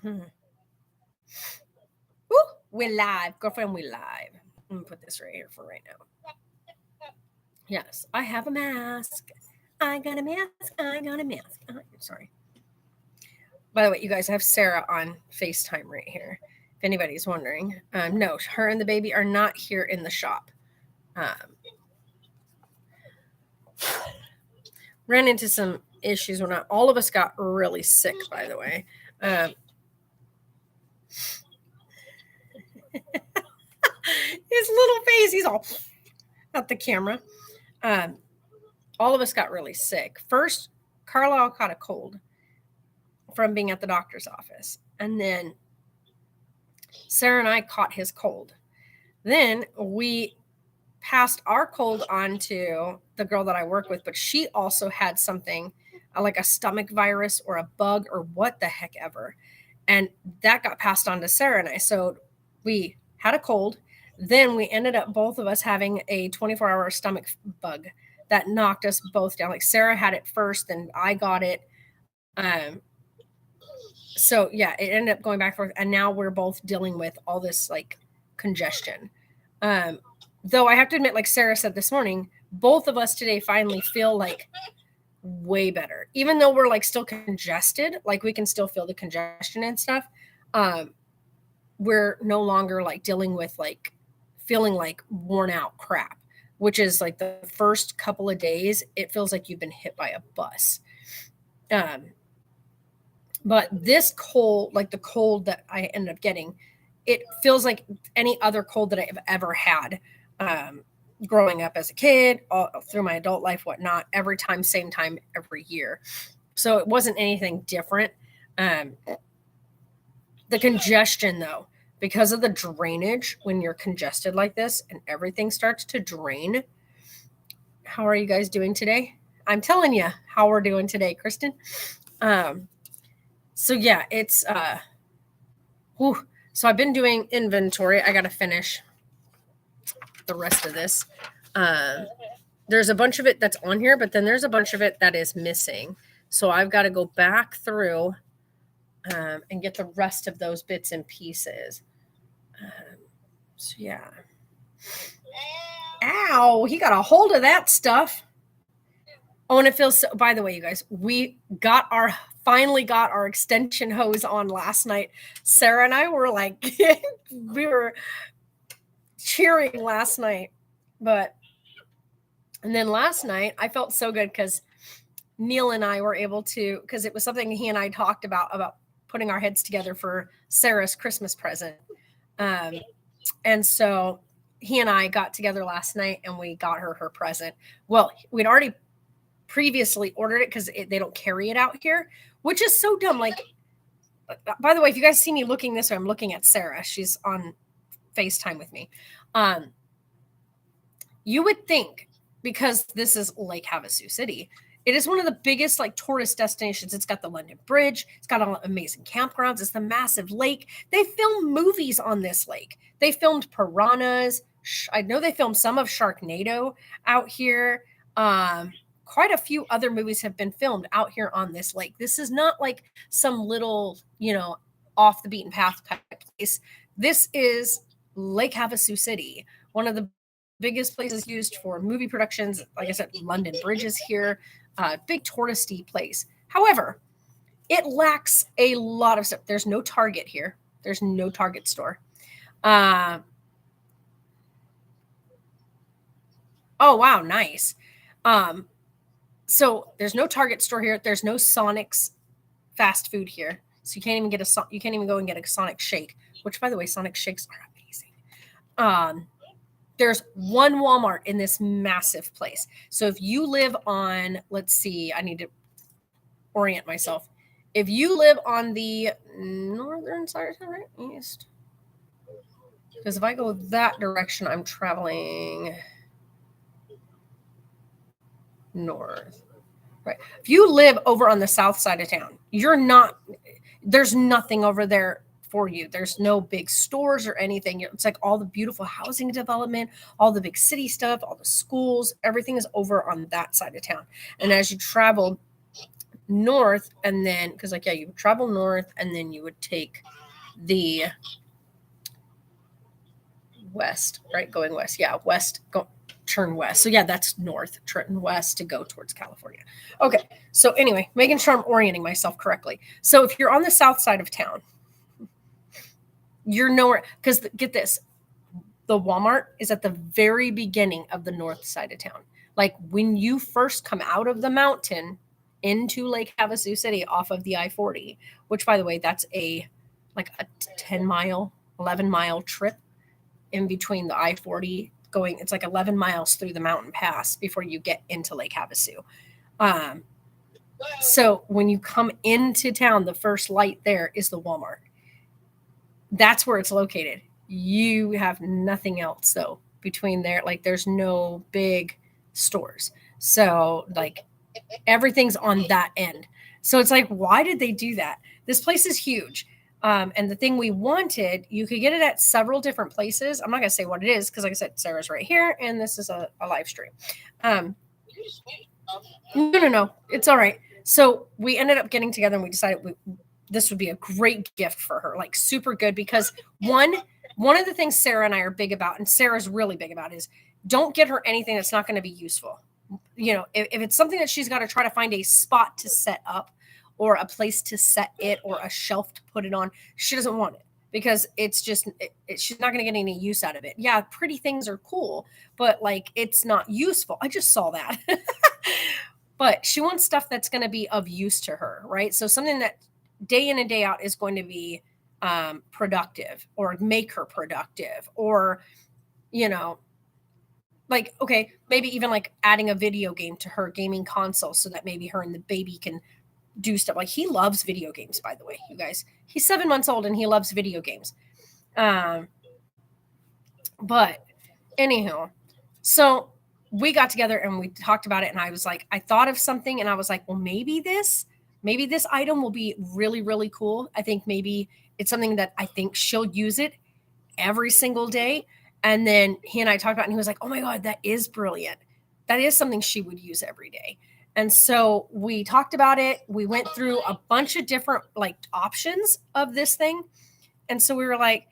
Woo, we're live. Girlfriend, we're live. I'm going to put this right here for right now. Yes, I have a mask. I got a mask. I got a mask. Oh, sorry. By the way, you guys, I have Sarah on FaceTime right here. If anybody's wondering. No, her and the baby are not here in the shop. Ran into some issues when all of us got really sick, by the way. His little face, he's all at the camera. All of us got really sick. First, Carlisle caught a cold from being at the doctor's office. And then Sarah and I caught his cold. Then we passed our cold on to the girl that I work with, but she also had something like a stomach virus or a bug or what the heck ever. And that got passed on to Sarah and I. So we had a cold. Then we ended up both of us having a 24-hour stomach bug that knocked us both down. Like Sarah had it first, then I got it. So yeah, it ended up going back and forth, and now we're both dealing with all this like congestion. Though I have to admit, like Sarah said this morning, both of us today finally feel like way better. Even though we're like still congested, like we can still feel the congestion and stuff. We're no longer like dealing with like feeling like worn out crap, which is like the first couple of days, it feels like you've been hit by a bus. But this cold, like the cold that I ended up getting, it feels like any other cold that I've ever had growing up as a kid, all through my adult life, whatnot, every time, same time, every year. So it wasn't anything different. The congestion, though, because of the drainage, when you're congested like this and everything starts to drain. How are you guys doing today? I'm telling you how we're doing today, Kristen. So yeah, it's so I've been doing inventory. I got to finish the rest of this. There's a bunch of it that's on here, but then there's a bunch of it that is missing. So I've got to go back through and get the rest of those bits and pieces. So yeah. Ow, he got a hold of that stuff. Oh, and it feels so, by the way, you guys, we finally got our extension hose on last night. Sarah and I were like, we were cheering last night. And then last night I felt so good because Neil and I were able to, because it was something he and I talked about putting our heads together for Sarah's Christmas present. And so he and I got together last night and we got her present. Well, we'd already previously ordered it because they don't carry it out here, which is so dumb. Like, by the way, if you guys see me looking this way, I'm looking at Sarah. She's on FaceTime with me. You would think, because this is Lake Havasu City, it is one of the biggest like tourist destinations. It's got the London Bridge. It's got all amazing campgrounds. It's the massive lake. They film movies on this lake. They filmed Piranhas. I know they filmed some of Sharknado out here. Quite a few other movies have been filmed out here on this lake. This is not like some little, off the beaten path type place. This is Lake Havasu City, one of the biggest places used for movie productions. Like I said, London Bridge is here, big touristy place. However, it lacks a lot of stuff. There's no Target here. There's no Target store. Oh, wow, nice. So there's no Target store here. There's no Sonic's fast food here. So you can't even go and get a Sonic shake, which, by the way, Sonic shakes are amazing. There's one Walmart in this massive place. So if you live on, let's see, I need to orient myself. If you live on the northern side, right? East. Because if I go that direction, I'm traveling north. Right. If you live over on the south side of town, there's nothing over there for you. There's no big stores or anything. It's like all the beautiful housing development, all the big city stuff, all the schools, everything is over on that side of town. And as you travel north, and then because like you would travel north, and then you would take the west, right? Going west, west. Turn west. So that's north. Turn west to go towards California. Okay. So anyway, making sure I'm orienting myself correctly. So if you're on the south side of town, you're nowhere, because get this, the Walmart is at the very beginning of the north side of town. Like when you first come out of the mountain into Lake Havasu City off of the I-40, which by the way, that's a 10-mile, 11-mile trip in between the I-40 going. It's like 11 miles through the mountain pass before you get into Lake Havasu. So when you come into town, the first light there is the Walmart. That's where it's located. You have nothing else though between there. Like there's no big stores. So like everything's on that end. So it's like, why did they do that? This place is huge. And the thing we wanted, you could get it at several different places. I'm not going to say what it is because like I said, Sarah's right here and this is a live stream. No. It's all right. So we ended up getting together and we decided this would be a great gift for her, like super good, because one of the things Sarah and I are big about, and Sarah's really big about, is don't get her anything that's not going to be useful. If it's something that she's got to try to find a spot to set up or a place to set it or a shelf to put it on, she doesn't want it because it's just, she's not going to get any use out of it. Yeah, pretty things are cool, but like it's not useful. I just saw that. But she wants stuff that's going to be of use to her, right? So something that day in and day out is going to be productive or make her productive, or, like, okay, maybe even like adding a video game to her gaming console so that maybe her and the baby can do stuff. Like he loves video games, by the way, you guys. He's 7 months old and he loves video games. But anyhow, so we got together and we talked about it, and I was like, I thought of something, and I was like, well, maybe this item will be really, really cool. I think maybe it's something that I think she'll use it every single day. And then he and I talked about it, and he was like, oh my God, that is brilliant. That is something she would use every day. And so we talked about it. We went through a bunch of different like options of this thing. And so we were like,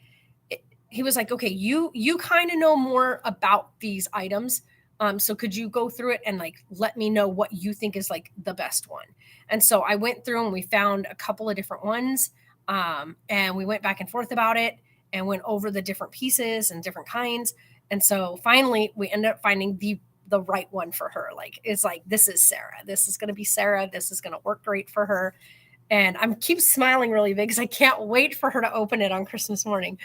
he was like, okay, you kind of know more about these items. So could you go through it and like let me know what you think is like the best one? And so I went through and we found a couple of different ones, and we went back and forth about it and went over the different pieces and different kinds. And so finally we ended up finding the right one for her. Like it's like, this is Sarah. This is going to be Sarah. This is going to work great for her. And I'm keep smiling really big because I can't wait for her to open it on Christmas morning.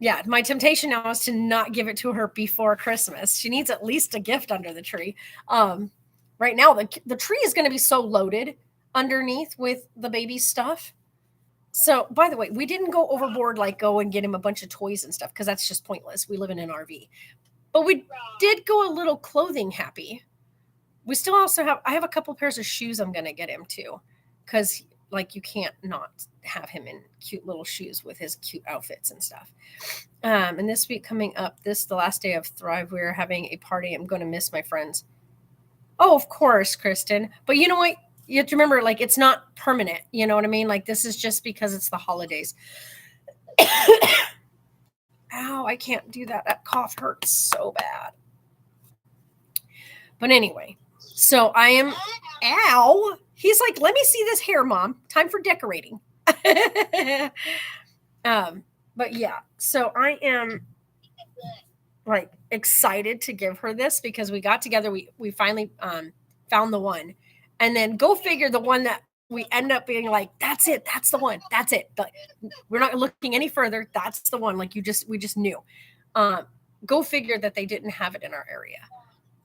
Yeah, my temptation now is to not give it to her before Christmas. She needs at least a gift under the tree. Right now, the tree is going to be so loaded underneath with the baby stuff. So, by the way, we didn't go overboard, like go and get him a bunch of toys and stuff, because that's just pointless. We live in an RV. But we did go a little clothing happy. We still also I have a couple pairs of shoes I'm going to get him too, because like you can't not have him in cute little shoes with his cute outfits and stuff. And this week coming up, the last day of Thrive, we're having a party. I'm going to miss my friends. Oh, of course, Kristen. But you know what? You have to remember, like, it's not permanent. You know what I mean? Like, this is just because it's the holidays. Ow, I can't do that. That cough hurts so bad. But anyway, so I am, ow. He's like, let me see this hair, Mom. Time for decorating. But yeah, so I am like excited to give her this because we got together. We finally found the one, and then go figure, the one that we end up being like, that's it. That's the one. That's it. But we're not looking any further. That's the one. Like we just knew. Go figure that they didn't have it in our area.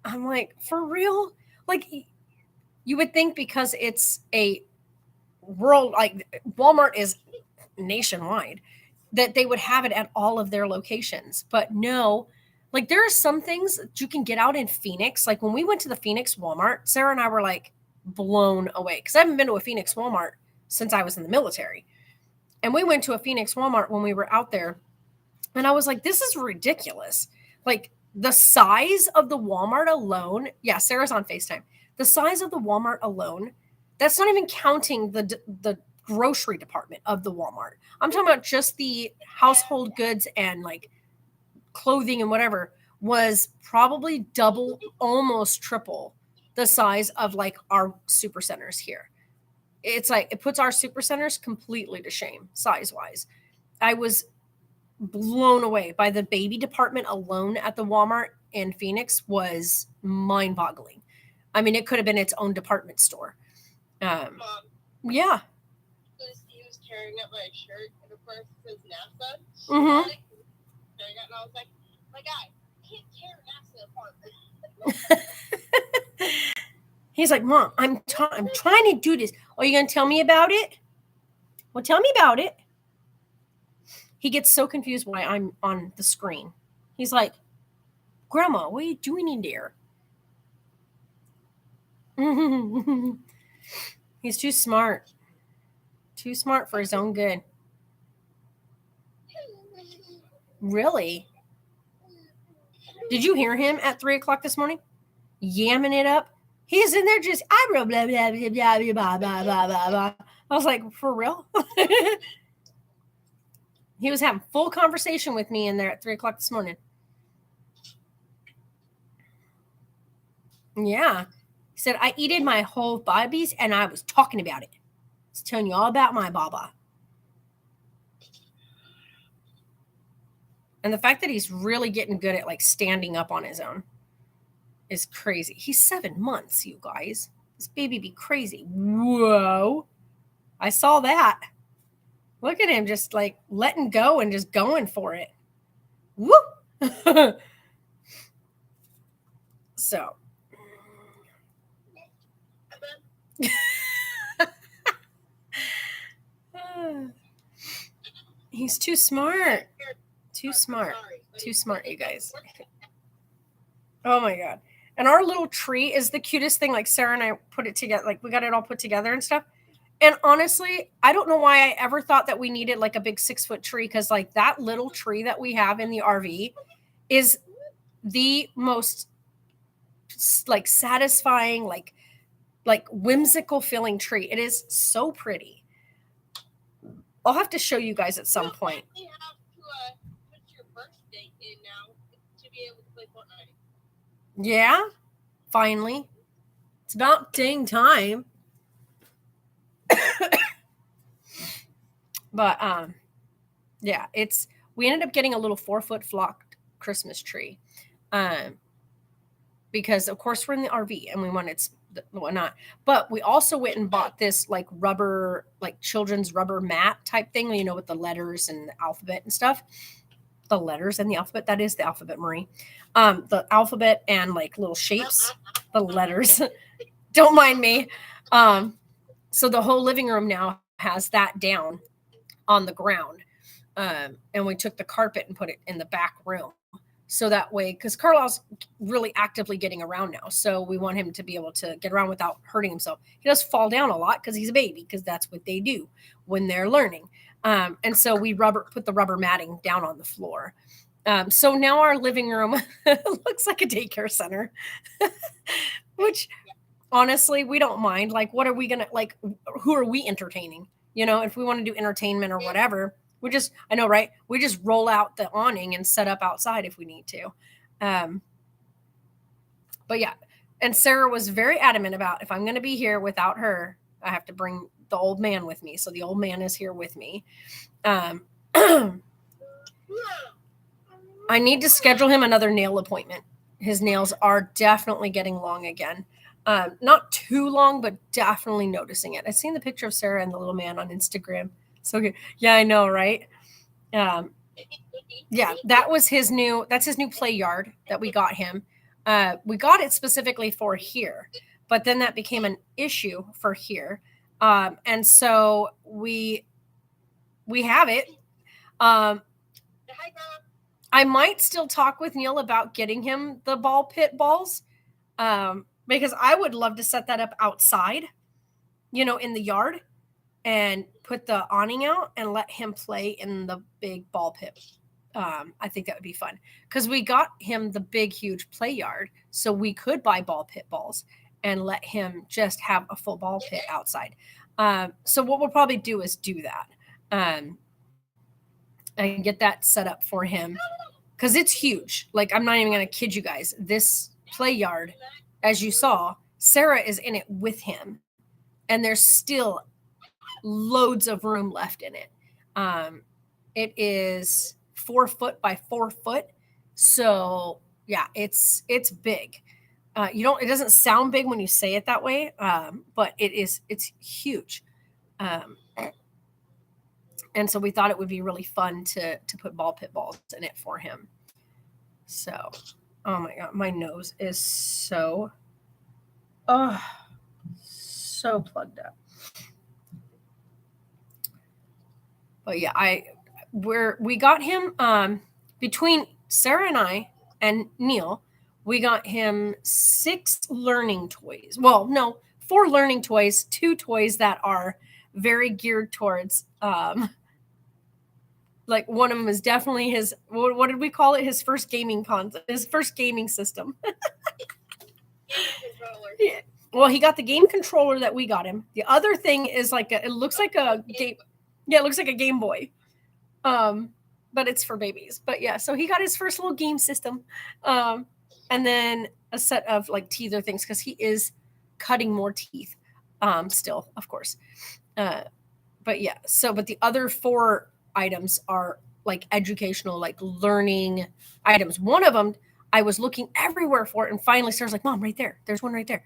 I'm like, for real? Like, you would think because it's a rural, like Walmart is nationwide, that they would have it at all of their locations. But no, like there are some things that you can get out in Phoenix. Like when we went to the Phoenix Walmart, Sarah and I were like blown away because I haven't been to a Phoenix Walmart since I was in the military. And we went to a Phoenix Walmart when we were out there. And I was like, this is ridiculous. Like The size of the Walmart alone, yeah, Sarah's on FaceTime. The size of the Walmart alone, that's not even counting the grocery department of the Walmart. I'm talking about just the household goods and like clothing and whatever, was probably double, almost triple the size of like our super centers here. It's like it puts our super centers completely to shame size wise. I was blown away by the baby department alone at the Walmart in Phoenix was mind boggling. I mean, it could have been its own department store. Yeah. He was tearing up my shirt, and of course it says NASA. Mm-hmm. And I was like, my guy, you can't tear NASA apart. He's like, Mom, I'm trying to do this. Oh, you gonna tell me about it? Well, tell me about it. He gets so confused why I'm on the screen. He's like, Grandma, what are you doing in there? He's too smart. Too smart for his own good. Really? Did you hear him at 3 o'clock this morning? Yamming it up? He's in there just, I blah, blah, blah, blah, blah, blah, blah, blah, blah, blah. I was like, for real? He was having full conversation with me in there at 3 o'clock this morning. Yeah. He said, I eated my whole babies and I was talking about it. I was telling you all about my baba. And the fact that he's really getting good at like standing up on his own is crazy. He's 7 months, you guys. This baby be crazy. Whoa. I saw that. Look at him just like letting go and just going for it. Woo! So. He's too smart. Too smart. Too smart, you guys. Oh my God. And our little tree is the cutest thing. Like Sarah and I put it together. Like we got it all put together and stuff. And honestly, I don't know why I ever thought that we needed like a big 6-foot tree. Cause like that little tree that we have in the RV is the most like satisfying, like whimsical feeling tree. It is so pretty. I'll have to show you guys at some point. You have to put your birthday in now to be able to play Fortnite. Yeah, finally. It's about dang time. But yeah, we ended up getting a little 4-foot flocked Christmas tree. Because of course we're in the RV and we wanted whatnot. But we also went and bought this like rubber, like children's rubber mat type thing, you know, with the letters and the alphabet and stuff. The letters and the alphabet, that is the alphabet, Marie. The alphabet and like little shapes, the letters. Don't mind me. So the whole living room now has that down on the ground. And we took the carpet and put it in the back room. So that way, because Carlisle's really actively getting around now. So we want him to be able to get around without hurting himself. He does fall down a lot because he's a baby, because that's what they do when they're learning. And so we put the rubber matting down on the floor. So now our living room looks like a daycare center, which honestly, we don't mind. Like, what are we going to, like, who are we entertaining? You know, if we want to do entertainment or whatever, I know, right? We just roll out the awning and set up outside if we need to. But yeah, and Sarah was very adamant about, if I'm going to be here without her, I have to bring the old man with me. So the old man is here with me. I need to schedule him another nail appointment. His nails are definitely getting long again. Not too long, but definitely noticing it. I've seen the picture of Sarah and the little man on Instagram. So good. Yeah, I know, right? Yeah, that's his new play yard that we got him. We got it specifically for here, but then that became an issue for here. And so we have it. I might still talk with Neil about getting him the ball pit balls, because I would love to set that up outside, you know, in the yard, and put the awning out and let him play in the big ball pit I think that would be fun because we got him the big, huge play yard, so we could buy ball pit balls and let him just have a full ball pit outside. So what we'll probably do is do that and get that set up for him because it's huge. Like, I'm not even going to kid you guys. This play yard, as you saw, Sarah is in it with him, and there's still loads of room left in it. It is 4 foot by 4 foot. So yeah, it's big. It doesn't sound big when you say it that way. But it's huge. And so we thought it would be really fun to put ball pit balls in it for him. So, oh my God, my nose is so plugged up. But yeah, we got him between Sarah and I and Neil, we got him 6 learning toys. Well, no, 4 learning toys, 2 toys that are very geared towards like one of them is definitely his, what did we call it? His first gaming system. Yeah. Well, he got the game controller that we got him. The other thing is it looks like a game. Yeah, it looks like a Game Boy. But it's for babies. But yeah, so he got his first little game system. And then a set of like teether things because he is cutting more teeth still, of course. But yeah, but the other 4 items are like educational, like learning items. One of them, I was looking everywhere for it, and finally Sarah's like, Mom, right there. There's one right there.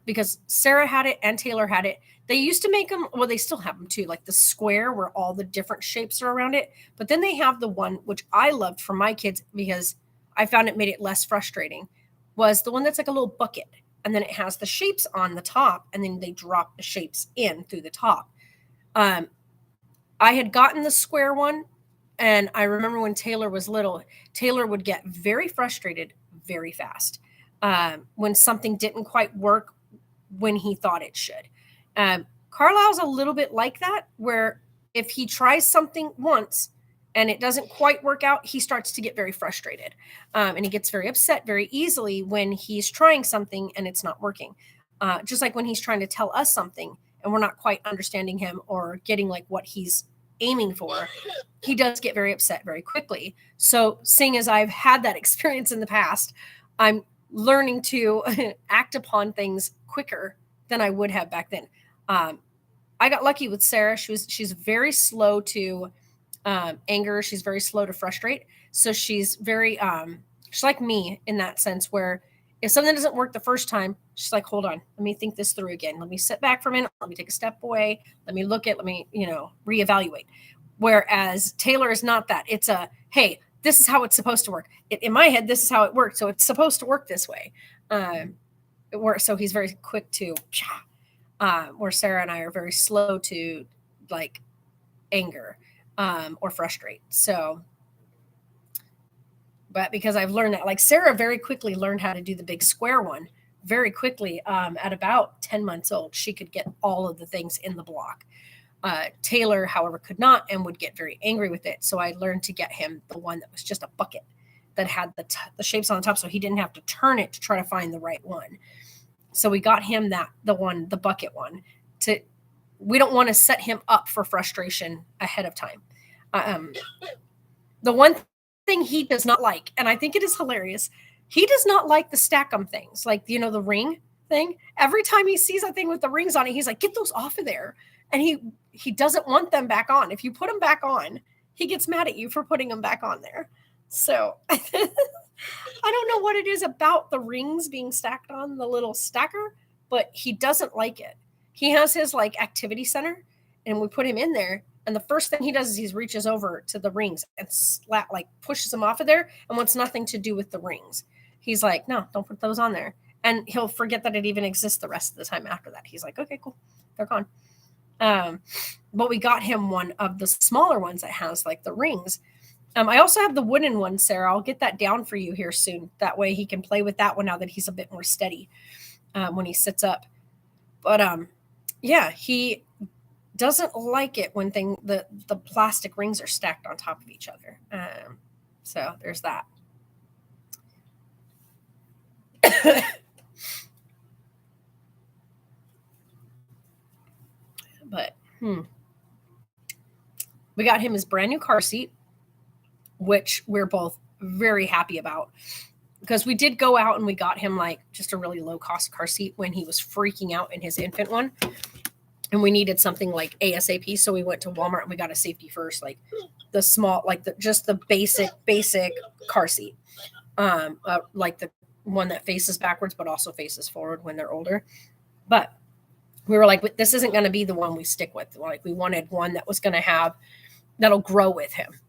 Because Sarah had it and Taylor had it. They used to make them, well, they still have them too, like the square where all the different shapes are around it. But then they have the one, which I loved for my kids because I found it made it less frustrating, was the one that's like a little bucket. And then it has the shapes on the top, and then they drop the shapes in through the top. I had gotten the square one, and I remember when Taylor was little, Taylor would get very frustrated very fast when something didn't quite work when he thought it should. Carlisle's a little bit like that, where if he tries something once and it doesn't quite work out, he starts to get very frustrated. And he gets very upset very easily when he's trying something and it's not working. Just like when he's trying to tell us something and we're not quite understanding him or getting like what he's aiming for, he does get very upset very quickly. So seeing as I've had that experience in the past, I'm learning to act upon things quicker than I would have back then. I got lucky with Sarah. She's very slow to anger. She's very slow to frustrate. So she's very, she's like me in that sense where if something doesn't work the first time, she's like, hold on, let me think this through again. Let me sit back for a minute. Let me take a step away. Let me reevaluate. Whereas Taylor is not that. It's hey, this is how it's supposed to work. In my head, this is how it works. So it's supposed to work this way. So he's very quick to, where Sarah and I are very slow to like anger or frustrate. So, but because I've learned that, like Sarah very quickly learned how to do the big square one very quickly. At about 10 months old, she could get all of the things in the block. Taylor, however, could not and would get very angry with it. So I learned to get him the one that was just a bucket that had the shapes on the top, so he didn't have to turn it to try to find the right one. So we got him the bucket one. We don't want to set him up for frustration ahead of time. The one thing he does not like, and I think it is hilarious, he does not like the stack 'em things, like the ring thing. Every time he sees a thing with the rings on it, he's like, get those off of there. And he doesn't want them back on. If you put them back on, he gets mad at you for putting them back on there. So I don't know what it is about the rings being stacked on the little stacker, but he doesn't like it. He has his like activity center, and we put him in there. And the first thing he does is he reaches over to the rings and pushes them off of there and wants nothing to do with the rings. He's like, no, don't put those on there. And he'll forget that it even exists the rest of the time after that. He's like, okay, cool. They're gone. But we got him one of the smaller ones that has like the rings. I also have the wooden one, Sarah. I'll get that down for you here soon. That way he can play with that one now that he's a bit more steady when he sits up. But yeah, he doesn't like it when the plastic rings are stacked on top of each other. So there's that. But we got him his brand new car seat, which we're both very happy about, because we did go out and we got him like just a really low cost car seat when he was freaking out in his infant one. And we needed something like ASAP. So we went to Walmart and we got a safety first, like the small, like just the basic car seat. Like the one that faces backwards, but also faces forward when they're older. But we were like, this isn't going to be the one we stick with. Like we wanted one that was going to have, that'll grow with him,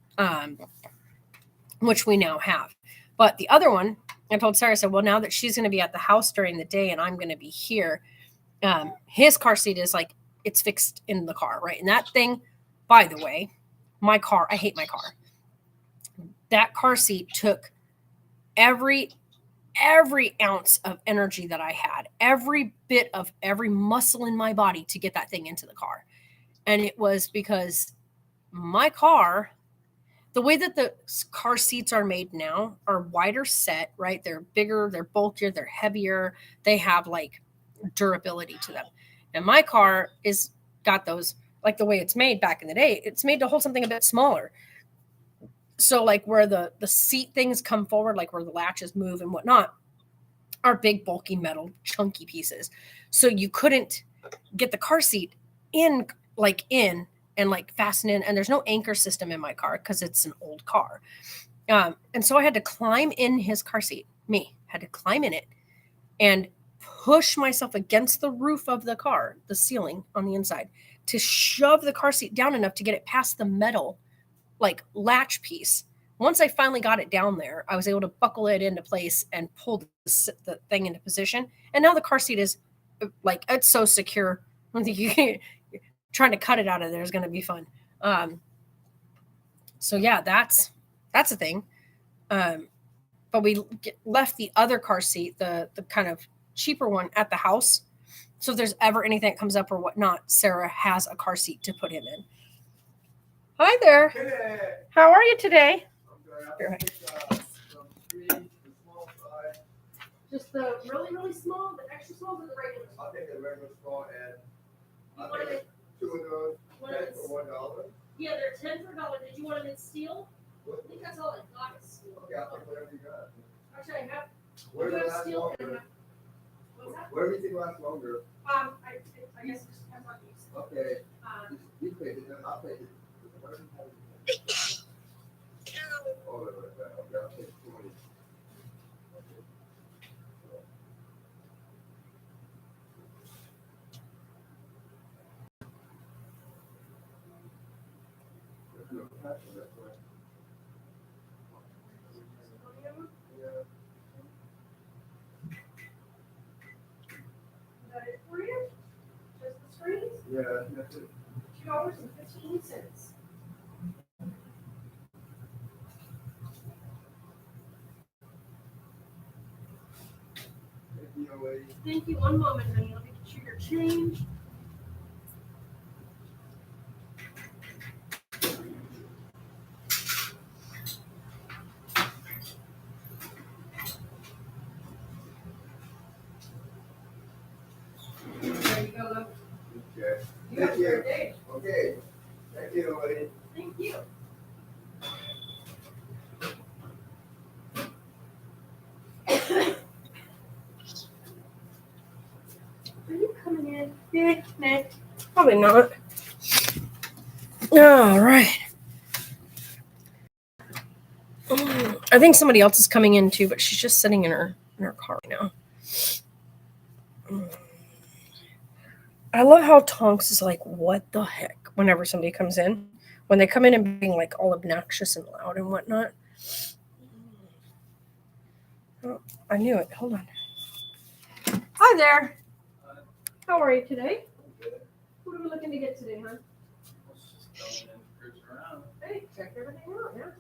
which we now have. But the other one, I told Sarah, I said, well, now that she's going to be at the house during the day and I'm going to be here, his car seat is like, it's fixed in the car, right? And that thing, by the way, my car, I hate my car. That car seat took every ounce of energy that I had, every bit of every muscle in my body to get that thing into the car. And it was because my car, the way that the car seats are made now are wider set, right? They're bigger, they're bulkier, they're heavier. They have like durability to them. And my car is got those, like the way it's made back in the day, it's made to hold something a bit smaller. So like where the seat things come forward, like where the latches move and whatnot, are big, bulky metal, chunky pieces. So you couldn't get the car seat in and like fasten in. And there's no anchor system in my car because it's an old car. And so I had to climb in his car seat. Had to climb in it and push myself against the roof of the car, the ceiling on the inside, to shove the car seat down enough to get it past the metal, like latch piece. Once I finally got it down there, I was able to buckle it into place and pull the thing into position. And now the car seat is like, it's so secure. I don't think you can, trying to cut it out of there is going to be fun. So yeah, that's a thing. But we left the other car seat, the kind of cheaper one, at the house. So if there's ever anything that comes up or whatnot, Sarah has a car seat to put him in. Hi there. Hey. How are you today? I'm good. Small size. Just the really, really small, the extra small, or the regular small? I'll take the regular small and You I'll wanted take it, two of those, wanted 10 it, for $1. yeah, they're 10 for $1. Did you want them in steel? What? I think that's all I got is steel. Okay, I'll take whatever you got. Actually, I have, Whatever you have lasts steel and longer. what's that? Whatever you think lasts longer. I guess it just depends on use. Okay. Um, You take it, then I'll take it. Whatever you have. Oh, like that. Okay, I'll take 20. Okay. There's no catch on that one. Yeah. Is that it for you? Just the screens? Yeah, that's it. $2.15. Thank you, young lady. Thank you. One moment, honey. Let me get you your change. There you go. Okay. You have a Thank you. great day. Okay. Thank you, young lady. Thank you. Are you coming in? Yeah, nah, probably not. All right. I think somebody else is coming in too, but she's just sitting in her car right now. I love how Tonks is like, what the heck, whenever somebody comes in. When they come in and being like all obnoxious and loud and whatnot. Oh, I knew it. Hold on. Hi there. How are you today? What are we looking to get today, hon? Hey, check everything out, yeah.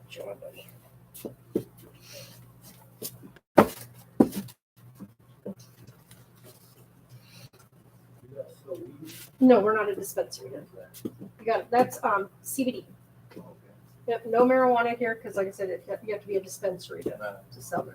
Joy, buddy. No, we're not a dispensary. You got that's CBD. Okay. Yep, no marijuana here because, like I said, you have to be a dispensary to sell marijuana.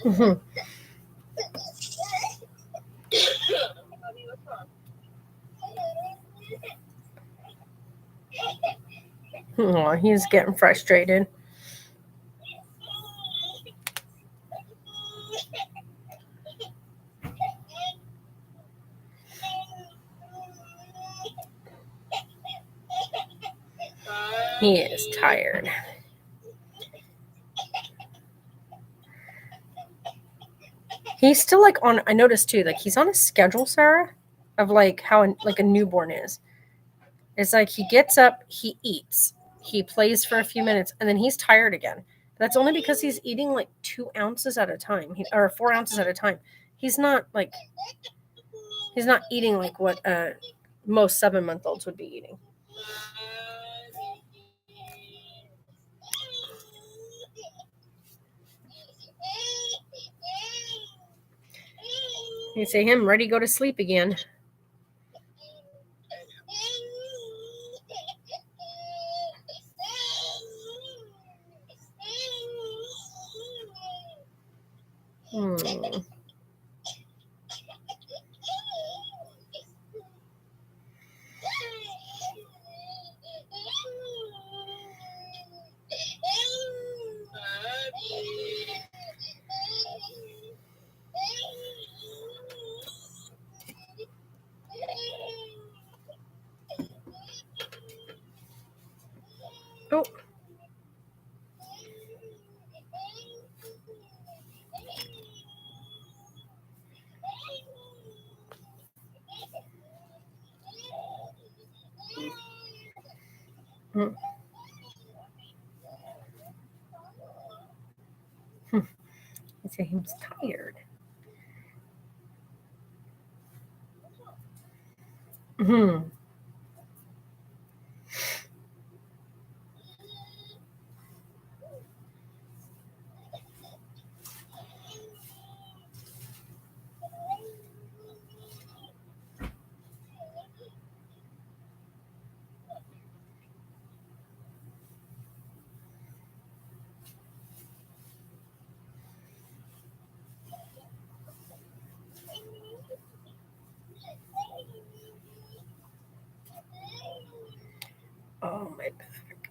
Mhm. Oh, he's getting frustrated. He is tired. He's still like on. I noticed too. Like he's on a schedule, Sarah, of like how like a newborn is. It's like he gets up, he eats, he plays for a few minutes, and then he's tired again. That's only because he's eating like 2 ounces at a time, or 4 ounces at a time. He's not eating like what most 7-month-olds would be eating. You say him ready to go to sleep again. Hmm. Oh. Hmm. I say he's tired. Hmm. Oh my back.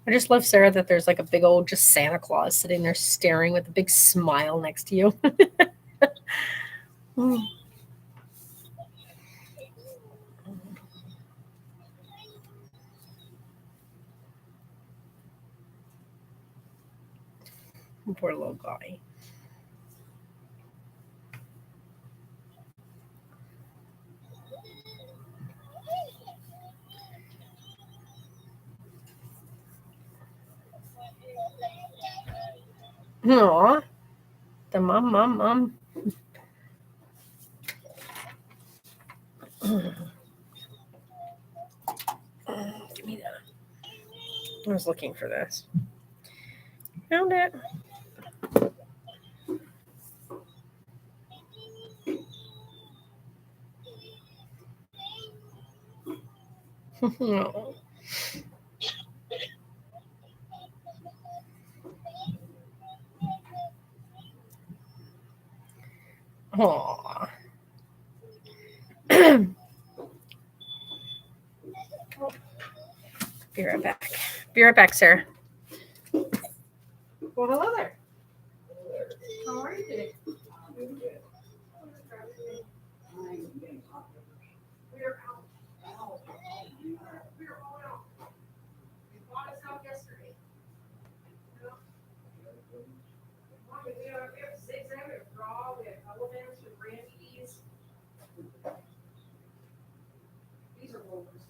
I just love, Sarah, that there's like a big old just Santa Claus sitting there staring with a big smile next to you. Hmm. Poor little guy. Aw. The mom. Give me that. I was looking for this. Found it. No. Aw. Be right back. Be right back, Sarah. Well, hello there. How are you today? We're out. We're all out. You bought us out yesterday. We have zigzag, we have raw, we have elements, we have Randy's. These are rollers.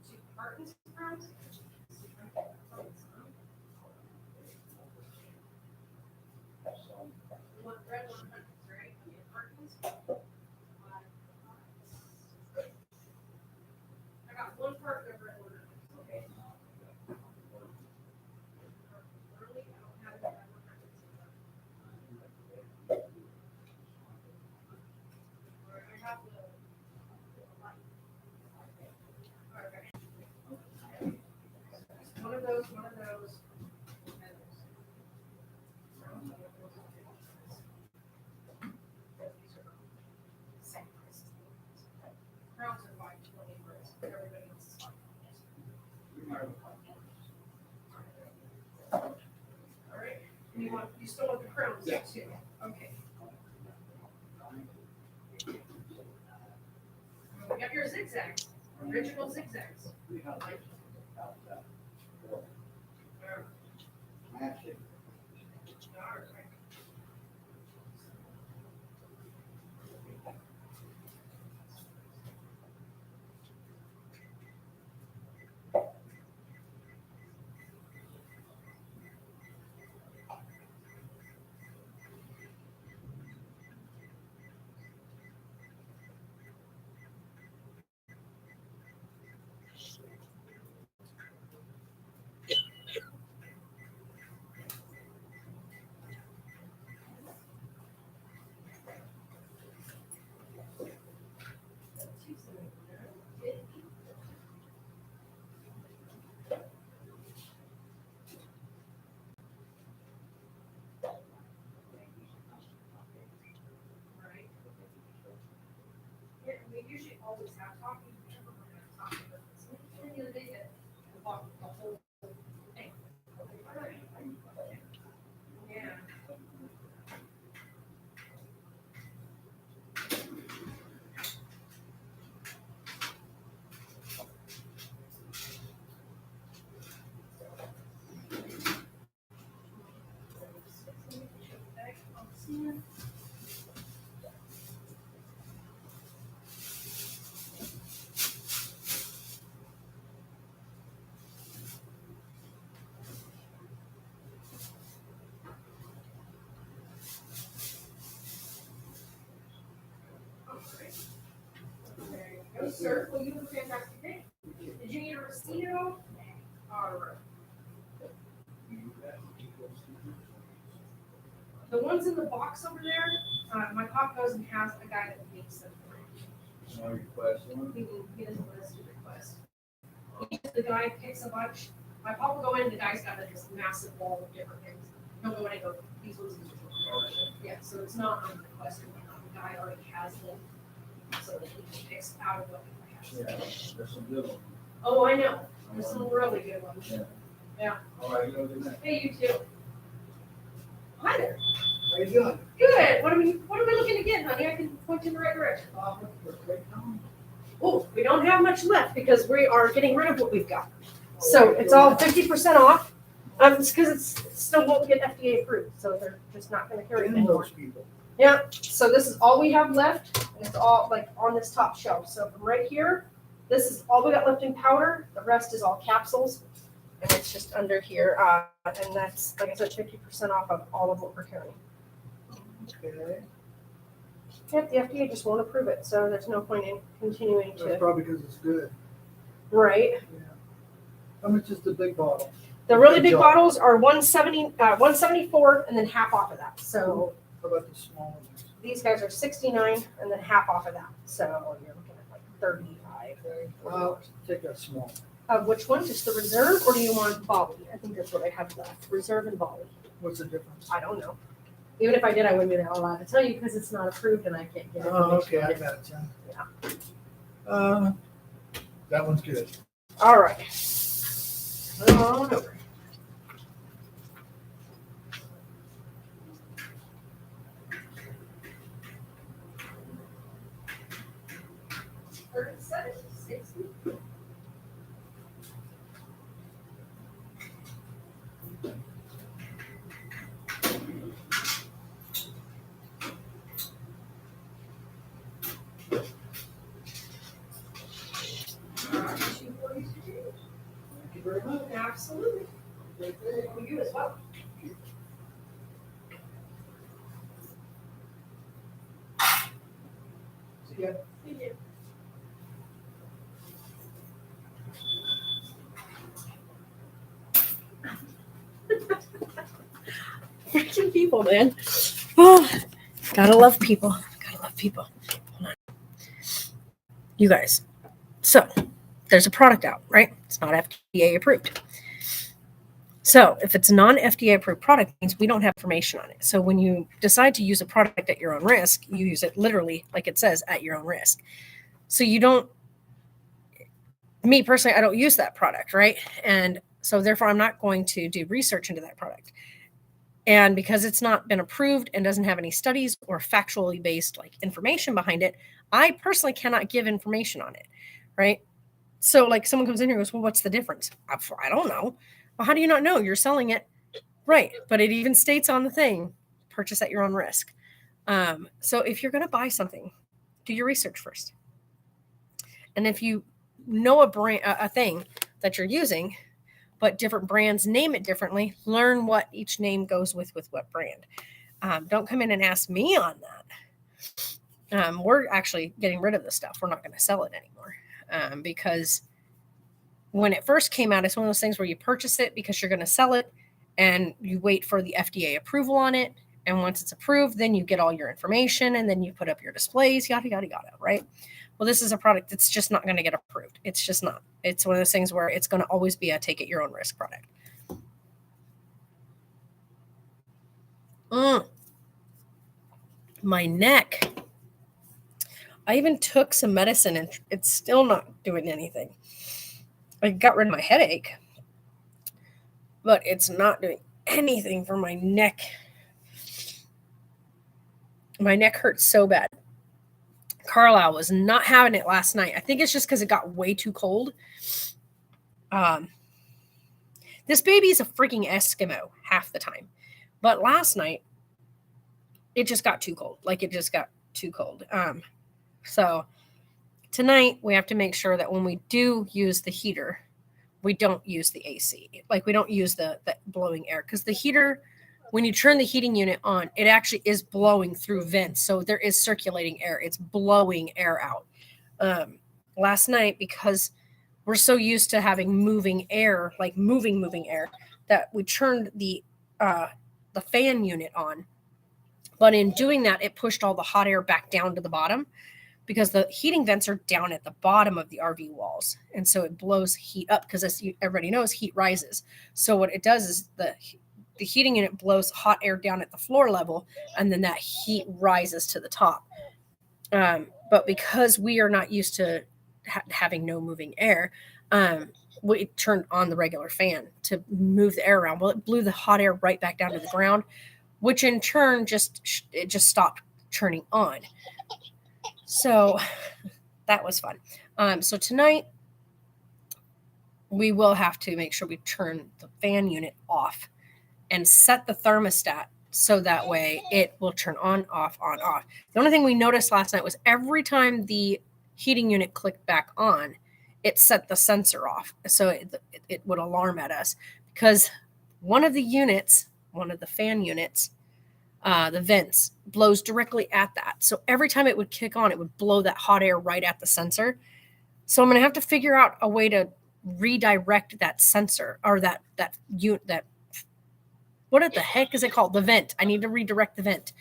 Two cartons front. One red, one hundred, right? Cartons. I got one carton of red, one hundred, okay? Early, I don't have it at 100. Or I have the light. Okay. One of those, one of those. Crowns are 520 for us, but everybody else is 520. All right, and you still want the crowns too? Okay. We got your zigzags, original zigzags. All right. Right. Yeah, we usually always have talking. The other day that I bought the whole thing. Yeah. There you go, sir. Well, you have a fantastic day. Did you need a receipt at all? All right. The ones in the box over there, my pop goes and has a guy that makes them. No request one? He doesn't list a request. The guy picks a bunch. My pop will go in, the guy's got this massive wall of different things. He'll go in and go, these ones. Yeah, so it's not on request or whatnot. The guy already has them. So that he just picks out of what he has. Yeah, there's some good ones. Oh, I know. There's some really good ones. Yeah. Yeah. All right, you have a good night. Hey, you too. Hi there. How you doing? Good. What are we looking to get, honey? I can point you in the right direction. Oh, we don't have much left because we are getting rid of what we've got. So it's all 50% off. It's because it still won't get FDA approved, so they're just not going to carry it anymore. people. Yeah. So this is all we have left. It's all like on this top shelf. So from right here, this is all we got left in powder. The rest is all capsules, and it's just under here. And that's, like I said, 50% off of all of what we're carrying. Okay. Yep, the FDA just won't approve it, so there's no point in continuing That's to. probably because it's good. Right. Yeah. How much is the big bottle? The really Big big jar. bottles are 174 and then half off of that. So How about the small ones? these guys are 69 and then half off of that. So you're looking at like 35. Well, take that small. Which one? Just the reserve, or do you want Bali? I think that's what I have left. Reserve and Bali. What's the difference? I don't know. Even if I did, I wouldn't be allowed to tell you because it's not approved and I can't get it. Oh, okay, I got you. Yeah. That one's good. All right. Move on over. Thank you very much. Absolutely. For you as well. See ya. Freaking people, man. Oh, gotta love people. Gotta love people. Hold on. You guys. So there's a product out, right? It's not FDA approved. So if it's a non-FDA approved product, it means we don't have information on it. So when you decide to use a product at your own risk, you use it literally, like it says, at your own risk. So you don't, me personally, I don't use that product, right? And so therefore I'm not going to do research into that product. And because it's not been approved and doesn't have any studies or factually based like information behind it, I personally cannot give information on it, right? So like someone comes in here and goes, well, what's the difference? I don't know. Well, how do you not know? You're selling it. Right. But it even states on the thing, purchase at your own risk. So if you're going to buy something, do your research first. And if you know a thing that you're using, but different brands name it differently, learn what each name goes with what brand. Don't come in and ask me on that. We're actually getting rid of this stuff. We're not going to sell it anymore because when it first came out, it's one of those things where you purchase it because you're going to sell it and you wait for the FDA approval on it. And once it's approved, then you get all your information and then you put up your displays, yada, yada, yada, right? Well, this is a product that's just not going to get approved. It's just not. It's one of those things where it's going to always be a take it your own risk product. My neck. I even took some medicine and it's still not doing anything. I got rid of my headache, but it's not doing anything for my neck. My neck hurts so bad. Carlisle was not having it last night. I think it's just because it got way too cold. This baby is a freaking Eskimo half the time. But last night, it just got too cold. Like it just got too cold. So tonight, we have to make sure that when we do use the heater, we don't use the AC. Like we don't use the blowing air. Because the heater, when you turn the heating unit on, it actually is blowing through vents. So there is circulating air. It's blowing air out. Last night, because we're so used to having moving air, like moving air, that we turned the fan unit on. But in doing that, it pushed all the hot air back down to the bottom because the heating vents are down at the bottom of the RV walls. And so it blows heat up because as everybody knows, heat rises. So what it does is the heating unit blows hot air down at the floor level, and then that heat rises to the top. But because we are not used to having no moving air, we turned on the regular fan to move the air around. Well, it blew the hot air right back down to the ground, which in turn it just stopped turning on. So that was fun. So tonight we will have to make sure we turn the fan unit off and set the thermostat so that way it will turn on, off, on, off. The only thing we noticed last night was every time the heating unit clicked back on, it set the sensor off. So it would alarm at us because one of the fan units, the vents blows directly at that. So every time it would kick on, it would blow that hot air right at the sensor. So I'm going to have to figure out a way to redirect that sensor or that what the heck is it called? The vent. I need to redirect the vent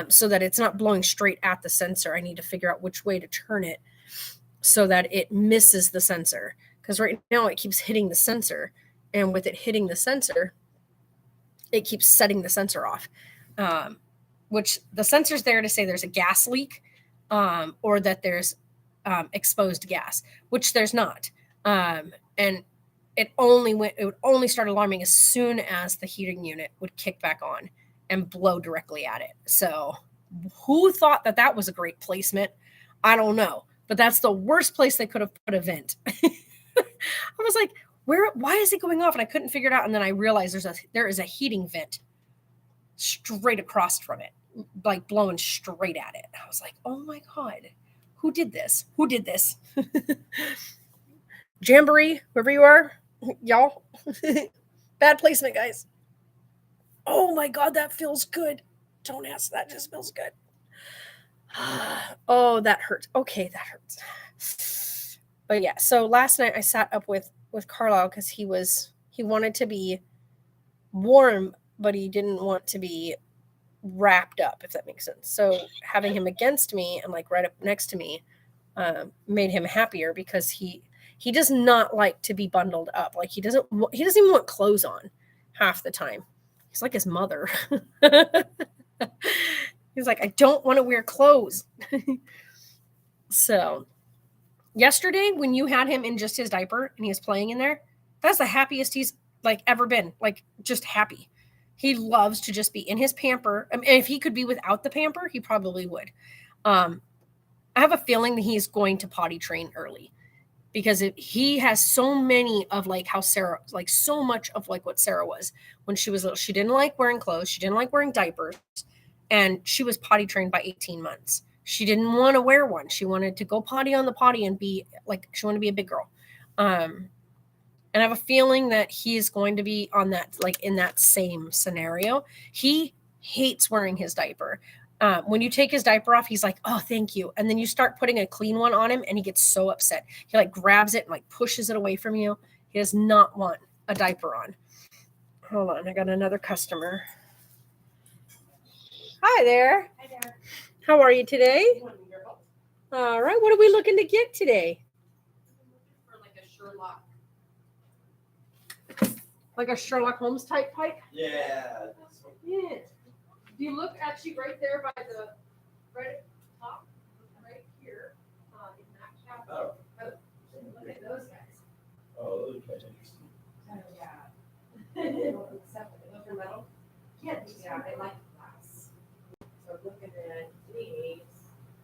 so that it's not blowing straight at the sensor. I need to figure out which way to turn it so that it misses the sensor. Because right now it keeps hitting the sensor. And with it hitting the sensor, it keeps setting the sensor off. Which the sensor's there to say there's a gas leak or that there's exposed gas, which there's not. And it would only start alarming as soon as the heating unit would kick back on and blow directly at it. So who thought that that was a great placement? I don't know, but that's the worst place they could have put a vent. I was like, why is it going off? And I couldn't figure it out. And then I realized there is a heating vent straight across from it, like blowing straight at it. I was like, oh my God, who did this? Who did this? Jamboree, wherever you are, y'all. Bad placement, guys. Oh my God, that feels good. Don't ask, that just feels good. Oh, that hurts. Okay, that hurts. But yeah, so last night I sat up with Carlisle because he wanted to be warm, but he didn't want to be wrapped up, if that makes sense. So having him against me and like right up next to me made him happier because he does not like to be bundled up. Like he doesn't even want clothes on half the time. He's like his mother. He's like, I don't want to wear clothes. So yesterday when you had him in just his diaper and he was playing in there, that's the happiest he's like ever been. Like just happy. He loves to just be in his pamper. I mean, if he could be without the pamper, he probably would. I have a feeling that he's going to potty train early because he has so many of like how Sarah, like so much of like what Sarah was when she was little. She didn't like wearing clothes. She didn't like wearing diapers. And she was potty trained by 18 months. She didn't want to wear one. She wanted to go potty on the potty and be like, she wanted to be a big girl. And I have a feeling that he is going to be on that, like in that same scenario. He hates wearing his diaper. When you take his diaper off, he's like, oh, thank you. And then you start putting a clean one on him and he gets so upset. He like grabs it and like pushes it away from you. He does not want a diaper on. Hold on. I got another customer. Hi there. Hi there. How are you today? All right. What are we looking to get today? For like a Sherlock. Like a Sherlock Holmes type pipe? Yeah. Yeah. If you look actually right there by the right top, right here, in that cabinet. Oh. Look at those guys. Oh, those are interesting. Oh, yeah. Those are metal? Yeah, I like glass. So looking at these,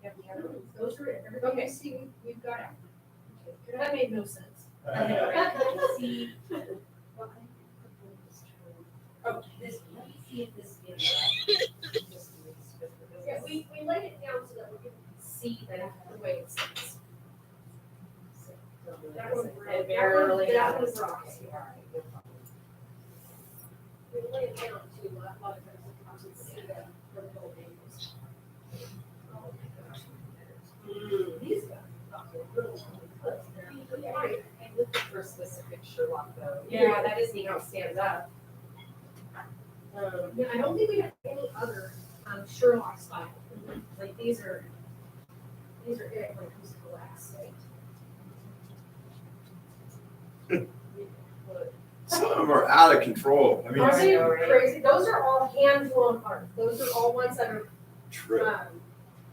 yeah, we have those are everybody. Okay. You see, we've got. That made no sense. See. Oh, this, let me see if this is right. Yeah, we laid it down so that we could see that the way it sits. That was that was wrong. We laid it down too, a lot of times it comes to see that the whole thing was. Oh my gosh. These guys, little clips there. Right, I'm looking for a specific Sherlock though. Yeah. That is neat how it stands up. Yeah, I don't think we have any other Sherlock style. Like these are it when it comes to glass, right? Some of them are out of control. I mean, Are they I know, right? crazy? Those are all hand blown art. Those are all ones that are trip.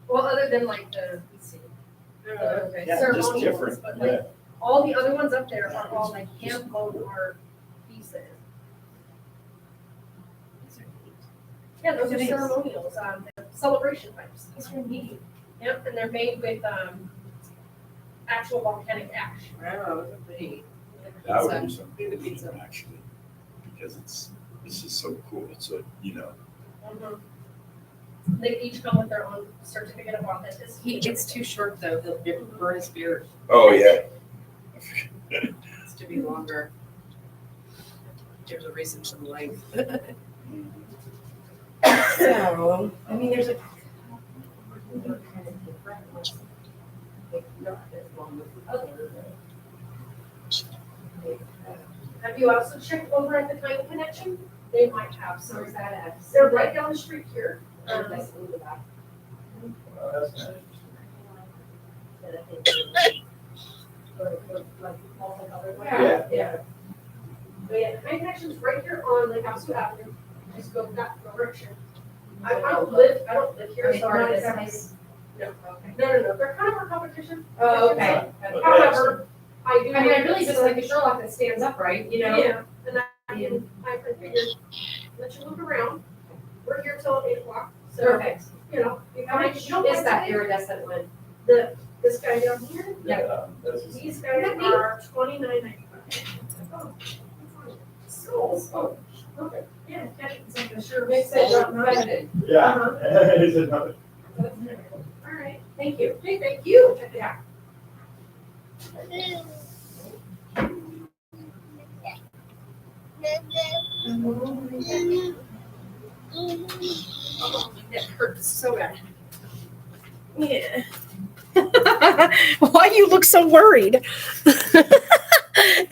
well, other than like the let's see, Okay. Yeah, just ceremonial different. ones, but Yeah. like all the other ones up there are all like hand blown art pieces. Yeah, those are Nice. ceremonials, they're celebration pipes. These are neat. Yep, and they're made with actual volcanic ash. Wow, those are pretty. That would be something Be the pizza. actually, because this is so cool. So They each come with their own certificate of authenticity. It's too short though, he'll burn his beard. Oh yeah. It's to be longer. There's a reason for the length. So, I mean, there's a. They're kind of different ones. Like, not as long as the other, but. if you also check over at the Time Connection, they might have some. Where's that at? They're right down the street here. Let's move it back. Well, that's nice. Yeah, yeah. But yeah, the Time Connection's right here on Lake Havasu Avenue. Just go that direction. I don't live here, so I'm not this exactly. place? No. Okay. No, they're kind of our competition. Oh, okay. However, I do. I mean, I really just like a Sherlock that stands upright, you know? Yeah, and I figured, let you look around. We're here till 8 o'clock, so, Perfect. you know. if How you much don't is like that today, iridescent one? This guy down here, That's just- these guys are $29.95. So, Okay. Yeah, it's like a sure makes mix it it. limited. Yeah. He said nothing. All right, Thank you. hey, thank you. Yeah. It hurts so bad. Yeah. Why you look so worried?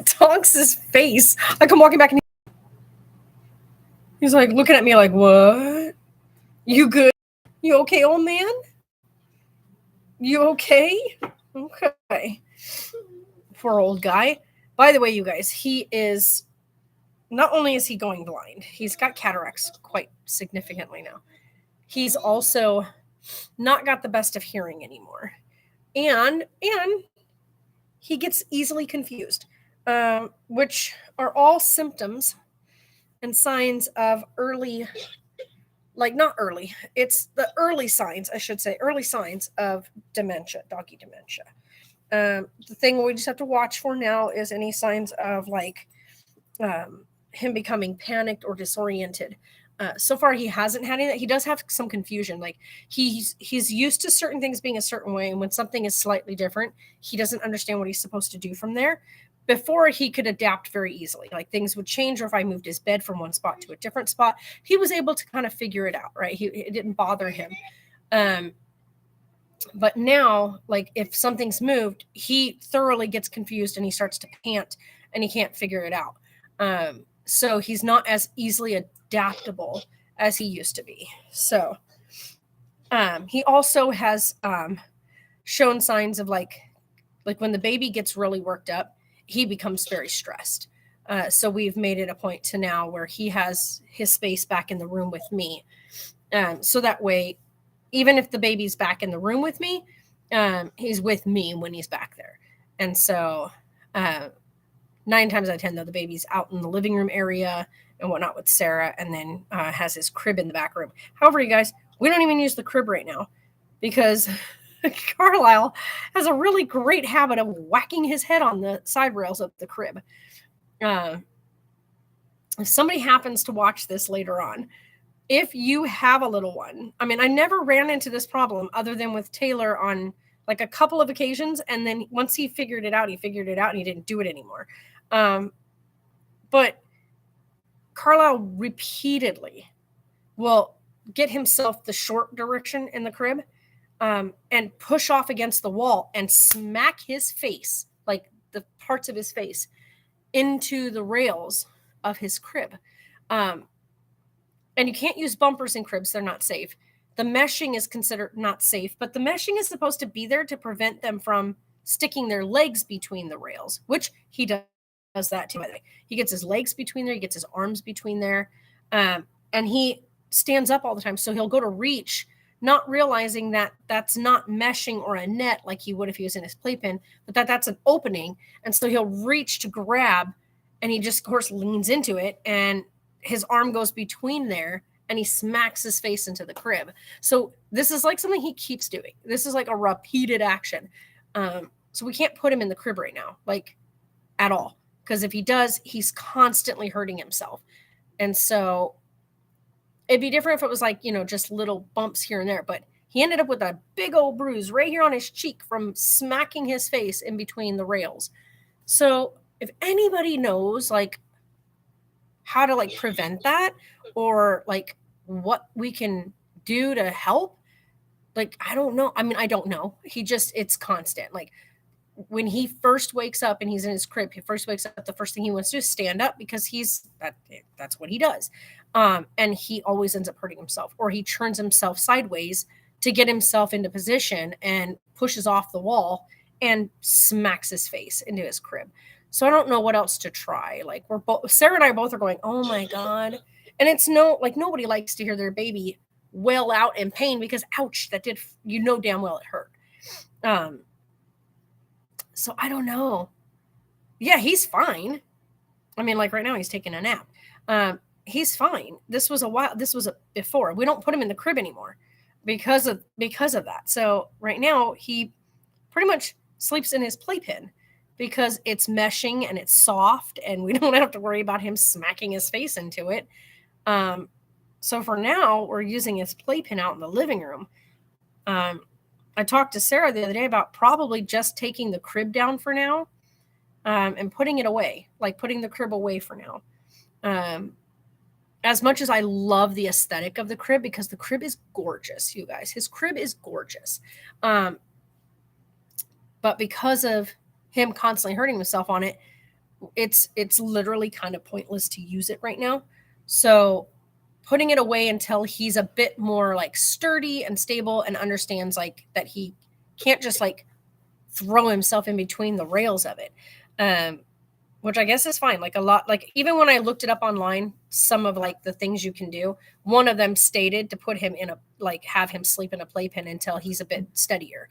Tonks's face. I come walking back and he's like looking at me like, what? You good? You okay, old man? You okay? Okay. Poor old guy. By the way, you guys, he is not only is he going blind, he's got cataracts quite significantly now. He's also not got the best of hearing anymore. And he gets easily confused, which are all symptoms and signs of early, like not early, it's the early signs, I should say, early signs of dementia, doggy dementia. The thing we just have to watch for now is any signs of like him becoming panicked or disoriented. So far, he hasn't had any. He does have some confusion. Like he's used to certain things being a certain way, and when something is slightly different, he doesn't understand what he's supposed to do from there. Before, he could adapt very easily. Like things would change, or if I moved his bed from one spot to a different spot, he was able to kind of figure it out. Right? It didn't bother him. But now, like if something's moved, he thoroughly gets confused and he starts to pant, and he can't figure it out. So he's not as easily adaptable as he used to be. So he also has shown signs of like when the baby gets really worked up, he becomes very stressed. So we've made it a point to now where he has his space back in the room with me. So that way, even if the baby's back in the room with me, he's with me when he's back there. And so 9 times out of 10, though, the baby's out in the living room area and whatnot with Sarah, and then has his crib in the back room. However, you guys, we don't even use the crib right now because Carlisle has a really great habit of whacking his head on the side rails of the crib. If somebody happens to watch this later on, if you have a little one, I mean, I never ran into this problem other than with Taylor on like a couple of occasions. And then once he figured it out and he didn't do it anymore. But Carlisle repeatedly will get himself the short direction in the crib and push off against the wall and smack his face, like the parts of his face, into the rails of his crib. And you can't use bumpers in cribs. They're not safe. The meshing is considered not safe, but the meshing is supposed to be there to prevent them from sticking their legs between the rails, which he does that too. By the way, he gets his legs between there. He gets his arms between there. And he stands up all the time. So he'll go to reach, not realizing that that's not meshing or a net like he would if he was in his playpen, but that's an opening. And so he'll reach to grab, and he just, of course, leans into it, and his arm goes between there, and he smacks his face into the crib. So this is like something he keeps doing. This is like a repeated action. So we can't put him in the crib right now, like at all. Because if he does, he's constantly hurting himself. And so it'd be different if it was like, just little bumps here and there. But he ended up with a big old bruise right here on his cheek from smacking his face in between the rails. So if anybody knows, like, how to like prevent that, or like what we can do to help, like, I don't know. I mean, I don't know. It's constant. Like when he first wakes up and he's in his crib, he first wakes up, the first thing he wants to do is stand up because that's what he does. And he always ends up hurting himself, or he turns himself sideways to get himself into position and pushes off the wall and smacks his face into his crib. So I don't know what else to try. Like Sarah and I both are going, oh my God. And it's nobody likes to hear their baby wail out in pain because ouch, that did, damn well it hurt. So I don't know. Yeah, he's fine. I mean, like right now he's taking a nap. He's fine. This was before. We don't put him in the crib anymore because of that. So right now he pretty much sleeps in his playpen because it's meshing and it's soft and we don't have to worry about him smacking his face into it. So for now we're using his playpen out in the living room. I talked to Sarah the other day about probably just taking the crib down for now, and putting it away, like putting the crib away for now. As much as I love the aesthetic of the crib, because the crib is gorgeous, you guys, his crib is gorgeous. But because of him constantly hurting himself on it, it's literally kind of pointless to use it right now. So putting it away until he's a bit more like sturdy and stable and understands like that he can't just like throw himself in between the rails of it. Which I guess is fine. Like a lot, like even when I looked it up online, some of like the things you can do, one of them stated to put him in have him sleep in a playpen until he's a bit steadier.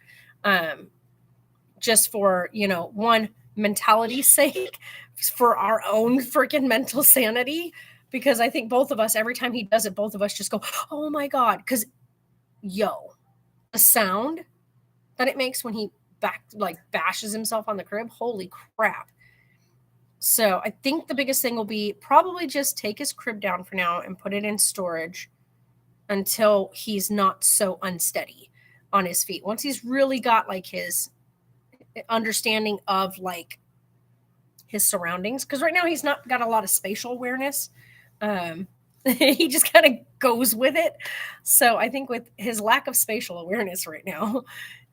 Just for, one, mentality's sake, for our own freaking mental sanity. Because I think both of us, every time he does it, both of us just go, oh my God. Because, the sound that it makes when he bashes himself on the crib, holy crap. So I think the biggest thing will be probably just take his crib down for now and put it in storage until he's not so unsteady on his feet. Once he's really got like his understanding of like his surroundings. Because right now he's not got a lot of spatial awareness. He just kind of goes with it. So I think with his lack of spatial awareness right now,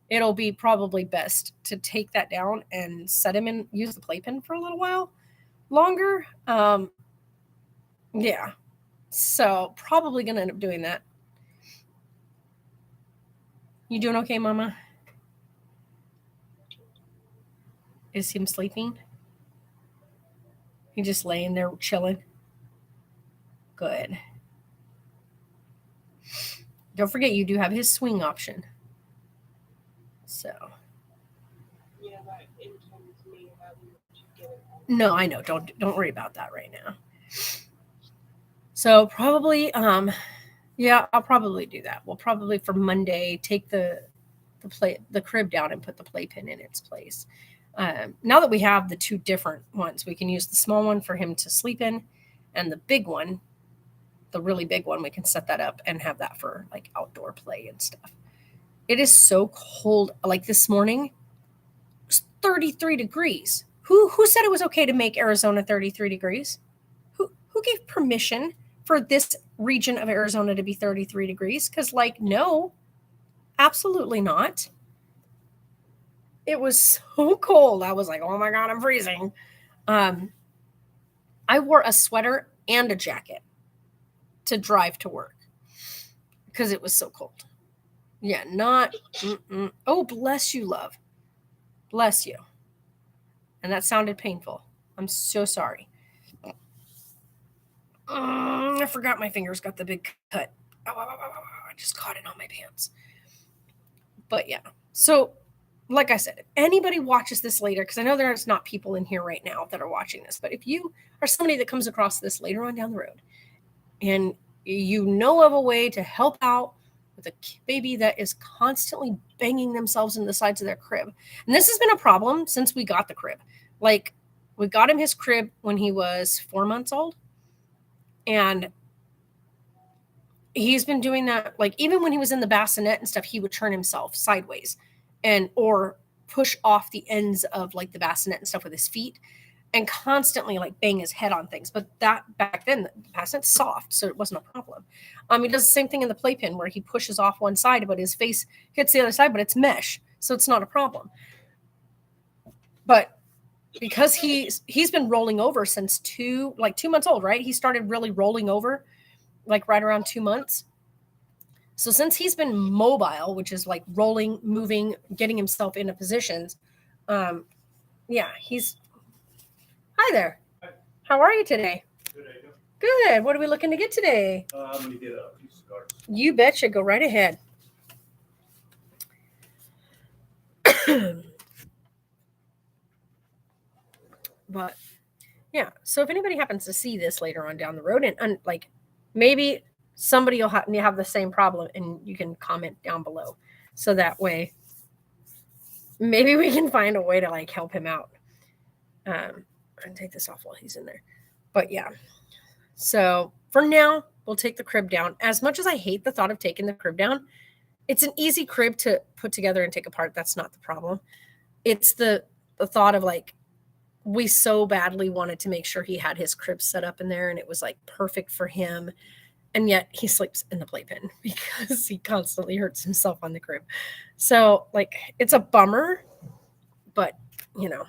it'll be probably best to take that down and set him in, use the playpen for a little while longer. Yeah. So probably going to end up doing that. You doing okay, Mama? Is him sleeping? He just laying there chilling? Good. Don't forget, you do have his swing option. So. Yeah, that influenced me about you get. No, I know. Don't worry about that right now. So probably, yeah, I'll probably do that. We'll probably for Monday take the crib down and put the playpen in its place. Now that we have the two different ones, we can use the small one for him to sleep in, and the big one, the really big one, we can set that up and have that for like outdoor play and stuff. It is so cold. Like this morning, it was 33 degrees. Who said it was okay to make Arizona 33 degrees? Who gave permission for this region of Arizona to be 33 degrees? Because no, absolutely not. It was so cold. I was like, oh my God, I'm freezing. I wore a sweater and a jacket to drive to work because it was so cold. Yeah, not. Oh, bless you, love. Bless you. And that sounded painful. I'm so sorry. I forgot my fingers got the big cut. I just caught it on my pants. But yeah. So, like I said, if anybody watches this later, because I know there's not people in here right now that are watching this, but if you are somebody that comes across this later on down the road and you know of a way to help out with a baby that is constantly banging themselves into the sides of their crib. And this has been a problem since we got the crib. Like, we got him his crib when he was 4 months old. And he's been doing that. Like, even when he was in the bassinet and stuff, he would turn himself sideways or push off the ends of like the bassinet and stuff with his feet and constantly like bang his head on things. But that back then, the bassinet's soft, so it wasn't a problem. He does the same thing in the playpen where he pushes off one side, but his face hits the other side, but it's mesh, so it's not a problem. but because he's been rolling over since 2 months old, right? He started really rolling over like right around 2 months. So since he's been mobile, which is like rolling, moving, getting himself into positions, yeah, he's. Hi there. Hi. How are you today? Good idea. Good. What are we looking to get today? I'm gonna get a few cigars. You betcha. Go right ahead. But yeah, so if anybody happens to see this later on down the road, and like maybe somebody will have the same problem, and you can comment down below, so that way maybe we can find a way to like help him out. And take this off while he's in there. But yeah, so for now we'll take the crib down. As much as I hate the thought of taking the crib down, it's an easy crib to put together and take apart. That's not the problem. It's the thought of like, we so badly wanted to make sure he had his crib set up in there and it was like perfect for him. And yet he sleeps in the playpen because he constantly hurts himself on the crib. So like, it's a bummer, but you know.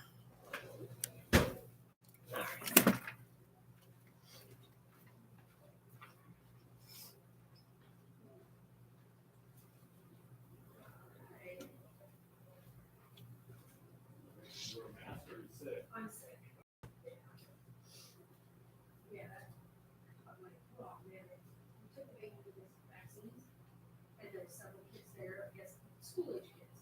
I'm sick. Yeah. I'm like, oh man, we took the baby to this vaccines, and there's several kids there, I guess, school age kids,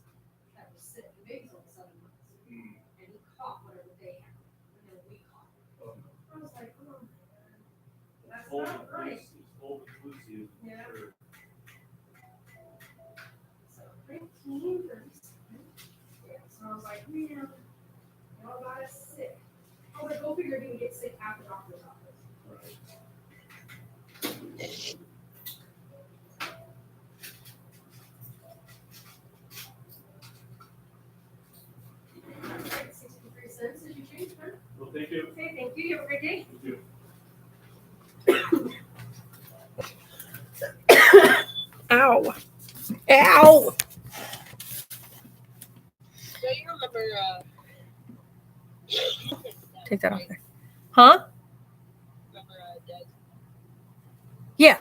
that was sick. The baby's only 7 months, and he caught whatever they had, and then we caught it. I was like, oh man, that's not right. It's old and flu season. Yeah. Sure. So 19, 37. Yeah, so I was like, man, y'all got us sick. I was like, go figure you would get sick at the doctor's office. Right. All right, 63 cents. Did you change, huh? Well, thank you. Okay, thank you. You have a great day. You too. Ow. Ow. Do you remember? Take that off there. Huh? Remember Dad? Yeah.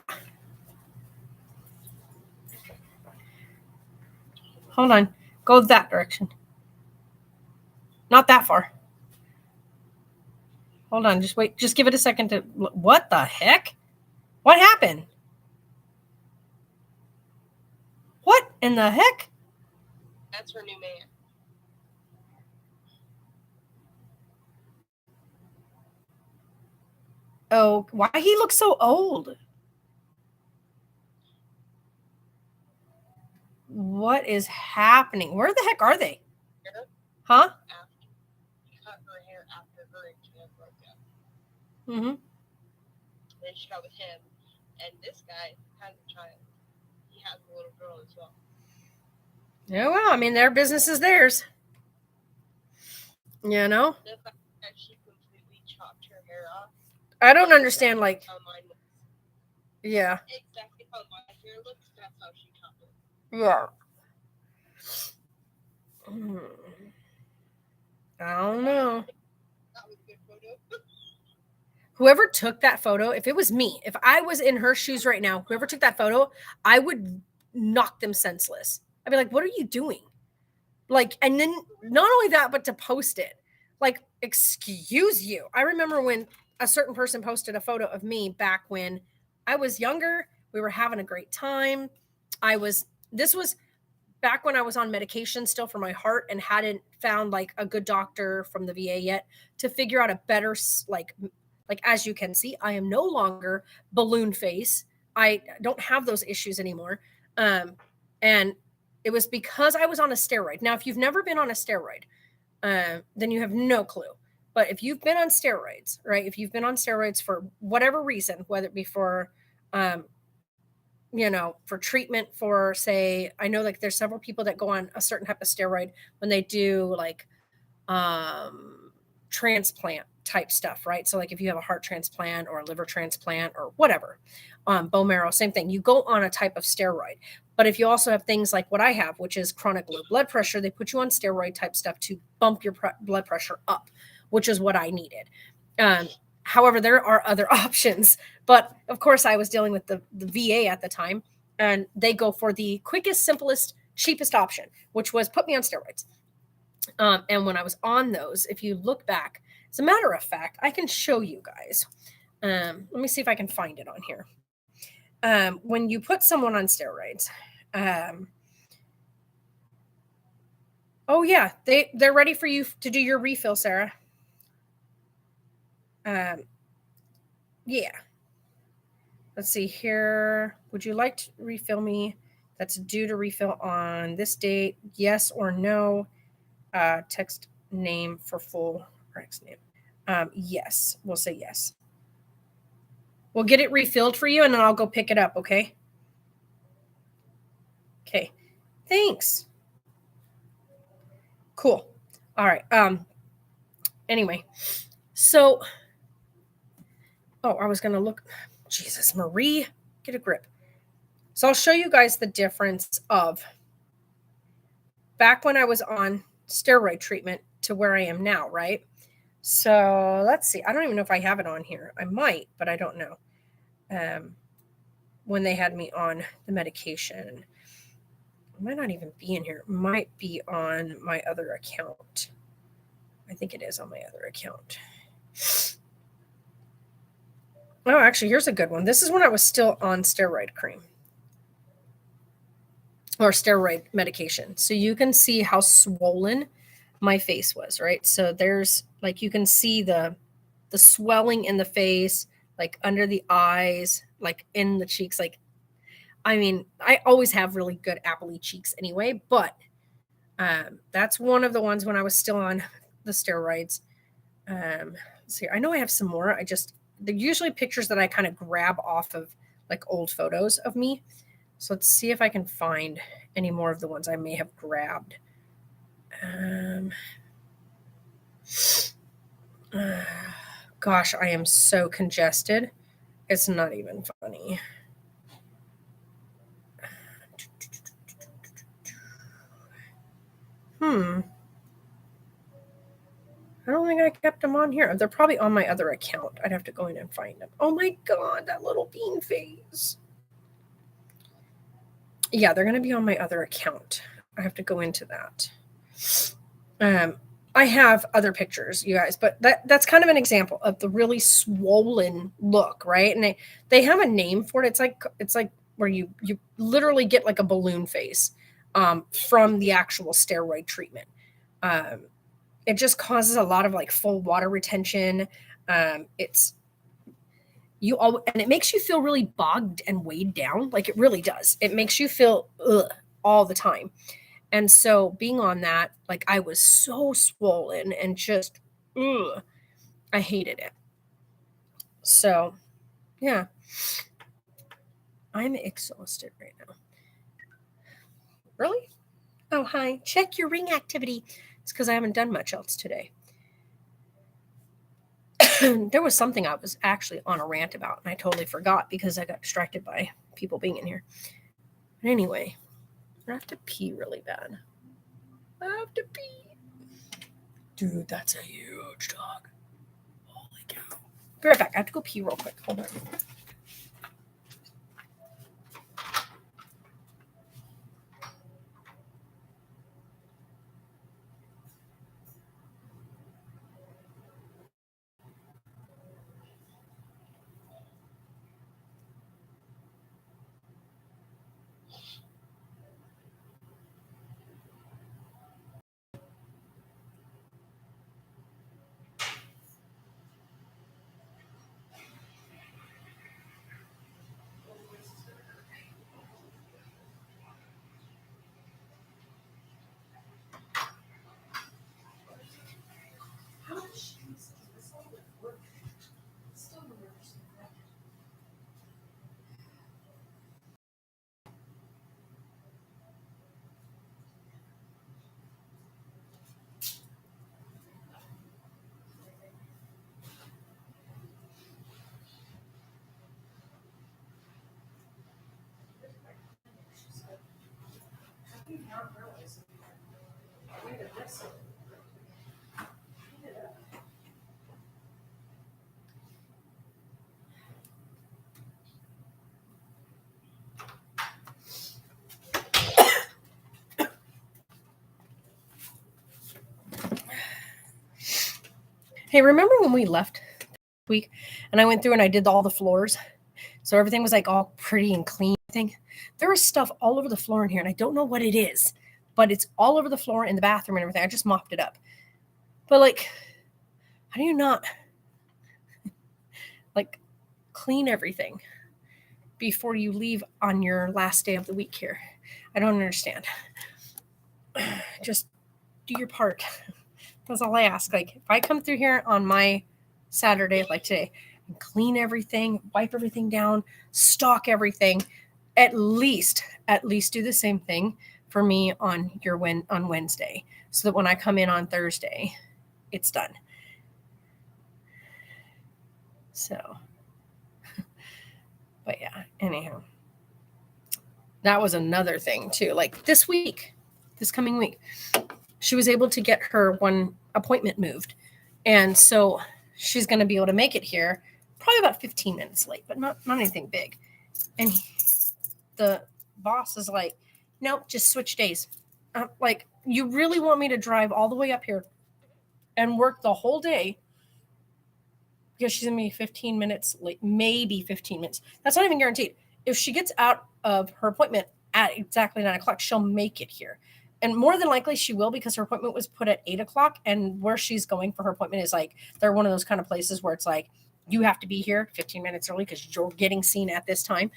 Hold on. Go that direction. Not that far. Hold on. Just wait. Just give it a second to. What the heck? What happened? What in the heck? That's her new man. Oh, why he looks so old? What is happening? Where the heck are they? Huh? Cut her hair after her and Jan broke up. Mm-hmm. Then she got with him, and this guy has a child. He has a little girl as well. Yeah, well, I mean, their business is theirs. You know? The fact that she completely chopped her hair off. I don't understand, like, How mine looks. yeah. Exactly how my hair looks. That's how she chopped it. Yeah. Hmm. I don't know. That was a good photo. Whoever took that photo, if it was me, if I was in her shoes right now, whoever took that photo, I would knock them senseless. I'd be like, what are you doing? Like, and then not only that, but to post it. Like, excuse you. I remember when a certain person posted a photo of me back when I was younger. We were having a great time. This was back when I was on medication still for my heart and hadn't found like a good doctor from the VA yet to figure out a better, like as you can see, I am no longer balloon face. I don't have those issues anymore. And it was because I was on a steroid. Now, if you've never been on a steroid, then you have no clue. But if you've been on steroids, right? If you've been on steroids for whatever reason, whether it be for, for treatment for, say, I know like there's several people that go on a certain type of steroid when they do like transplant type stuff, right? So like if you have a heart transplant or a liver transplant or whatever, bone marrow, same thing. You go on a type of steroid. But if you also have things like what I have, which is chronic low blood pressure, they put you on steroid type stuff to bump your blood pressure up, which is what I needed. However, there are other options. But of course, I was dealing with the VA at the time, and they go for the quickest, simplest, cheapest option, which was put me on steroids. And when I was on those, if you look back, as a matter of fact, I can show you guys. Let me see if I can find it on here. When you put someone on steroids, oh yeah, they're ready for you to do your refill, Sarah. Yeah. Let's see here. Would you like to refill me? That's due to refill on this date. Yes or no. Text name for full Rx name. Yes, we'll say yes. We'll get it refilled for you, and then I'll go pick it up, okay? Okay. Thanks. Cool. All right. Anyway, so I was going to look. Jesus, Marie, get a grip. So I'll show you guys the difference of back when I was on steroid treatment to where I am now, right? So let's see. I don't even know if I have it on here. I might, but I don't know. When they had me on the medication, it might not even be in here. It might be on my other account. I think it is on my other account. Oh, actually, here's a good one. This is when I was still on steroid cream or steroid medication. So you can see how swollen my face was, right? So there's like, you can see the swelling in the face, like under the eyes, like in the cheeks. Like, I mean, I always have really good appley cheeks anyway, but that's one of the ones when I was still on the steroids. Let's see, I know I have some more. They're usually pictures that I kind of grab off of like old photos of me. So let's see if I can find any more of the ones I may have grabbed. Gosh, I am so congested. It's not even funny. I don't think I kept them on here. They're probably on my other account. I'd have to go in and find them. Oh my God, that little bean face. Yeah, they're going to be on my other account. I have to go into that. I have other pictures, you guys, but that's kind of an example of the really swollen look, right? And they have a name for it. It's like where you literally get like a balloon face from the actual steroid treatment. It just causes a lot of like full water retention. And it makes you feel really bogged and weighed down. Like it really does. It makes you feel all the time. And so being on that, like I was so swollen and just, I hated it. So yeah, I'm exhausted right now. Really? Oh, hi. Check your ring activity. It's because I haven't done much else today. There was something I was actually on a rant about, and I totally forgot because I got distracted by people being in here. But anyway, I have to pee really bad. I have to pee. Dude, that's a huge dog. Holy cow. Be right back. I have to go pee real quick. Hold on. Not really. Look at this. Hey, remember when we left week and I went through and I did all the floors? So everything was like all pretty and clean. There is stuff all over the floor in here, and I don't know what it is, but it's all over the floor in the bathroom and everything. I just mopped it up. But like, how do you not like clean everything before you leave on your last day of the week here? I don't understand. Just do your part. That's all I ask. Like, if I come through here on my Saturday, like today, and clean everything, wipe everything down, stock everything, at least do the same thing for me on on Wednesday, so that when I come in on Thursday, it's done. So, but yeah, anyhow, that was another thing too. Like this coming week, she was able to get her one appointment moved. And so she's going to be able to make it here probably about 15 minutes late, but not anything big. And the boss is like, nope, just switch days. Like, you really want me to drive all the way up here and work the whole day because she's going to be 15 minutes late, maybe 15 minutes. That's not even guaranteed. If she gets out of her appointment at exactly 9 o'clock, she'll make it here. And more than likely she will, because her appointment was put at 8 o'clock. And where she's going for her appointment is like, they're one of those kind of places where it's like, you have to be here 15 minutes early because you're getting seen at this time.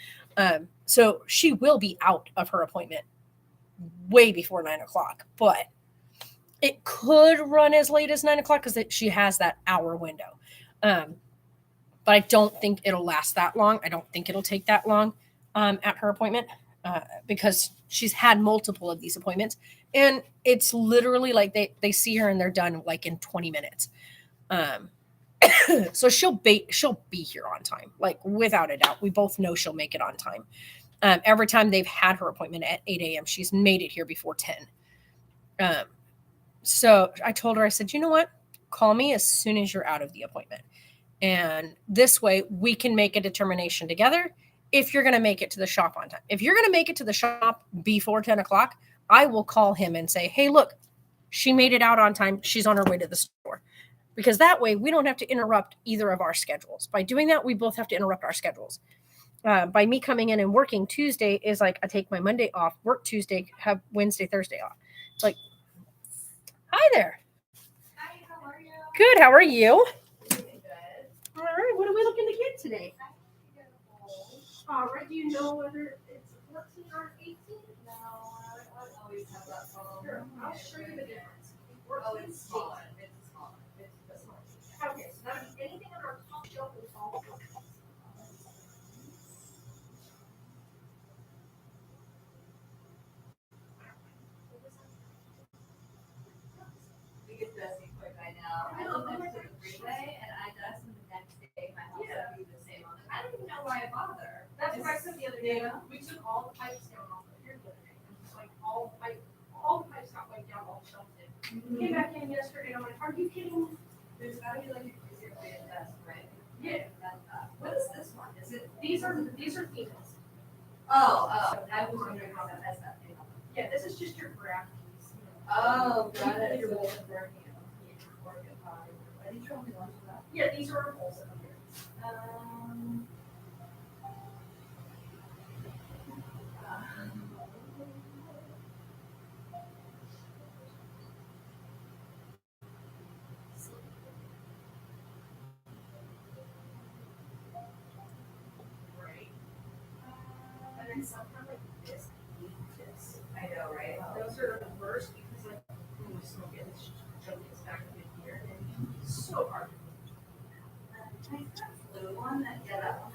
So she will be out of her appointment way before 9 o'clock. But it could run as late as 9 o'clock because she has that hour window. But I don't think it'll last that long. I don't think it'll take that long at her appointment. Because she's had multiple of these appointments, and it's literally like they see her and they're done like in 20 minutes. So she'll be here on time, like without a doubt. We both know she'll make it on time. Every time they've had her appointment at 8 a.m., she's made it here before 10. So I told her, I said, you know what? Call me as soon as you're out of the appointment. And this way we can make a determination together if you're going to make it to the shop on time. If you're going to make it to the shop before 10 o'clock, I will call him and say, hey, look, she made it out on time. She's on her way to the store. Because that way we don't have to interrupt either of our schedules. By doing that, we both have to interrupt our schedules. By me coming in and working Tuesday is like, I take my Monday off, work Tuesday, have Wednesday, Thursday off. It's like, hi there. Hi, how are you? Good. How are you? Doing good. All right. What are we looking to get today? All right, do you know whether it's 14 or 18? No, I always have that phone. Here, I'll show you the difference. Oh, it's smaller. It's smaller. It's the smaller. Okay, so that means anything on our top shelf is all 14. We get dusty quick, I know. I live next to the freeway and I dust in the next day. My house will be the same on it. I don't even know why I bother. That's what I said the other day. We took all the pipes down off of here the other day. And just like all the pipes got wiped out, all the shelves did. Came back in yesterday and I'm like, are you kidding me? There's gotta be like a easier way to dust, right? Yeah. What is this one? Is it? These are females. Oh, I was wondering how that has that thing on it. Yeah, this is just your graph piece. Oh, got it. Your bowl of burning. Are these only ones for that? Yeah, these are our bowls up here. Right. And then sometimes like this, I know, right? those are the worst because like when you smoke it, it's choking us back up in here and it's so hard. I got blue one that, yeah, that one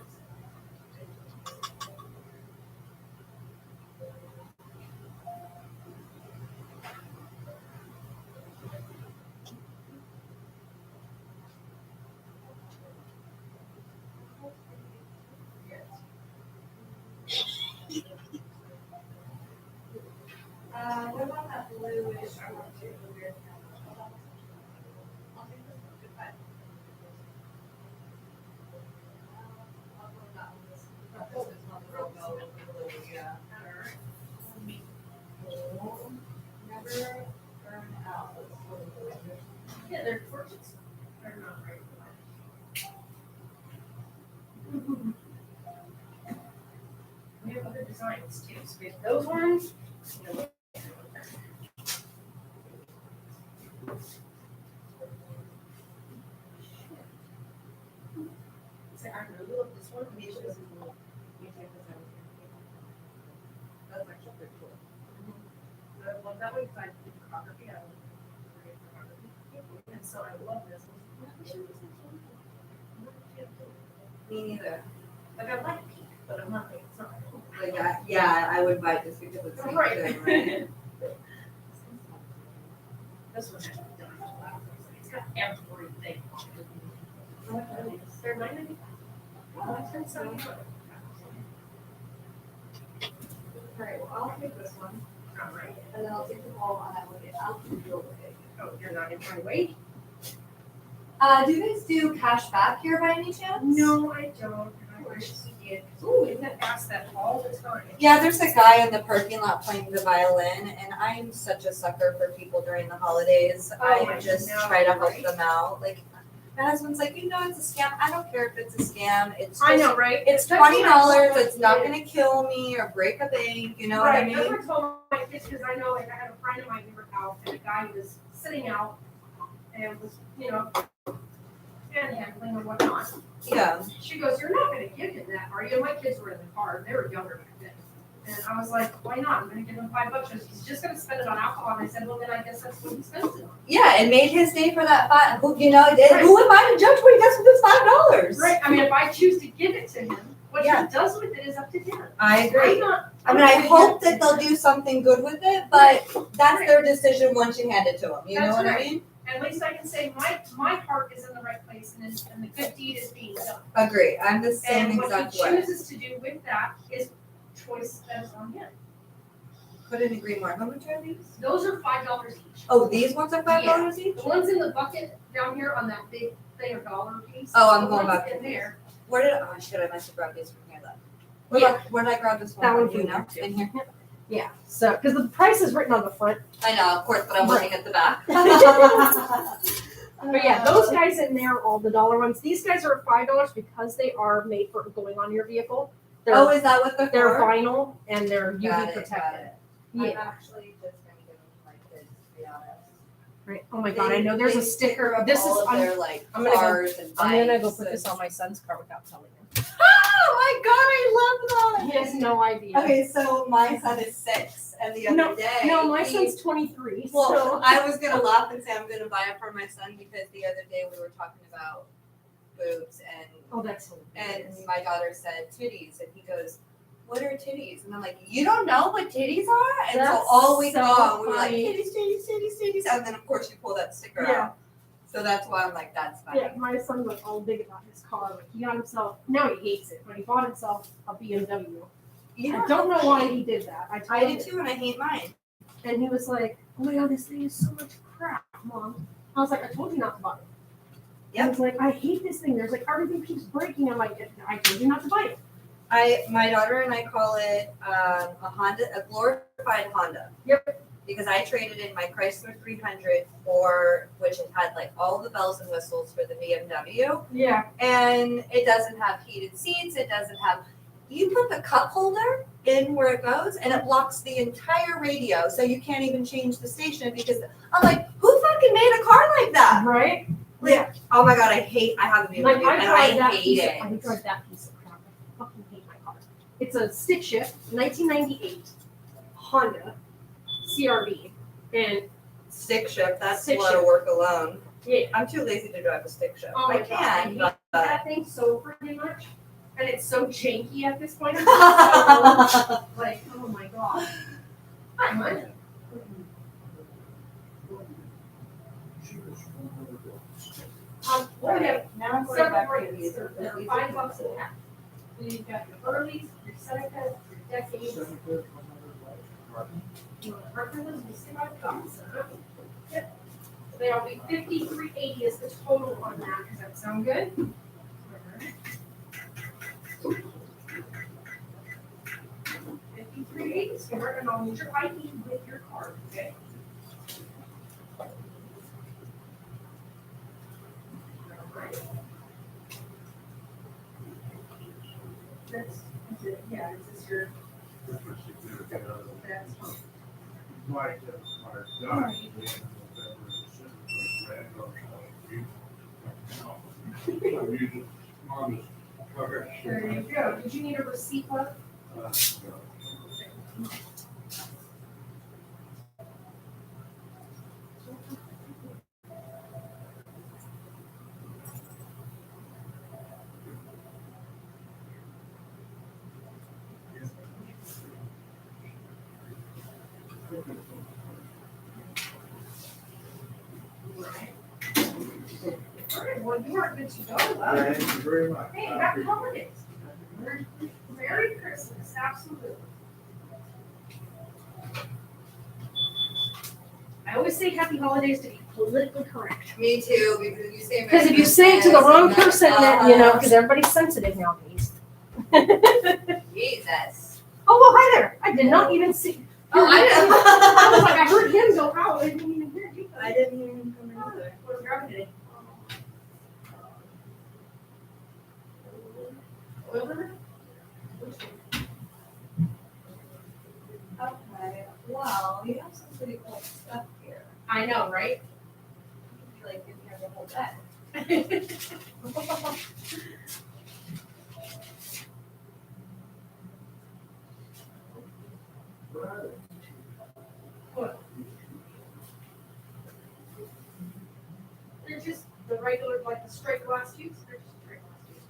Yeah, they're gorgeous. They're not right. We have other designs too. So we have those ones. You know, so I really love this one. Maybe it doesn't look- That's actually pretty cool. I love that one because I do photography. I love photography. And so I love this one. Me neither. Like I like pink, but I'm not like it's not. Like, yeah, I would buy it just because it's Right. good, right? This one has done. It's got everything. They're $9.95. Oh, that's so good. Alright, well, I'll take this one, All right. and then I'll take the ball and I'll look at, I'll deal with it. Oh, you're not in my way? Do you guys do cash back here by any chance? No, I don't. I wish we did. Ooh, isn't that ask that all the time? Yeah, there's a guy in the parking lot playing the violin, and I'm such a sucker for people during the holidays. Oh, I I just know, try to help right? them out. Like, my husband's like, you know, it's a scam. I don't care if it's a scam. It's I just, know, right? it's That's what I told $20. my It's not kids. gonna kill me or break a bank. You know Right, what I that's mean? what I told my kids, because I know, like, I had a friend of mine who were out, and a guy was sitting out, and was, you know, panhandling and whatnot. Yeah. She goes, you're not gonna give him that, are you? And my kids were in the car, they were younger back then. And I was like, why not? I'm gonna give him $5. She goes, he's just gonna spend it on alcohol. And I said, well, then I guess that's what he spends it on. Yeah, it made his day for that five. Who, you know, who am I to judge what he does with his $5? Right, I mean, if I choose to give it to him, what Yeah. he does with it is up to him. I agree. I'm not. I mean, I hope that they'll do something good with it, but that's their decision once you hand it to them. You know That's what I right. mean? At least I can say my heart is in the right place, and the good deed is being done. Agree. I'm the same And what exact he way. chooses to do with that is choice that is on him. Couldn't agree more. How much are these? Those are $5 each. Oh, these ones are $5 each? The ones in the bucket down here on that big thing of dollar piece. Oh, I'm the going ones back in there. Where did I must have grabbed these from here then. Where, Yeah. where did I grab this one? That one from? from You know? there, too. In here? Yeah. So, because the price is written on the front. I know, of course, but I'm looking at the back. But yeah, those guys in there, all the dollar ones. These guys are $5 because they are made for going on your vehicle. They're, Oh, is that what they're they're for? vinyl and they're UV Got it, protected. got it. I'm Yeah. actually just gonna give them to my kids, to be honest. Right. Oh my god, I know there's They a sticker. of This all is of I'm, their like I'm gonna go- cars and bikes. I'm gonna go put and- this on my son's car without telling him. Oh my god, I love he that. has no idea. Okay, so my son is 6, and the other day. No, my he- son's 23. Well, So I was gonna laugh and say I'm gonna buy it for my son because the other day we were talking about boobs and oh, that's hilarious. my daughter said titties and he goes, "What are titties?" And I'm like, "You don't know what titties are?" And so That's all week so long we were like, funny. "Titties," and then of course you pull that sticker Yeah. out. So that's why I'm like, "That's funny." Yeah, my son was all big about his car. Like he got himself. Now he hates it, but he bought himself a BMW. You I don't know why he did that. I I told do him, too, and I hate mine. and he was like, "Oh my god, this thing is so much crap, Mom." I was like, "I told you not to buy it." Yep. He was like, "I hate this thing. There's like everything keeps breaking." I'm like, "I told you not to buy it." My daughter and I call it a glorified Honda. Yep. Because I traded in my Chrysler 300 for, which it had like all the bells and whistles for the BMW, Yeah. and it doesn't have heated seats. It doesn't have. You put the cup holder in where it goes, and it blocks the entire radio, so you can't even change the station. Because I'm like, who fucking made a car like that? Right. Like, oh my god, I have a BMW, Like I and drive I that hate piece. it. I drive that piece of crap. I fucking hate my car. It's a stick shift, 1998 Honda CRV, and Stick shift, that's Stick a lot of shift. work alone. yeah, I'm too lazy to drive a stick shift. Oh I my God, I can, hate but. that thing so freaking much, and it's so janky at this point. It's so, like, oh my god. Hi, Mike. What we have Now I'm going several back to rates. these. They're $5 a pack. You've got your earlies, your Seneca, your decades. You want to partner them, you see my thoughts. Yep. They'll be $53.80 is the total on that. Does that sound good? $53.80 is covered, and I'll need your ID with your card, okay? Yeah, is this your, That's what significant other. that's fine. Like, our God, we in November, December, red or something. I'm using smallest coverage. There you go. Did you need a receipt book? No. All right, well, you are good to go. Thank you very much. Hey, happy holidays. Merry Christmas, absolutely. I always say happy holidays to be politically correct. Me too, because if you say. Because if you say it to the wrong person, then, you know, because everybody's sensitive nowadays. Jesus. Oh, well, hi there. I did not even see. Oh, I was like, I I heard him go, oh, I didn't even hear you. I didn't even come in either. What was grabbing today? Oil river? Okay, well, you have some pretty cool stuff here. I know, right? I feel like you've been here the whole day. They're just the regular, like the straight glass tubes. They're just straight glass tubes.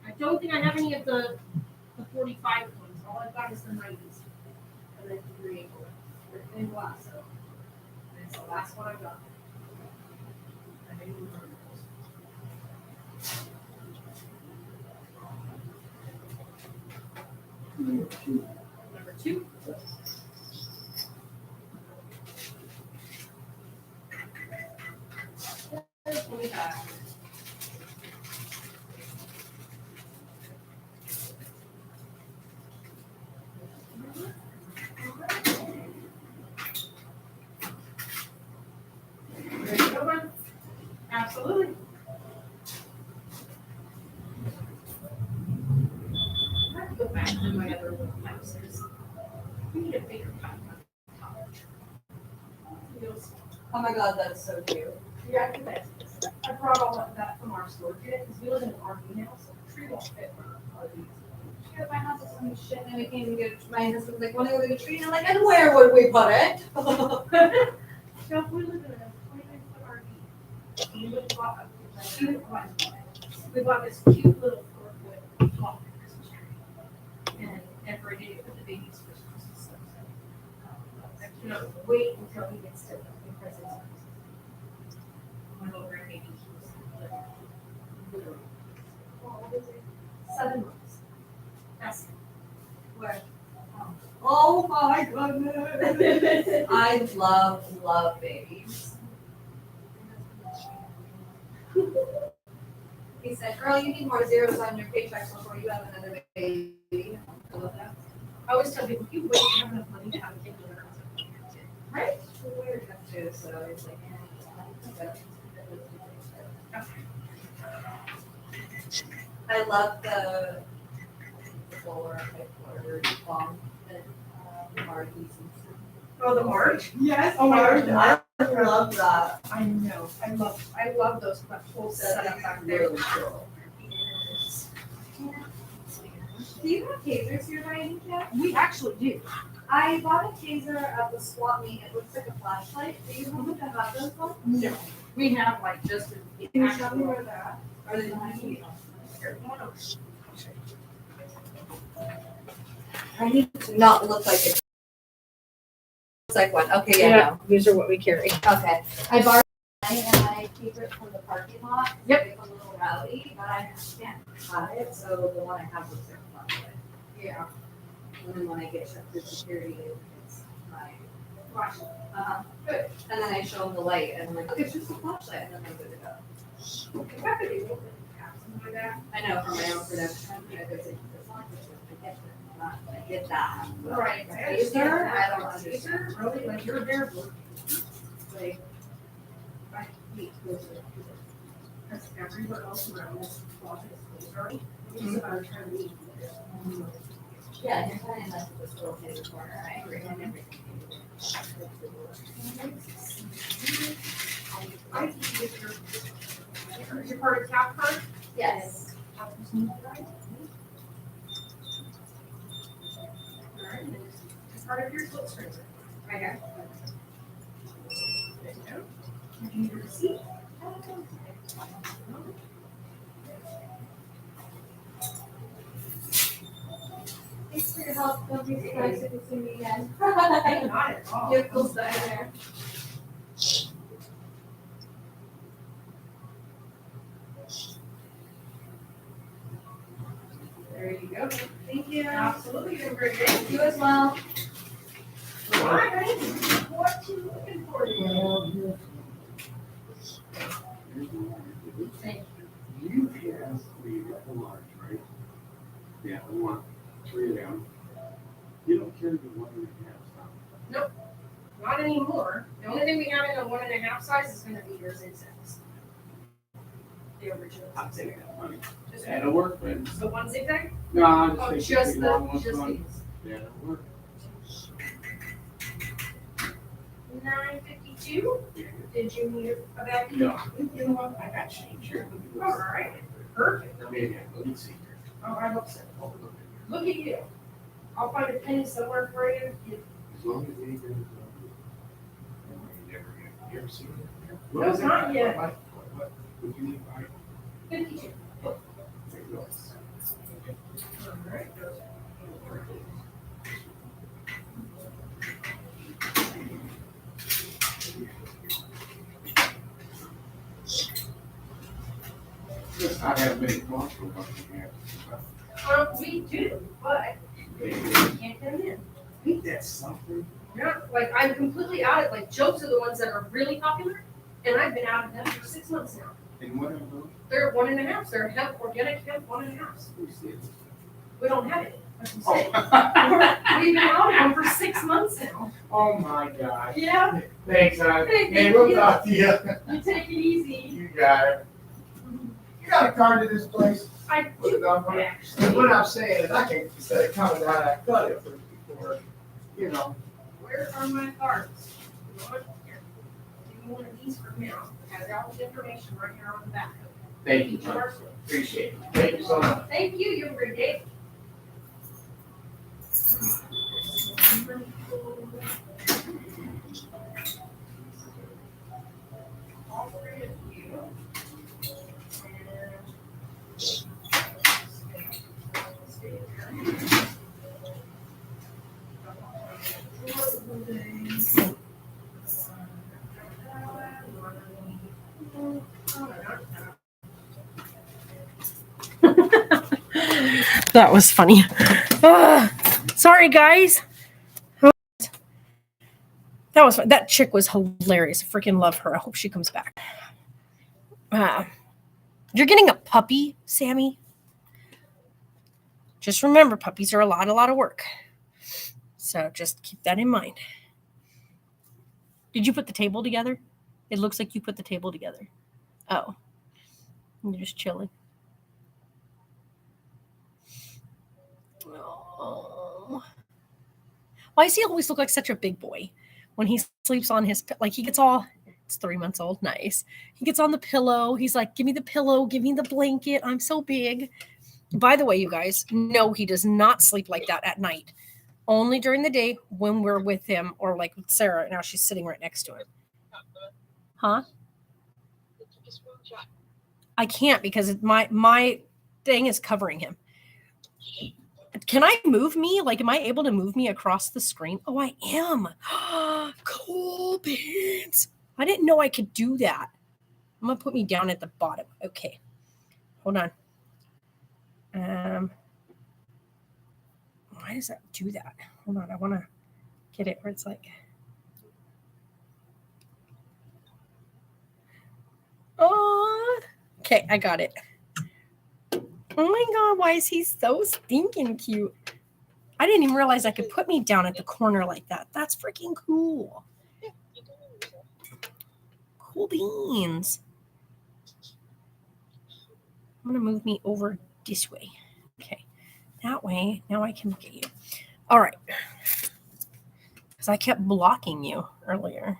I don't think I have any of the 45 ones. All I've got is the 90s. And then the 3 They're thin glass, so. And it's the last one I've got. I didn't even remember those. Number 2. What we got? Ready to go, man? Absolutely. I have to go back to my other little pipes. We need a bigger pipe. Oh my god, that's so cute. Yeah, I bet. I brought all of that from our storage unit because we live in an RV now, so the tree won't fit for RVs. She at my house with some shit and we can't even get it. My husband's like, wanna go get a tree? And I'm like, and where would we put it? So if we live in a 29-foot RV, we would have bought a cute one. We bought this cute little 4-foot block Christmas tree and decorated it with the baby's Christmas stuff. So, you know, wait until he gets to the presents. My little grandbaby, she was literally, what is it? 7 months. That's Where? Oh my goodness. I love babies. He said, girl, you need more zeros on your paychecks before you have another baby. I love that. I always tell people, you wait to have enough money to have a kid when they're not. Right? Weird enough too, so it's like, I love the floor, long, Margie's and stuff. Oh, the March? Yes, Oh my Marge, God. I love that. I know. I love those whole setup back there. Really cool. Do you have tasers here by any chance? We actually do. I bought a taser at the swap meet. It looks like a flashlight. Do you happen to have those ones? No. We have like just the Can you show me actual. where they're at? Are they behind me? Here, come on over. I need to not look like it. Looks like one. Okay, yeah, These are what we carry. no. Okay. I borrowed mine and I keep it from the parking lot. Yep. It's a little rowdy, but I can't hide it, so the one I have looks like a flashlight. Yeah. And then when I get checked through security, it's my Flashlight. good. And then I show them the light and I'm like, okay, it's just a flashlight, and then I'm good to go. If I could do something like that. I know for my own production, I could say, it's not just I get it, not, I get get that. Right, I understand that. I don't understand. Really, like you're there for, like, I hate to go to it. Because everywhere else around this closet is closed already. It's just about trying to leave. Yeah, you're kind of left with this little tiny corner, I agree, and everything. I think you get your part of tap card. Yes. All right, and then just part of your slip string. Right here. There you go. And you need a receipt. Thanks for your help, don't be surprised if you see me again. Not at all. You have cool stuff there. There you go. Thank you. Absolutely, you're great. Thank You as well. Hi, honey. What you looking for today? Thank You have three double large, right? Yeah, we want 3 of them. You don't carry the 1.5 pounds. Not anymore. The only thing we have in the 1.5 size is gonna be your zigzags. The original. I'm taking that money. That'll work, man. The one zigzag? No, I'm Oh, just just thinking the long just one. these. That'll work. 952. Did you need a bag? No, you know what? I got change here. All right. Perfect. Maybe let me see here. Oh, I hope so. Look at you. I'll find a penny somewhere for you. As long as they get it. You ever seen it? No, it's not yet. What would you need? 52. There you go. All right. Just not have many costs for what we have. We do, but we can't get them in. Ain't that something? Yeah, like I'm completely out of like jokes are the ones that are really popular, and I've been out of them for 6 months now. And what are those? They're 1.5. They're hemp, organic hemp 1.5. Who said this? We don't have it. That's what I'm saying. We've been out of them for 6 months now. Oh my God. Yeah, Thanks, hon. Hey, Hey, we'll you. talk to you. you take it easy. You got it. You got a card to this place? I Put it do on for actually. And what I'm saying is I can, instead of coming down, I cut it for, you know. Where are my cards? You want here? Give me one of these for now. It has all the information right here on the back. Thank you, Each John. parcel. Appreciate it. Thank you so much. Thank you. You have a great day. All three of you. That was funny. Sorry, guys. That was fun. That chick was hilarious. I freaking love her. I hope she comes back. You're getting a puppy, Sammy. Just remember, puppies are a lot of work. So just keep that in mind. Did you put the table together? It looks like you put the table together. Oh, you're just chilling. Oh. Why does he always look like such a big boy when he sleeps on his, like he gets all, it's 3 months old, nice. He gets on the pillow. He's like, give me the pillow, give me the blanket. I'm so big. By the way, you guys, no, he does not sleep like that at night. Only during the day when we're with him or like with Sarah. Now she's sitting right next to him. Huh? I can't because my thing is covering him. Can I move me? Like, am I able to move me across the screen? Oh, I am. Cool beans. I didn't know I could do that. I'm going to put me down at the bottom. Okay. Hold on. Why does that do that? Hold on. I want to get it where it's like. Oh, okay. I got it. Oh my God. Why is he so stinking cute? I didn't even realize I could put me down at the corner like that. That's freaking cool. Yeah, you can move yourself. Cool beans. I'm going to move me over this way. Okay. That way, now I can look at you. All right. Because I kept blocking you earlier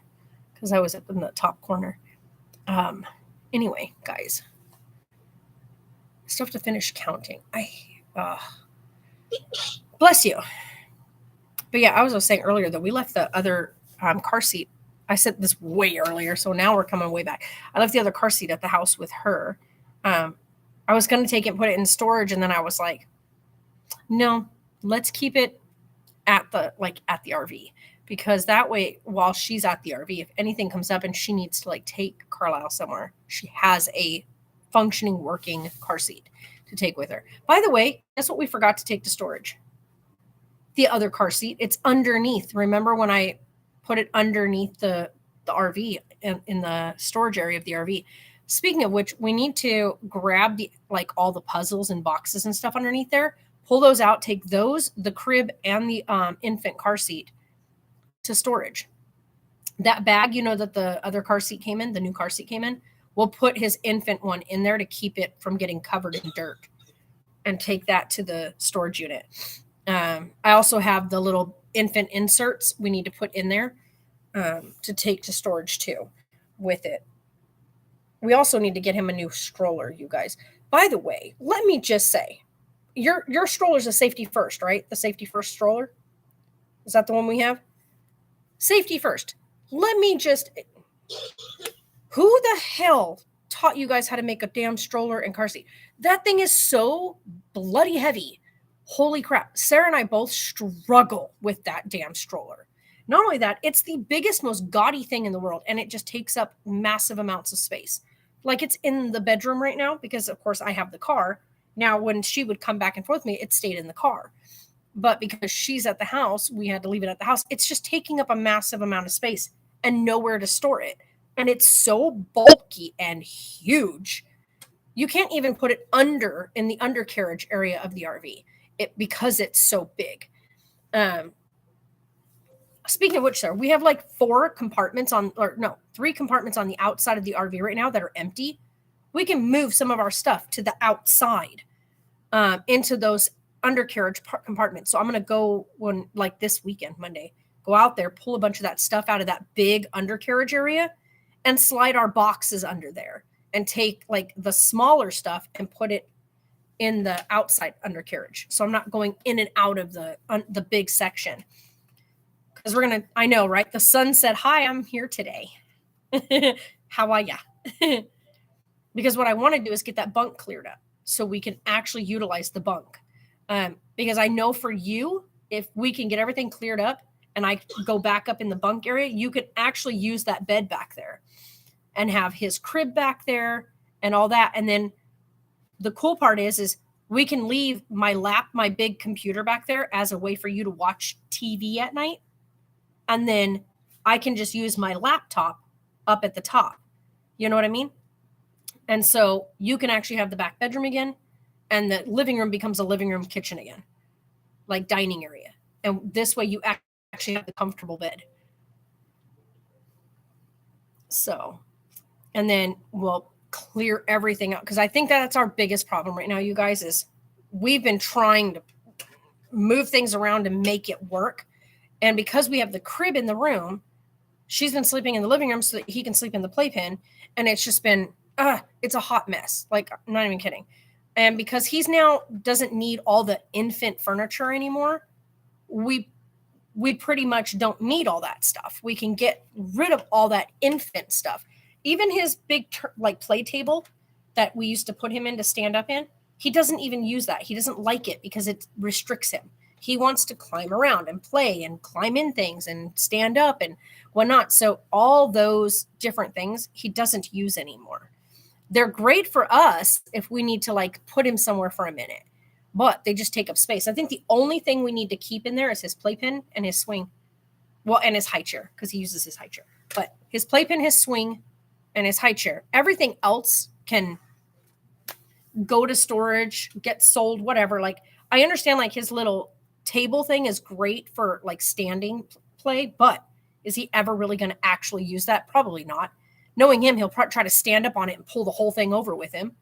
because I was up in the top corner. Anyway, guys. Still have to finish counting. Bless you. But yeah, I was saying earlier that we left the other car seat. I said this way earlier, so now we're coming way back. I left the other car seat at the house with her. I was going to take it and put it in storage, and then I was like, no, let's keep it at the RV, because that way, while she's at the RV, if anything comes up and she needs to like take Carlisle somewhere, she has a functioning, working car seat to take with her. By the way, guess what we forgot to take to storage? The other car seat. It's underneath. Remember when I put it underneath the RV in the storage area of the RV? Speaking of which, we need to grab all the puzzles and boxes and stuff underneath there, pull those out, take those, the crib and the infant car seat to storage. That bag, that the other car seat came in, the new car seat came in, we'll put his infant one in there to keep it from getting covered in dirt and take that to the storage unit. I also have the little infant inserts we need to put in there to take to storage too with it. We also need to get him a new stroller, you guys. By the way, let me just say, your stroller's a safety first, right? The safety first stroller? Is that the one we have? Safety first. Let me just... Who the hell taught you guys how to make a damn stroller and car seat? That thing is so bloody heavy. Holy crap. Sarah and I both struggle with that damn stroller. Not only that, it's the biggest, most gaudy thing in the world, and it just takes up massive amounts of space. Like, it's in the bedroom right now because, of course, I have the car. Now, when she would come back and forth with me, it stayed in the car. But because she's at the house, we had to leave it at the house. It's just taking up a massive amount of space and nowhere to store it. And it's so bulky and huge. You can't even put it in the undercarriage area of the RV because it's so big. Speaking of which, sir, we have like 3 compartments on the outside of the RV right now that are empty. We can move some of our stuff to the outside into those undercarriage compartments. So I'm going to go this weekend, Monday, go out there, pull a bunch of that stuff out of that big undercarriage area and slide our boxes under there and take like the smaller stuff and put it in the outside undercarriage. So I'm not going in and out of the big section. Because I know, right? The sun said, hi, I'm here today. How are ya? Because what I want to do is get that bunk cleared up so we can actually utilize the bunk. Because I know for you, if we can get everything cleared up and I go back up in the bunk area, you could actually use that bed back there and have his crib back there and all that. And then the cool part is we can leave my big computer back there as a way for you to watch TV at night. And then I can just use my laptop up at the top. You know what I mean? And so you can actually have the back bedroom again. And the living room becomes a living room kitchen again. Like dining area. And this way you actually have the comfortable bed. So, and then we'll clear everything out. Because I think that's our biggest problem right now, you guys, is we've been trying to move things around and make it work. And because we have the crib in the room, she's been sleeping in the living room so that he can sleep in the playpen. And it's just been, it's a hot mess. Like, I'm not even kidding. And because he's now doesn't need all the infant furniture anymore, we pretty much don't need all that stuff. We can get rid of all that infant stuff. Even his big play table that we used to put him in to stand up in, he doesn't even use that. He doesn't like it because it restricts him. He wants to climb around and play and climb in things and stand up and whatnot. So all those different things he doesn't use anymore. They're great for us if we need to put him somewhere for a minute, but they just take up space. I think the only thing we need to keep in there is his playpen and his swing. Well, and his high chair, because he uses his high chair. But his playpen, his swing, and his high chair. Everything else can go to storage, get sold, whatever. I understand his little table thing is great for like standing play, but is he ever really going to actually use that? Probably not. Knowing him, he'll try to stand up on it and pull the whole thing over with him.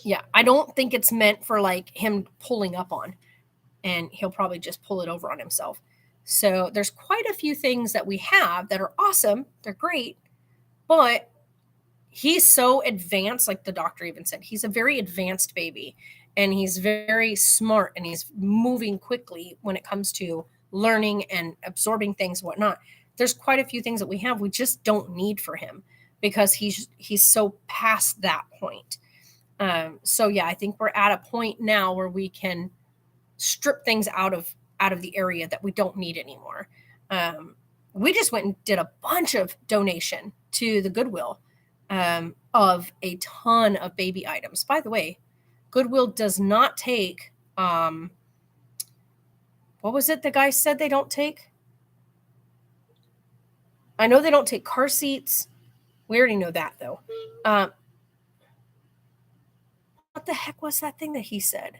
Yeah, I don't think it's meant for like him pulling up on, and he'll probably just pull it over on himself. So there's quite a few things that we have that are awesome. They're great, but he's so advanced. Like the doctor even said, he's a very advanced baby, and he's very smart, and he's moving quickly when it comes to learning and absorbing things, whatnot. There's quite a few things that we have we just don't need for him because he's so past that point. So yeah, I think we're at a point now where we can strip things out of the area that we don't need anymore. We just went and did a bunch of donation to the Goodwill of a ton of baby items. By the way, Goodwill does not take what was it the guy said they don't take? I know they don't take car seats. We already know that though. What the heck was that thing that he said?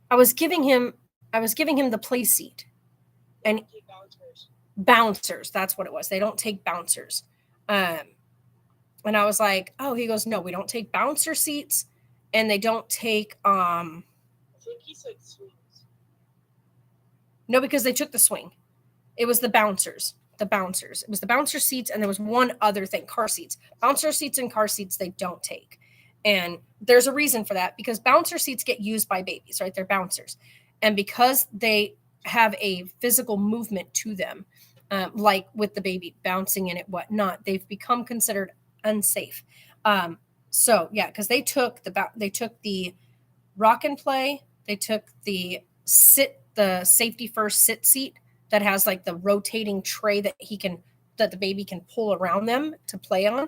I was giving him the play seat. And bouncers, that's what it was. They don't take bouncers. And I was like, oh, he goes, no, we don't take bouncer seats, and they don't take I think he said swings. no, because they took the swing. It was the bouncers. It was the bouncer seats, and there was one other thing, car seats. Bouncer seats and car seats they don't take. And there's a reason for that, because bouncer seats get used by babies, right? They're bouncers. And because they have a physical movement to them, like with the baby bouncing in it, whatnot, they've become considered unsafe. So yeah, because they took the rock and play, they took the safety first sit seat that has like the rotating tray that the baby can pull around them to play on.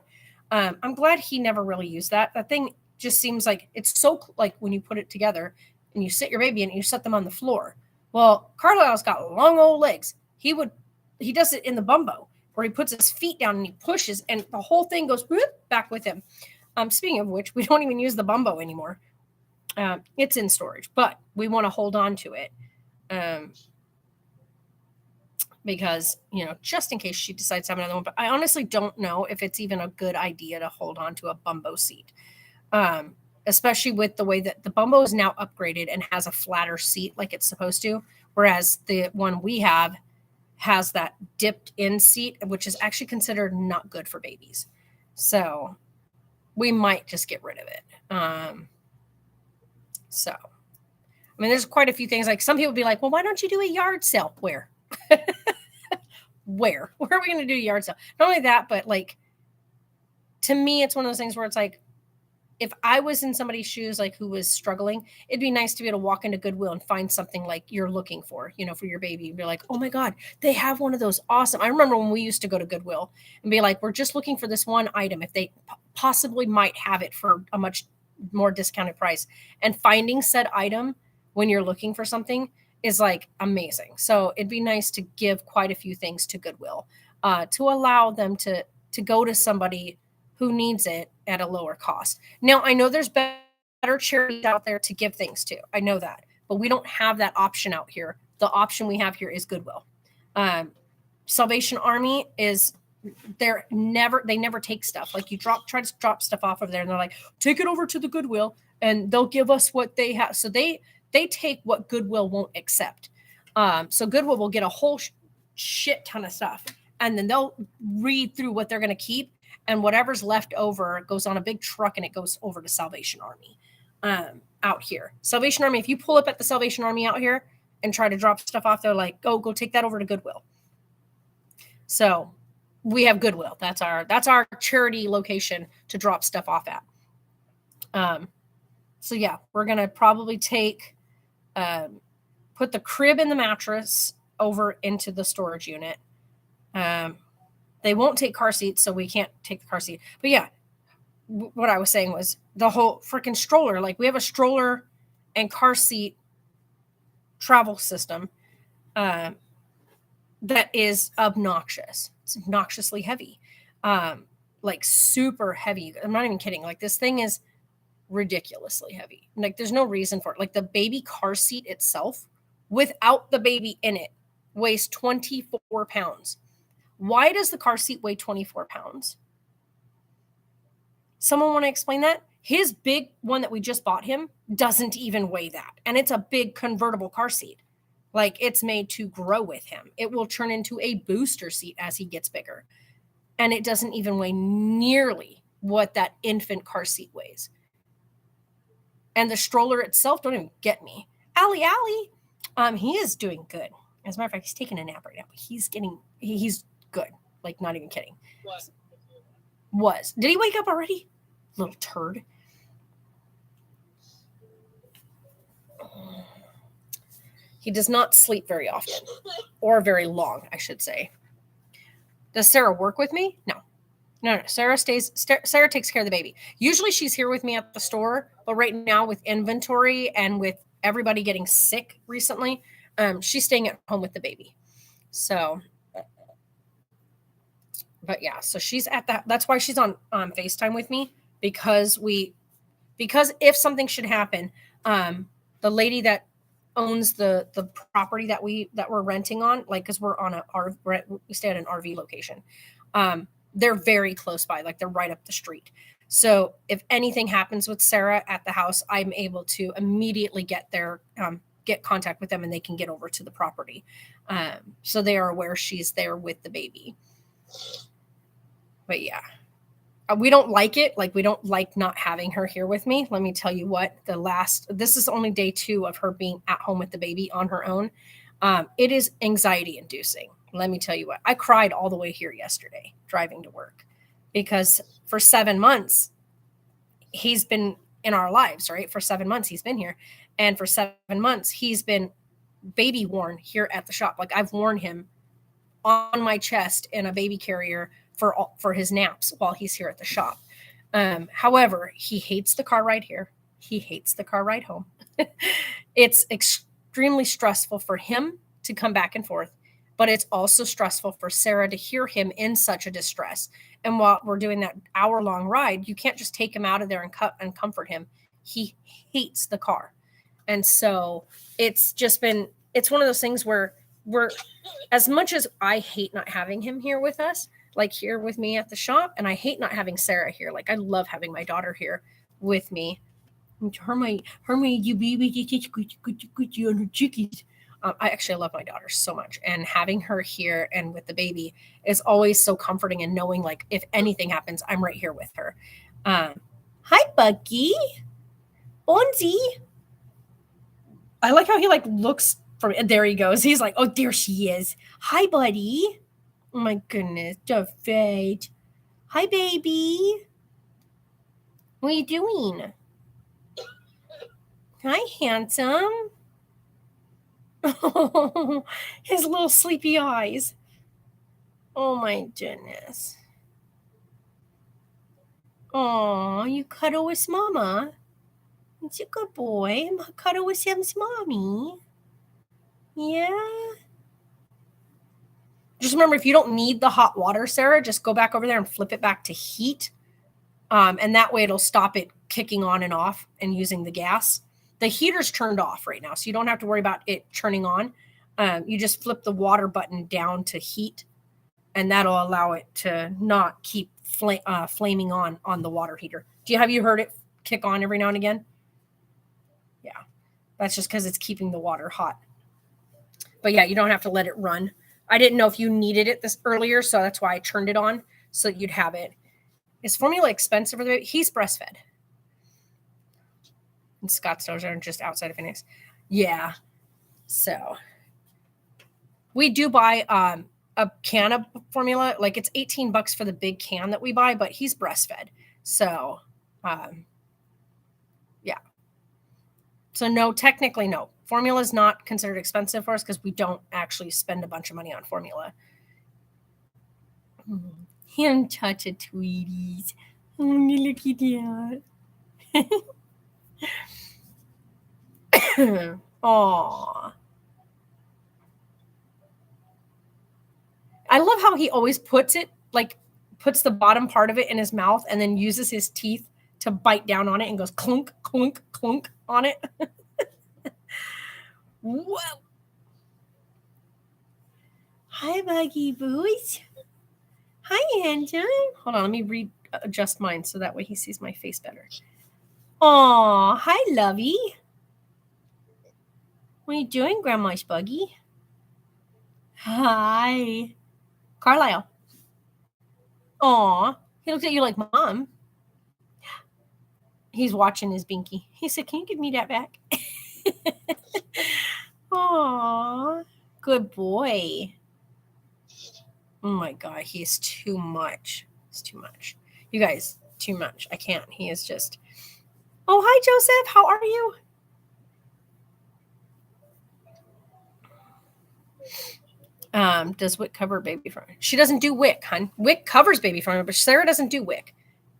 I'm glad he never really used that. That thing just seems like it's so like when you put it together and you sit your baby in and you set them on the floor. Well, Carlisle's got long old legs. He does it in the bumbo where he puts his feet down and he pushes and the whole thing goes whoop, back with him. Speaking of which, we don't even use the bumbo anymore. It's in storage, but we want to hold on to it. Because, just in case she decides to have another one. But I honestly don't know if it's even a good idea to hold on to a bumbo seat, especially with the way that the bumbo is now upgraded and has a flatter seat like it's supposed to, whereas the one we have has that dipped in seat, which is actually considered not good for babies. So we might just get rid of it. There's quite a few things. Like some people be like, well, why don't you do a yard sale? Where? Where are we going to do a yard sale? Not only that, but like, to me, it's one of those things where it's like, if I was in somebody's shoes, like who was struggling, it'd be nice to be able to walk into Goodwill and find something like you're looking for, for your baby. And be like, oh my God, they have one of those. Awesome. I remember when we used to go to Goodwill and be like, we're just looking for this one item. If they possibly might have it for a much more discounted price, and finding said item when you're looking for something is like amazing. So it'd be nice to give quite a few things to Goodwill to allow them to go to somebody who needs it at a lower cost. Now, I know there's better charities out there to give things to. I know that, but we don't have that option out here. The option we have here is Goodwill. Salvation Army they never take stuff. Like you try to drop stuff off over there and they're like, take it over to the Goodwill and they'll give us what they have. So they take what Goodwill won't accept. So Goodwill will get a whole shit ton of stuff, and then they'll read through what they're going to keep, and whatever's left over goes on a big truck and it goes over to Salvation Army out here. Salvation Army, if you pull up at the Salvation Army out here and try to drop stuff off, they're like, go take that over to Goodwill. So we have Goodwill. That's our charity location to drop stuff off at. So yeah, we're going to probably put the crib and the mattress over into the storage unit. They won't take car seats, so we can't take the car seat. But yeah, what I was saying was the whole freaking stroller. Like we have a stroller and car seat travel system that is obnoxious. It's obnoxiously heavy, like super heavy. I'm not even kidding. Like this thing is ridiculously heavy. Like there's no reason for it. Like the baby car seat itself, without the baby in it, weighs 24 pounds. Why does the car seat weigh 24 pounds? Someone want to explain that? His big one that we just bought him doesn't even weigh that. And it's a big convertible car seat. Like it's made to grow with him. It will turn into a booster seat as he gets bigger. And it doesn't even weigh nearly what that infant car seat weighs. And the stroller itself, don't even get me. Allie, he is doing good. As a matter of fact, he's taking a nap right now. But he's good. Like, not even kidding. What? Did he wake up already? Little turd. He does not sleep very often. Or very long, I should say. Does Sarah work with me? No. Sarah takes care of the baby. Usually she's here with me at the store, but right now with inventory and with everybody getting sick recently, she's staying at home with the baby. So, but yeah, so she's at that. That's why she's on FaceTime with me because if something should happen, the lady that owns the property that we're renting on, like, cause we're on we stay at an RV location. They're very close by, like they're right up the street. So if anything happens with Sarah at the house, I'm able to immediately get contact with them and they can get over to the property. So they are aware she's there with the baby. But yeah, we don't like it. Like we don't like not having her here with me. Let me tell you what, this is only day 2 of her being at home with the baby on her own. It is anxiety inducing. Let me tell you what, I cried all the way here yesterday driving to work because for 7 months he's been in our lives, right? For 7 months he's been here. And for 7 months he's been baby worn here at the shop. Like I've worn him on my chest in a baby carrier for his naps while he's here at the shop. However, he hates the car ride here. He hates the car ride home. It's extremely stressful for him to come back and forth, but it's also stressful for Sarah to hear him in such a distress. And while we're doing that hour-long ride, you can't just take him out of there and comfort him. He hates the car. And so it's one of those things where as much as I hate not having him here with us, like here with me at the shop, and I hate not having Sarah here. Like I love having my daughter here with me. You baby, you on her chickies. I love my daughter so much, and having her here and with the baby is always so comforting. And knowing like if anything happens, I'm right here with her. Hi, Bucky, Bonzi. I like how he like looks from. There he goes. He's like, oh, there she is. Hi, buddy. Oh my goodness, the fate. Hi, baby. What are you doing? Hi, handsome. Oh, his little sleepy eyes. Oh my goodness. Oh, you cuddle with mama. It's a good boy. Cuddle with him's mommy. Yeah. Just remember, if you don't need the hot water, Sarah, just go back over there and flip it back to heat. And that way it'll stop it kicking on and off and using the gas. The heater's turned off right now, so you don't have to worry about it turning on. You just flip the water button down to heat, and that'll allow it to not keep flaming on the water heater. Have you heard it kick on every now and again? Yeah, that's just because it's keeping the water hot. But yeah, you don't have to let it run. I didn't know if you needed it this earlier, so that's why I turned it on so you'd have it. Is formula expensive for the baby? He's breastfed. And Scottsdale are just outside of Phoenix. Yeah. So we do buy a can of formula. Like it's $18 for the big can that we buy, but he's breastfed. So yeah. So no, technically no. Formula is not considered expensive for us because we don't actually spend a bunch of money on formula. Hand touch a Tweeties. Oh, look at that. Aw. I love how he always puts the bottom part of it in his mouth and then uses his teeth to bite down on it and goes clunk, clunk, clunk on it. Whoa. Hi, Buggy Boys. Hi, handsome. Hold on, let me readjust mine so that way he sees my face better. Aw, hi, Lovey. What are you doing, Grandma's Buggy? Hi. Carlisle. Aw, he looks at you like Mom. He's watching his binky. He said, can you give me that back? Aw, good boy. Oh my God, he's too much. It's too much. You guys, too much. I can't. He is just. Oh, hi, Joseph. How are you? Does WIC cover baby formula? She doesn't do WIC, hun. WIC covers baby formula, but Sarah doesn't do WIC.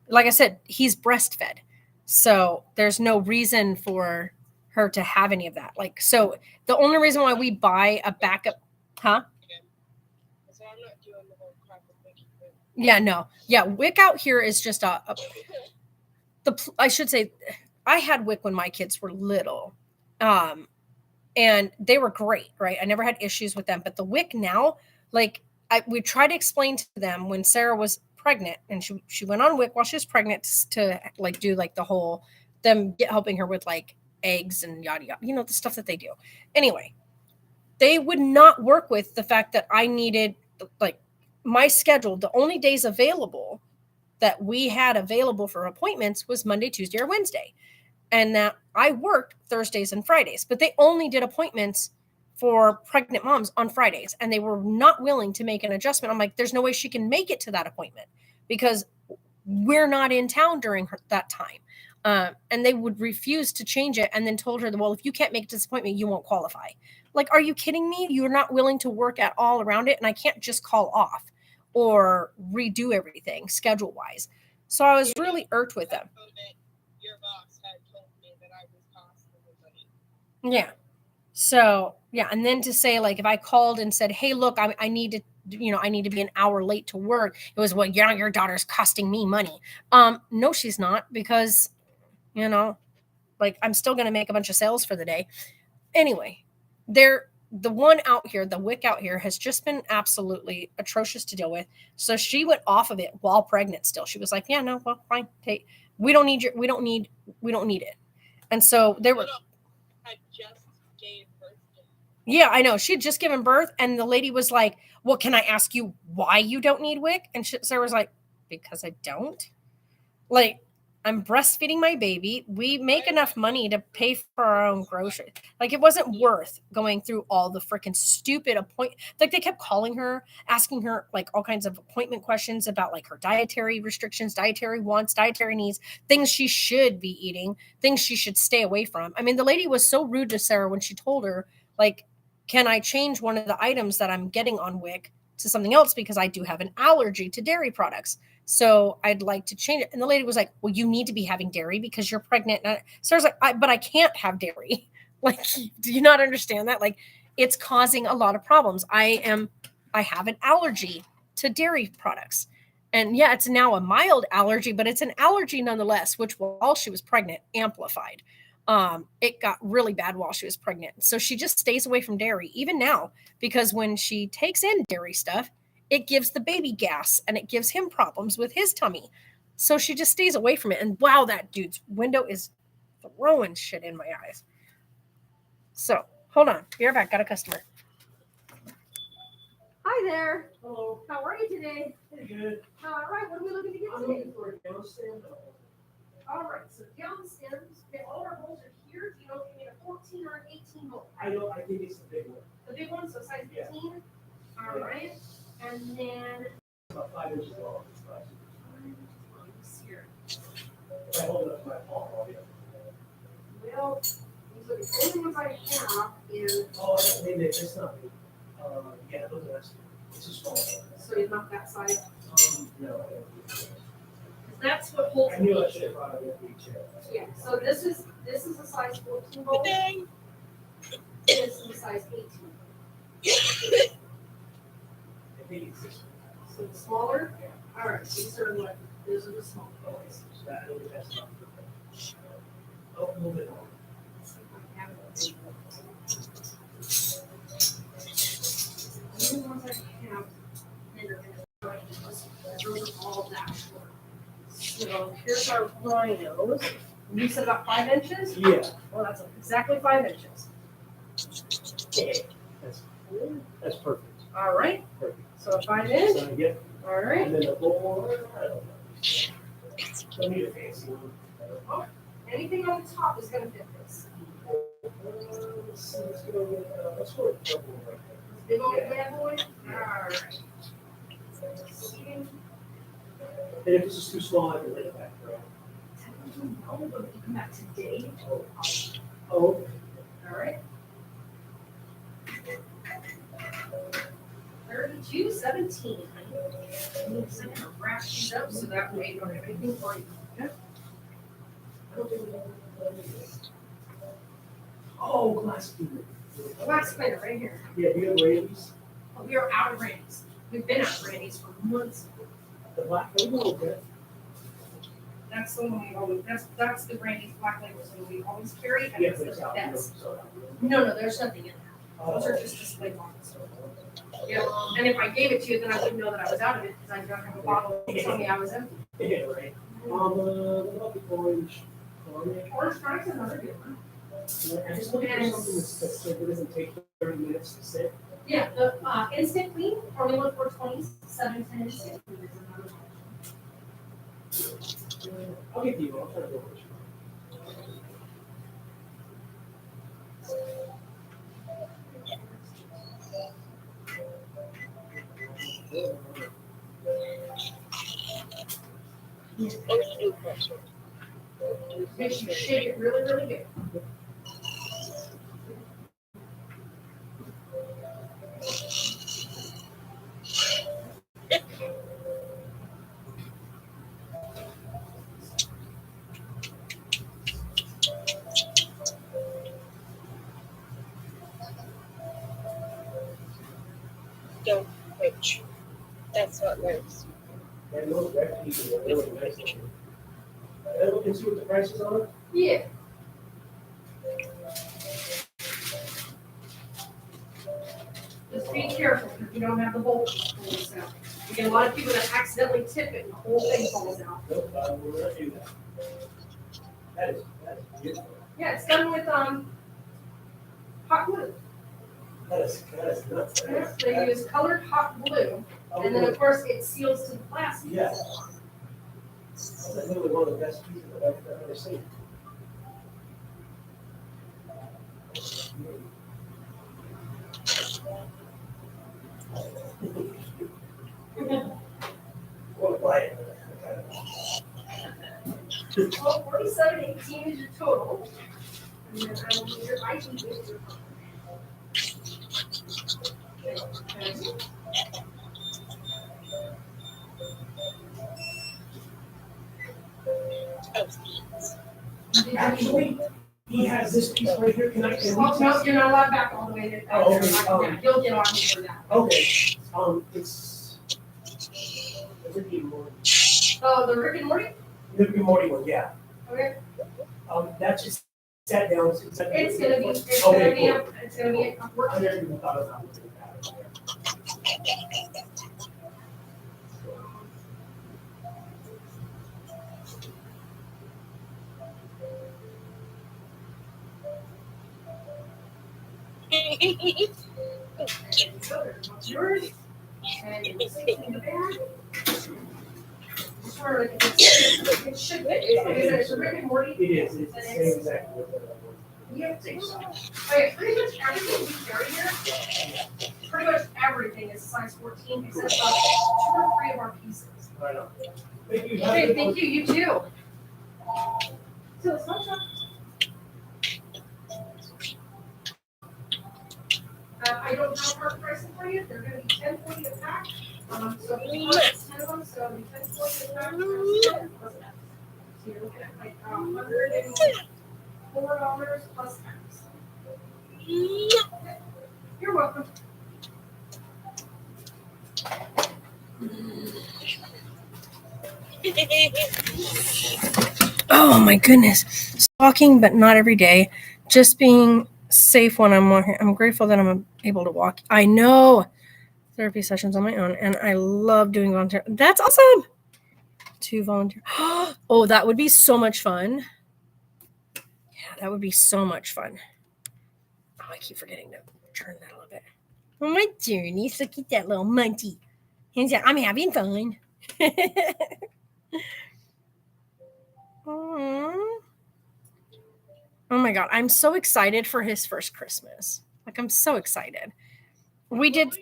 Like I said, he's breastfed. So there's no reason for her to have any of that. Like, so the only reason why we buy a backup, huh? So I'm not doing the whole crap with Mickey. Yeah, no. Yeah, WIC out here is just I should say, I had WIC when my kids were little. And they were great, right? I never had issues with them. But the WIC now, like we tried to explain to them when Sarah was pregnant, and she went on WIC while she was pregnant to like do like the whole helping her with like eggs and yada yada, you know, the stuff that they do. Anyway, they would not work with the fact that I needed like my schedule. The only days available that we had available for appointments was Monday, Tuesday, or Wednesday. And that I worked Thursdays and Fridays, but they only did appointments for pregnant moms on Fridays, and they were not willing to make an adjustment. I'm like, there's no way she can make it to that appointment because we're not in town during that time. And they would refuse to change it and then told her, well, if you can't make it to this appointment, you won't qualify. Like, are you kidding me? You're not willing to work at all around it, and I can't just call off or redo everything schedule-wise. So I was really irked with them. Your boss had told me that I was costing everybody. Yeah. So, yeah. And then to say, like, if I called and said, hey, look, I need to, you know, I need to be an hour late to work. It was, well, yeah, your daughter's costing me money. No, she's not, because, you know, like I'm still going to make a bunch of sales for the day. Anyway, the one out here, the WIC out here has just been absolutely atrocious to deal with. So she went off of it while pregnant still. She was like, yeah, no, well, fine. We don't need it. And so there were. I just gave birth to. Yeah, I know. She had just given birth, and the lady was like, well, can I ask you why you don't need WIC? And Sarah was like, because I don't. Like, I'm breastfeeding my baby. We make enough money to pay for our own groceries. Like, it wasn't worth going through all the freaking stupid like they kept calling her, asking her like all kinds of appointment questions about like her dietary restrictions, dietary wants, dietary needs, things she should be eating, things she should stay away from. I mean, the lady was so rude to Sarah when she told her, like, can I change one of the items that I'm getting on WIC to something else because I do have an allergy to dairy products. So I'd like to change it. And the lady was like, well, you need to be having dairy because you're pregnant. And Sarah's like, but I can't have dairy. Like, do you not understand that? Like, it's causing a lot of problems. I have an allergy to dairy products. And yeah, it's now a mild allergy, but it's an allergy nonetheless, which while she was pregnant, amplified. It got really bad while she was pregnant. So she just stays away from dairy, even now, because when she takes in dairy stuff, it gives the baby gas and it gives him problems with his tummy. So she just stays away from it. And wow, that dude's window is throwing shit in my eyes. So hold on. Be right back. Got a customer. Hi there. Hello. How are you today? Pretty good. All right. What are we looking to get I'm today? looking for a down stand. All right. So down stems. Okay, all our bowls are here. Do you know if you need a 14 or an 18 bowl? I think it's the big one. The big one, so size 15. All right. And then It's about 5 inches long. It's about here. if I hold it up to my palm, I'll be able to. Well, these are the only ones I have is Oh, maybe it's not big. Yeah, look at that. It's a small one. so you're not that size. No, I don't think That's what holds I knew I me. should have brought it with me, chair. Yeah. So this is a size 14 bowl. Dang. This is a size 18. I think it's this So the smaller. Yeah. All right. These are the small boys. That, I don't think that's not perfect. Oh, a little bit more. The only ones I have that are gonna those are all that short. So here's our rhinos. You said about 5 inches? Yeah. Well, that's exactly 5 inches. That's perfect. All right, Perfect. so 5 inch, So, yeah, all right. and then the bowl, I don't know. Don't need a fancy one. Anything on the top is gonna fit this. Let's go with double right Big old Yeah. bad boy, all right. there. And if this is too small, I can bring it back, right? No, but if you come back today, Oh, all right. 32.17. I need a second to wrap these up so that way you don't have anything for you. oh, glass cleaner. Glass cleaner right here. Yeah, do you have rabies? Oh, we are out of Randy's. We've been out of Randy's for months. The black label, okay. That's the one we always, that's the Randy's black labels that we always carry, and Yeah, it's but it's the out. best. So, No, there's nothing in there. Those oh, are just displayed on the store. Yeah, and if I gave it to you, then I wouldn't know that I was out of it, because I don't have a bottle to tell me I was empty. yeah, right. What about the orange? Orange Strike's another good one. I just looking for something that's so it doesn't take 30 minutes to sit. Yeah, the instant clean, Formula 420, 710 instant clean is another one. I'll get you. I'll try to go with you. Make sure you shake it really, really good. Don't switch. That's what works. And those recipes are really nice. Can I look and see what the prices are? Yeah. Just be careful, because you don't have the bolt pulls out. You get a lot of people that accidentally tip it and the whole thing falls out. Nope, I will not do that. That is beautiful. Yeah, it's done with, hot glue. That is nuts. They use colored hot glue, and then of course it seals to the plastic. Yes. That's literally one of the best pieces I've ever seen. Well, buy it. Well, 47.18 is your total. And then I will need your ID with your phone. Actually, he has this piece right here. Can we Well, no, test? you're not allowed back all the way to. Oh, okay, Yeah, you'll get on me for that. Okay, it's Rick and Morty. Oh, the Rick and Morty? Rick and Morty one, yeah. Okay. That's just sat down. It's gonna be, Okay, cool. it's gonna be a I work. never even thought about it. Yours. And you stick it in the bag. Sure, like it should be. It's a Rick and Morty. It is, it's the same exact word that I want. You think so? Okay, pretty much everything we carry here, pretty much everything is size 14 except for 2 or 3 of our pieces. Right on. Thank you. Have a Okay, good thank one. you, you too. So it's not tough. I don't have hard pricing for you, they're gonna be $10.40 a pack. So if you want 10 of them, so it'll be $10.40 a pack. times 10 plus that. So you're looking at like $104 plus tax. You're welcome. Oh my goodness. Stalking, but not every day. Just being safe when I'm walking. I'm grateful that I'm able to walk. I know therapy sessions on my own, and I love doing volunteer. That's awesome. To volunteer. Oh, that would be so much fun. Yeah, that would be so much fun. Oh, I keep forgetting to turn that a little bit. Oh, my journeys. Look at that little monkey. He's like, I'm having fun. Aww. Oh my God. I'm so excited for his first Christmas. Like, I'm so excited. We did.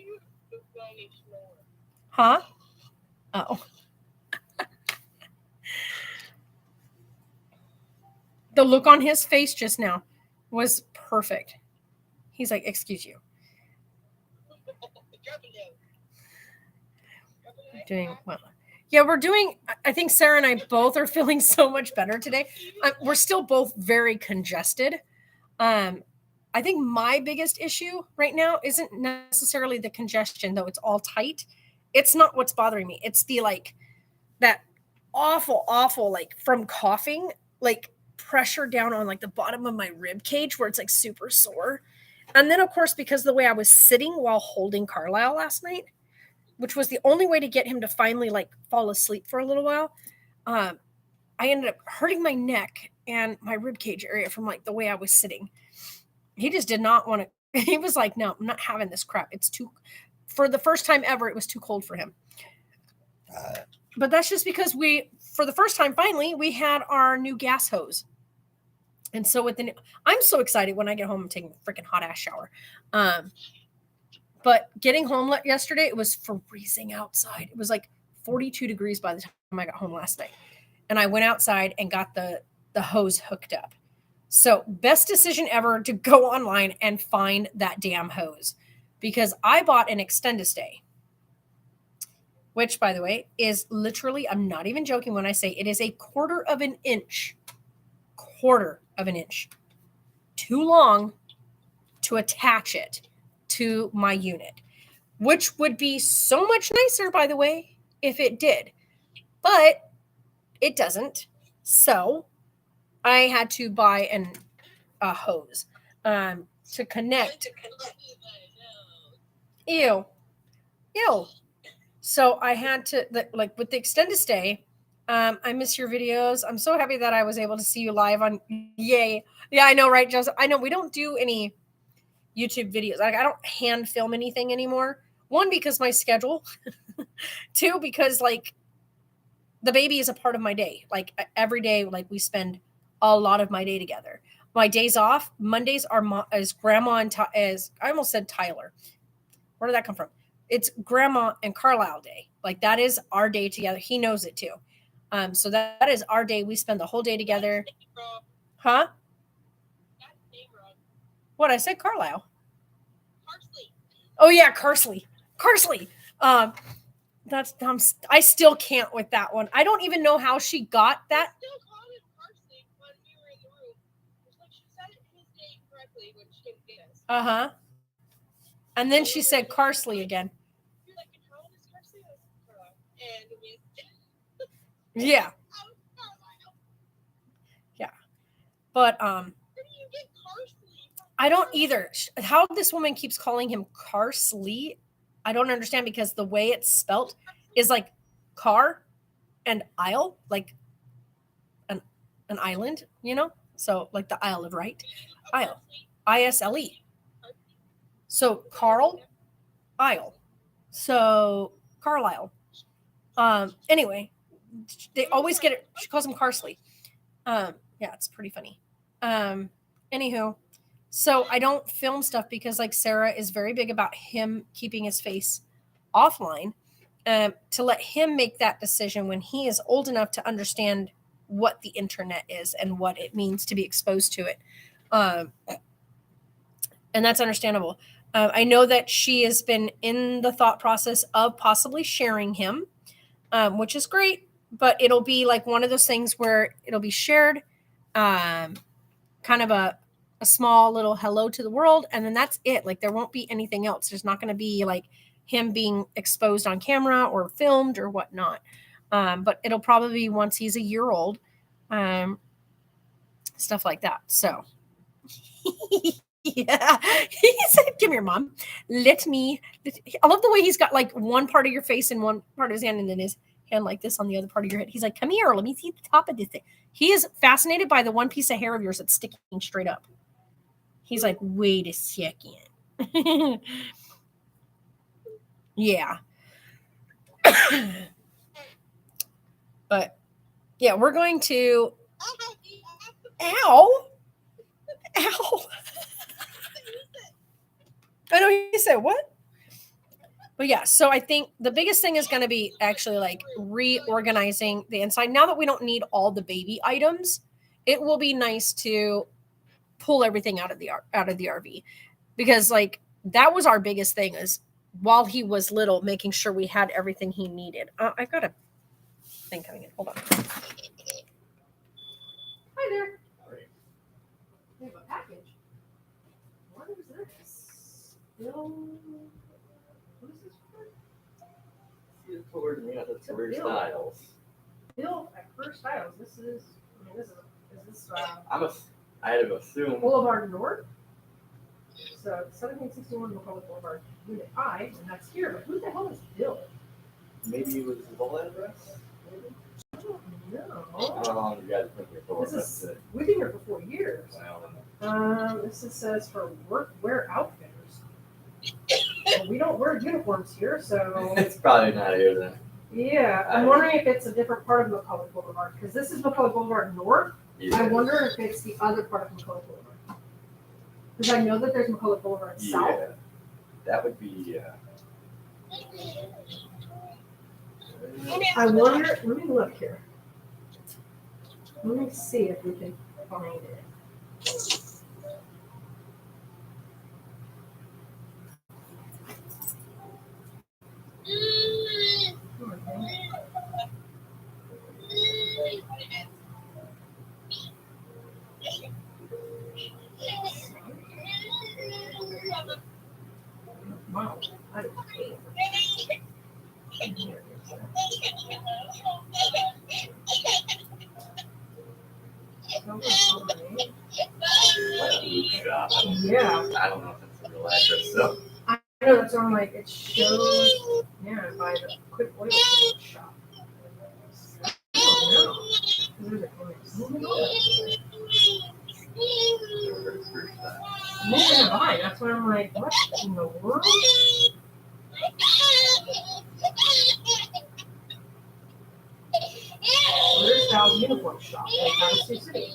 Huh? Oh. The look on his face just now was perfect. He's like, excuse you. Doing well. Yeah, we're doing, I think Sarah and I both are feeling so much better today. We're still both very congested. I think my biggest issue right now isn't necessarily the congestion, though it's all tight. It's not what's bothering me. It's the like that awful, like from coughing, like pressure down on like the bottom of my rib cage where it's like super sore. And then of course, because the way I was sitting while holding Carlisle last night, which was the only way to get him to finally like fall asleep for a little while, I ended up hurting my neck and my rib cage area from like the way I was sitting. He just did not want to. He was like, no, I'm not having this crap. It's too, for the first time ever, it was too cold for him. But that's just because for the first time, finally, we had our new gas hose. And so I'm so excited when I get home and take a freaking hot ass shower. But getting home yesterday, it was freezing outside. It was like 42 degrees by the time I got home last night. And I went outside and got the hose hooked up. So best decision ever to go online and find that damn hose, because I bought an Extend-A-Stay, which, by the way, is literally, I'm not even joking when I say it is a quarter of an inch too long to attach it to my unit, which would be so much nicer, by the way, if it did, but it doesn't. So I had to buy a hose to connect. Ew. So I had to, like with the Extend-A-Stay, I miss your videos. I'm so happy that I was able to see you live on. Yay. Yeah, I know, right, Joseph? I know we don't do any YouTube videos. Like, I don't hand film anything anymore. One, because my schedule. Two, because like the baby is a part of my day. Like every day, like we spend a lot of my day together. My days off, Mondays are as Grandma and as I almost said Tyler. Where did that come from? It's Grandma and Carlisle day. Like that is our day together. He knows it too. So that is our day. We spend the whole day together. Huh? What I said, Carlisle. Parsley. Oh yeah, Carsley. That's I still can't with that one. I don't even know how she got that. I still called him Parsley when we were in the room. It's like she said his name correctly when she didn't get us. Uh-huh. And then she said Carsley again. You're like, how old is Parsley? And we Yeah. Yeah. But where do you get Parsley from? I don't either. How this woman keeps calling him Carsley, I don't understand, because the way it's spelt is like car and isle, like an island, you know? So like the Isle of Wight. Isle. I-S-L-E. So Carl, Isle. So Carlisle. Anyway, they always get it. She calls him Carsley. Yeah, it's pretty funny. Anywho, so I don't film stuff because like Sarah is very big about him keeping his face offline, to let him make that decision when he is old enough to understand what the internet is and what it means to be exposed to it. And that's understandable. I know that she has been in the thought process of possibly sharing him, which is great, but it'll be like one of those things where it'll be shared, kind of a small little hello to the world, and then that's it. Like there won't be anything else. There's not going to be like him being exposed on camera or filmed or whatnot. But it'll probably be once he's a year old, stuff like that. So, yeah, he said, "Come here, mom. Let me." I love the way he's got like one part of your face in one part of his hand, and then his hand like this on the other part of your head. He's like, "Come here, let me see the top of this thing." He is fascinated by the one piece of hair of yours that's sticking straight up. He's like, "Wait a second." Yeah. But yeah, we're going to. Ow! Ow! I know you said what? But yeah, so I think the biggest thing is going to be actually like reorganizing the inside. Now that we don't need all the baby items, it will be nice to pull everything out of the RV, because like that was our biggest thing, is while he was little, making sure we had everything he needed. I've got a thing coming in. Hold on. Hi there. We have a package. What is this? Bill. What is this for? You told me the It's a career bill. styles. Bill at First Styles. This is. I mean, is this I had to assume. Boulevard North? So 1761 Republic Boulevard, Unit I, and that's here. But who the hell is Bill? Maybe it was the whole address. Maybe. I don't I know. don't know how long you guys been here for. This But is, we've been here for 4 years. This says for workwear outfitters. Well, we don't wear uniforms here, so it's probably not here then. yeah. I'm wondering if it's a different part of McCullough Boulevard, because this is McCullough Boulevard North. Yeah. I wonder if it's the other part of McCullough Boulevard. Because I know that there's McCullough Boulevard South. Yeah. That would be. I wonder, let me look here. Let me see if we can find it. Wow. Loop shop. Yeah. I don't know if that's the real address, so. I know, that's why I'm like, it shows, yeah, by the quick oil shop. I don't know. There's a Neither have I. That's why I'm like, what in the world? Where's Sal's uniform shop? Like, Sioux City.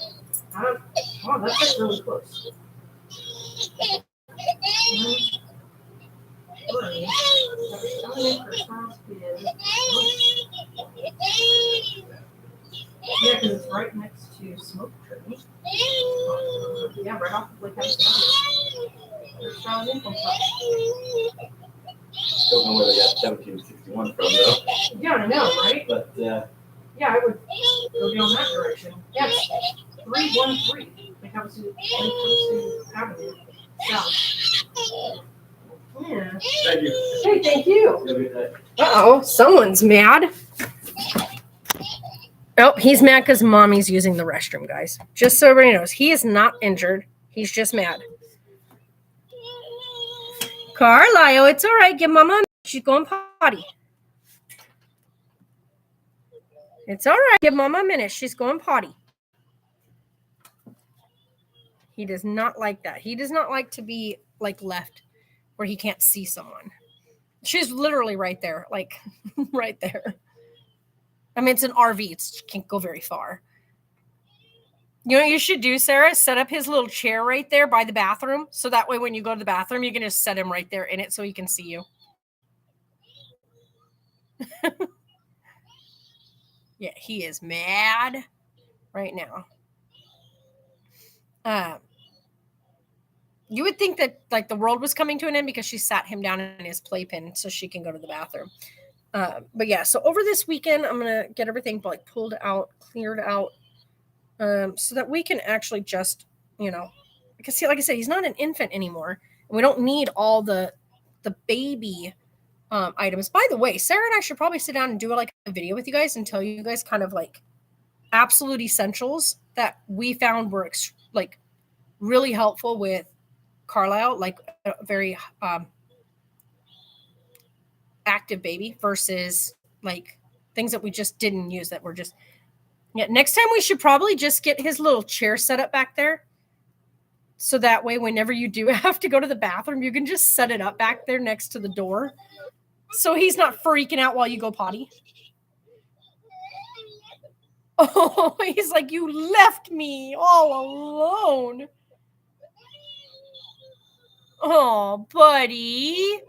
Wow, that's like really close. Yeah, because it's right next to Smoke Tree. Yeah, right off of Lake Avenue. There's Sal's uniform shop. Don't know where they got 1761 from though. Yeah, I know, right? But Yeah, I would go down that direction. Yes, 313. Lake Havasu Avenue. South. Yeah. thank you. Hey, thank you. Have a good day. Uh-oh, someone's mad. Oh, he's mad because mommy's using the restroom, guys. Just so everybody knows, he is not injured. He's just mad. Carlisle, it's all right. Give mama a minute. She's going potty. It's all right. Give mama a minute. She's going potty. He does not like that. He does not like to be like left where he can't see someone. She's literally right there, like right there. I mean, it's an RV. It can't go very far. You know what you should do, Sarah? Set up his little chair right there by the bathroom. So that way when you go to the bathroom, you can just set him right there in it so he can see you. Yeah, he is mad right now. You would think that like the world was coming to an end because she sat him down in his playpen so she can go to the bathroom. But yeah, so over this weekend, I'm going to get everything like pulled out, cleared out, so that we can actually just, because like I said, he's not an infant anymore. And we don't need all the baby items. By the way, Sarah and I should probably sit down and do like a video with you guys and tell you guys kind of like absolute essentials that we found were like really helpful with Carlisle, like a very active baby versus like things that we just didn't use that were just. Yeah, next time we should probably just get his little chair set up back there. So that way, whenever you do have to go to the bathroom, you can just set it up back there next to the door. So he's not freaking out while you go potty. Oh, he's like, you left me all alone. Oh, buddy.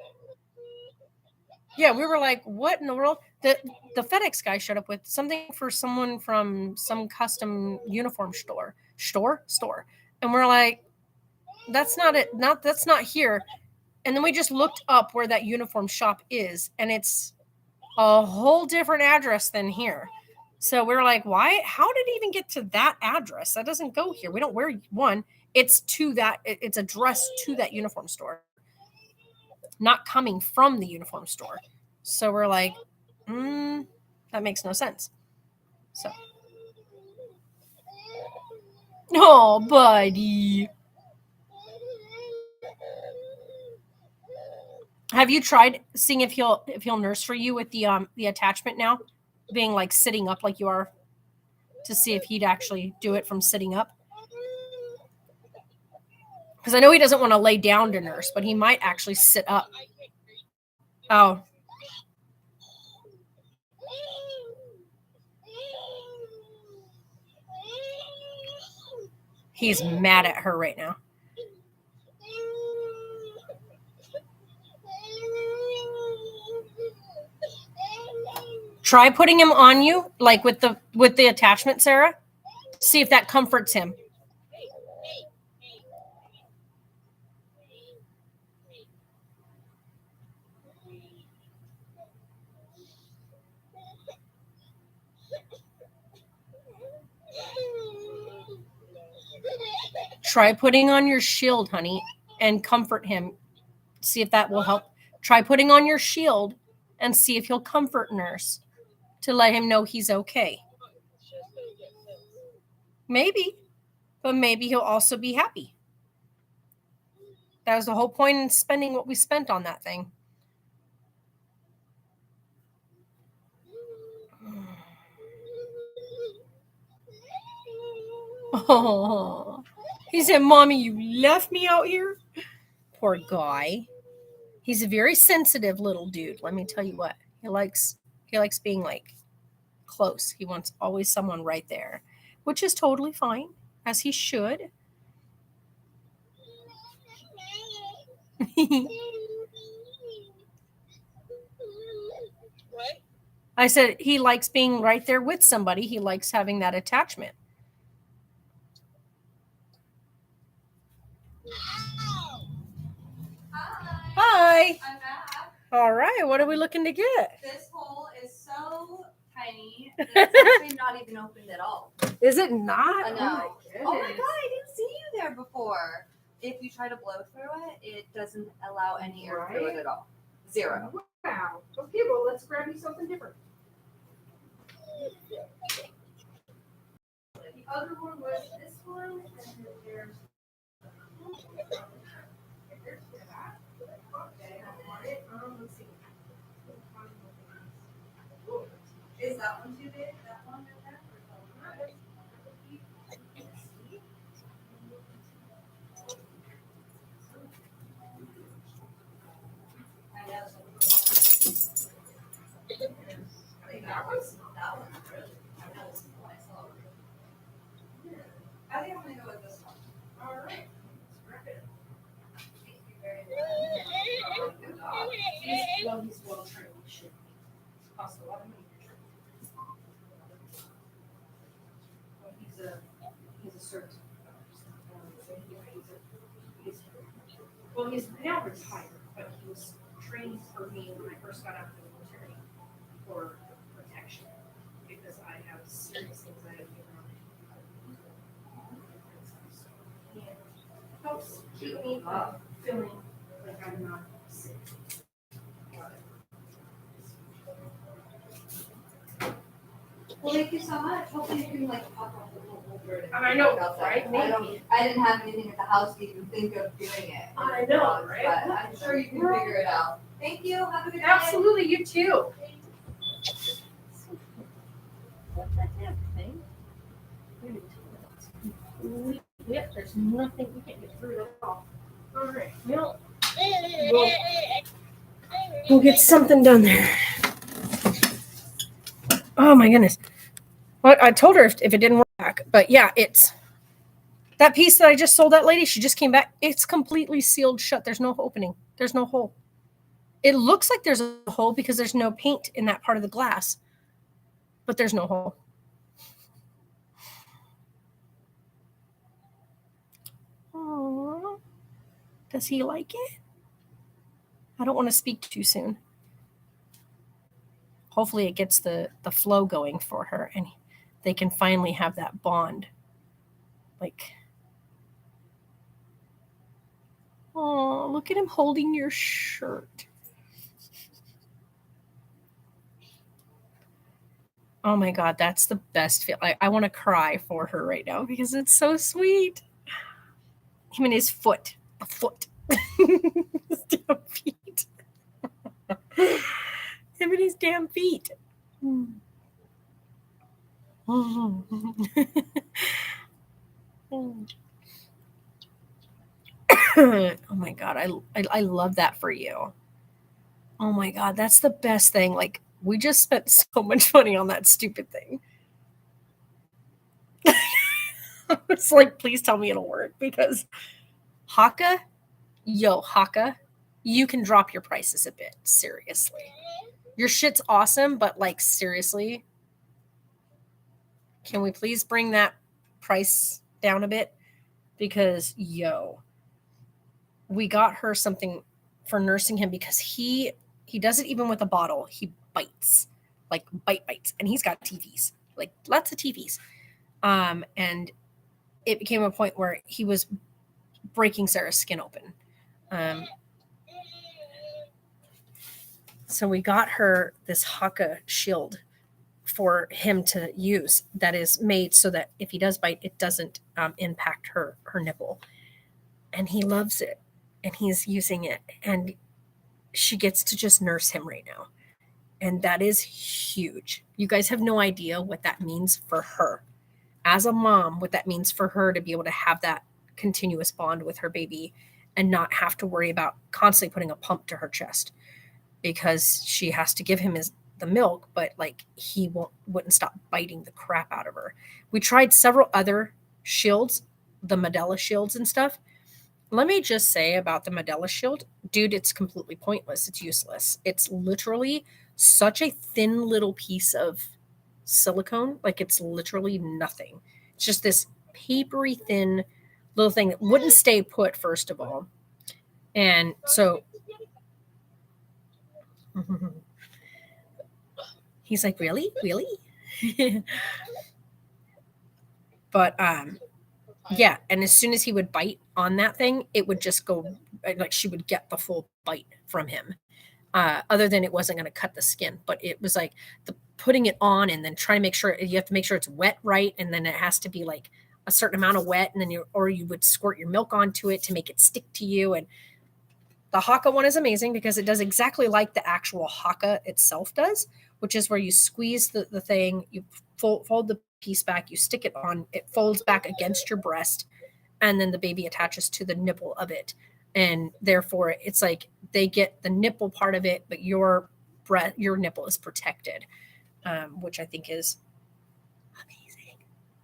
Yeah, we were like, what in the world? The FedEx guy showed up with something for someone from some custom uniform store. And we're like, that's not it. That's not here. And then we just looked up where that uniform shop is, and it's a whole different address than here. So we're like, why? How did it even get to that address? That doesn't go here. We don't wear one. It's addressed to that uniform store, not coming from the uniform store. So we're like, that makes no sense. So, oh, buddy. Have you tried seeing if he'll nurse for you with the attachment now, being like sitting up like you are, to see if he'd actually do it from sitting up? Because I know he doesn't want to lay down to nurse, but he might actually sit up. Oh. He's mad at her right now. Try putting him on you, like with the attachment, Sarah. See if that comforts him. Try putting on your shield, honey, and comfort him. See if that will help. Try putting on your shield and see if he'll comfort nurse to let him know he's okay. Maybe, but maybe he'll also be happy. That was the whole point in spending what we spent on that thing. Oh, he said, "Mommy, you left me out here." Poor guy. He's a very sensitive little dude. Let me tell you what. He likes being like close. He wants always someone right there, which is totally fine, as he should. What? I said he likes being right there with somebody. He likes having that attachment. Hi. I'm back. All right. What are we looking to get? This hole is so tiny that it's actually not even opened at all. Is it not? I know. Oh my god, goodness. I didn't see you there before. If you try to blow through it, it doesn't allow any air through it at all. Zero. Wow. Okay, well, let's grab you something different. The other one was this one, and then there's. Okay, I want it. Let's see. Is that one too big? That one right there? I know. I think that one's really. I know it's myself. I think I'm gonna go with this one. All right. Let's wrap it. Thank you very much. Good dog. He's well trained. Should cost a lot of money. Well, he's a service. Well, he's now retired, but he was trained for me when I first got out of the military for protection because I have serious anxiety around it. He helps keep me feeling like I'm not sick. Well, thank you so much. Hopefully you can like pop off the whole holder. and I know, outside. right? I didn't have anything at the house to even think of doing it. I know, right? But I'm sure you can figure it out. Thank you. Have a good day. Absolutely, you too. What the heck, thing? Yep, there's nothing, we can't get through it at all. All right, well, we'll get something done there. Oh my goodness. Well, I told her if it didn't work back, but yeah, it's that piece that I just sold that lady. She just came back. It's completely sealed shut. There's no opening. There's no hole. It looks like there's a hole because there's no paint in that part of the glass, but there's no hole. Aww. Does he like it? I don't want to speak too soon. Hopefully it gets the flow going for her and they can finally have that bond. Like, oh, look at him holding your shirt. Oh my God, that's the best feel. I want to cry for her right now because it's so sweet. Him and his foot. A foot. His damn feet. Him and his damn feet. Oh my God, I love that for you. Oh my God, that's the best thing. Like, we just spent so much money on that stupid thing. It's like, please tell me it'll work because Haka, Haka, you can drop your prices a bit. Seriously. Your shit's awesome, but like, seriously, can we please bring that price down a bit? Because, we got her something for nursing him because he does it even with a bottle. He bites, like bites. And he's got TVs, like lots of TVs. And it became a point where he was breaking Sarah's skin open. So we got her this Haka shield for him to use that is made so that if he does bite, it doesn't impact her nipple. And he loves it and he's using it and she gets to just nurse him right now. And that is huge. You guys have no idea what that means for her. As a mom, what that means for her to be able to have that continuous bond with her baby and not have to worry about constantly putting a pump to her chest because she has to give him the milk, but like he wouldn't stop biting the crap out of her. We tried several other shields, the Medela shields and stuff. Let me just say about the Medela shield, dude, it's completely pointless. It's useless. It's literally such a thin little piece of silicone. Like it's literally nothing. It's just this papery thin little thing that wouldn't stay put, first of all. And so he's like, really? But yeah, and as soon as he would bite on that thing, it would just go, like she would get the full bite from him. Other than it wasn't going to cut the skin, but it was like the putting it on and then trying to make sure you have to make sure it's wet right, and then it has to be like a certain amount of wet, and then you would squirt your milk onto it to make it stick to you. And the Haka one is amazing because it does exactly like the actual Haka itself does, which is where you squeeze the thing, you fold the piece back, you stick it on, it folds back against your breast, and then the baby attaches to the nipple of it. And therefore, it's like they get the nipple part of it, but your nipple is protected, which I think is amazing.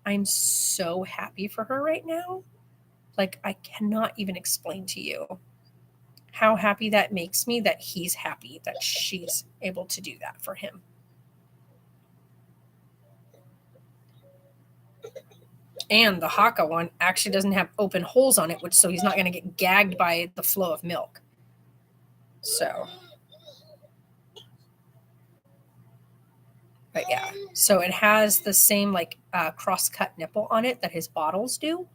I'm so happy for her right now. Like, I cannot even explain to you how happy that makes me that he's happy that she's able to do that for him. And the Haka one actually doesn't have open holes on it, so he's not going to get gagged by the flow of milk. So, but yeah, so it has the same like cross-cut nipple on it that his bottles do.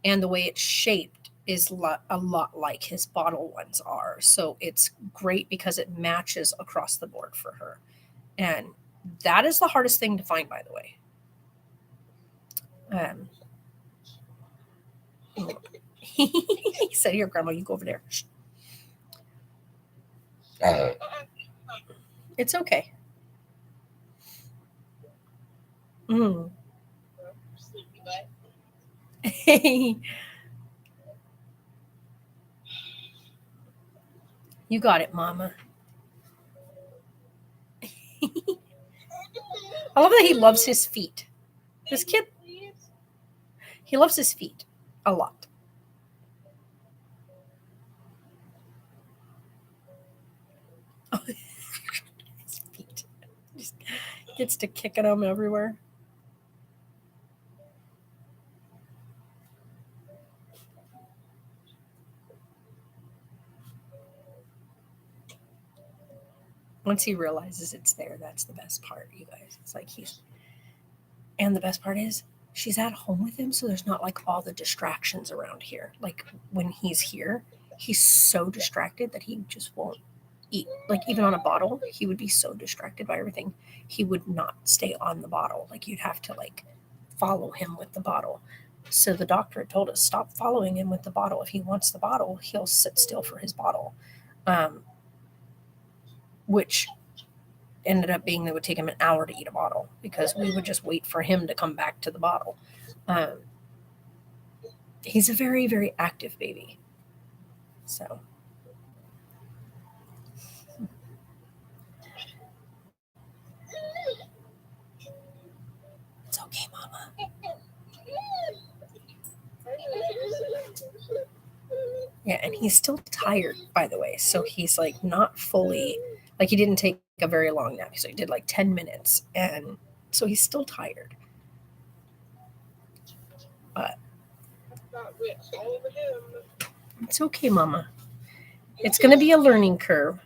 And the way it's shaped is a lot like his bottle ones are. So it's great because it matches across the board for her. And That is the hardest thing to find, by the way. He said, "Here, Grandma, you go over there." Shh. It's okay. Mm. Sleepy butt. You got it, Mama. I love that he loves his feet. This kid, he loves his feet a lot. His feet. Just gets to kicking them everywhere. Once he realizes it's there, that's the best part, you guys. It's like and the best part is she's at home with him, so there's not like all the distractions around here. Like when he's here, he's so distracted that he just won't eat. Like even on a bottle, he would be so distracted by everything. He would not stay on the bottle. Like you'd have to like follow him with the bottle. So the doctor had told us, stop following him with the bottle. If he wants the bottle, he'll sit still for his bottle. Which ended up being that it would take him an hour to eat a bottle because we would just wait for him to come back to the bottle. He's a very, very active baby. So. It's okay, Mama. Yeah, and he's still tired, by the way. So he's like not fully, like he didn't take a very long nap. So he did like 10 minutes. And so he's still tired. But it's okay, Mama. It's going to be a learning curve.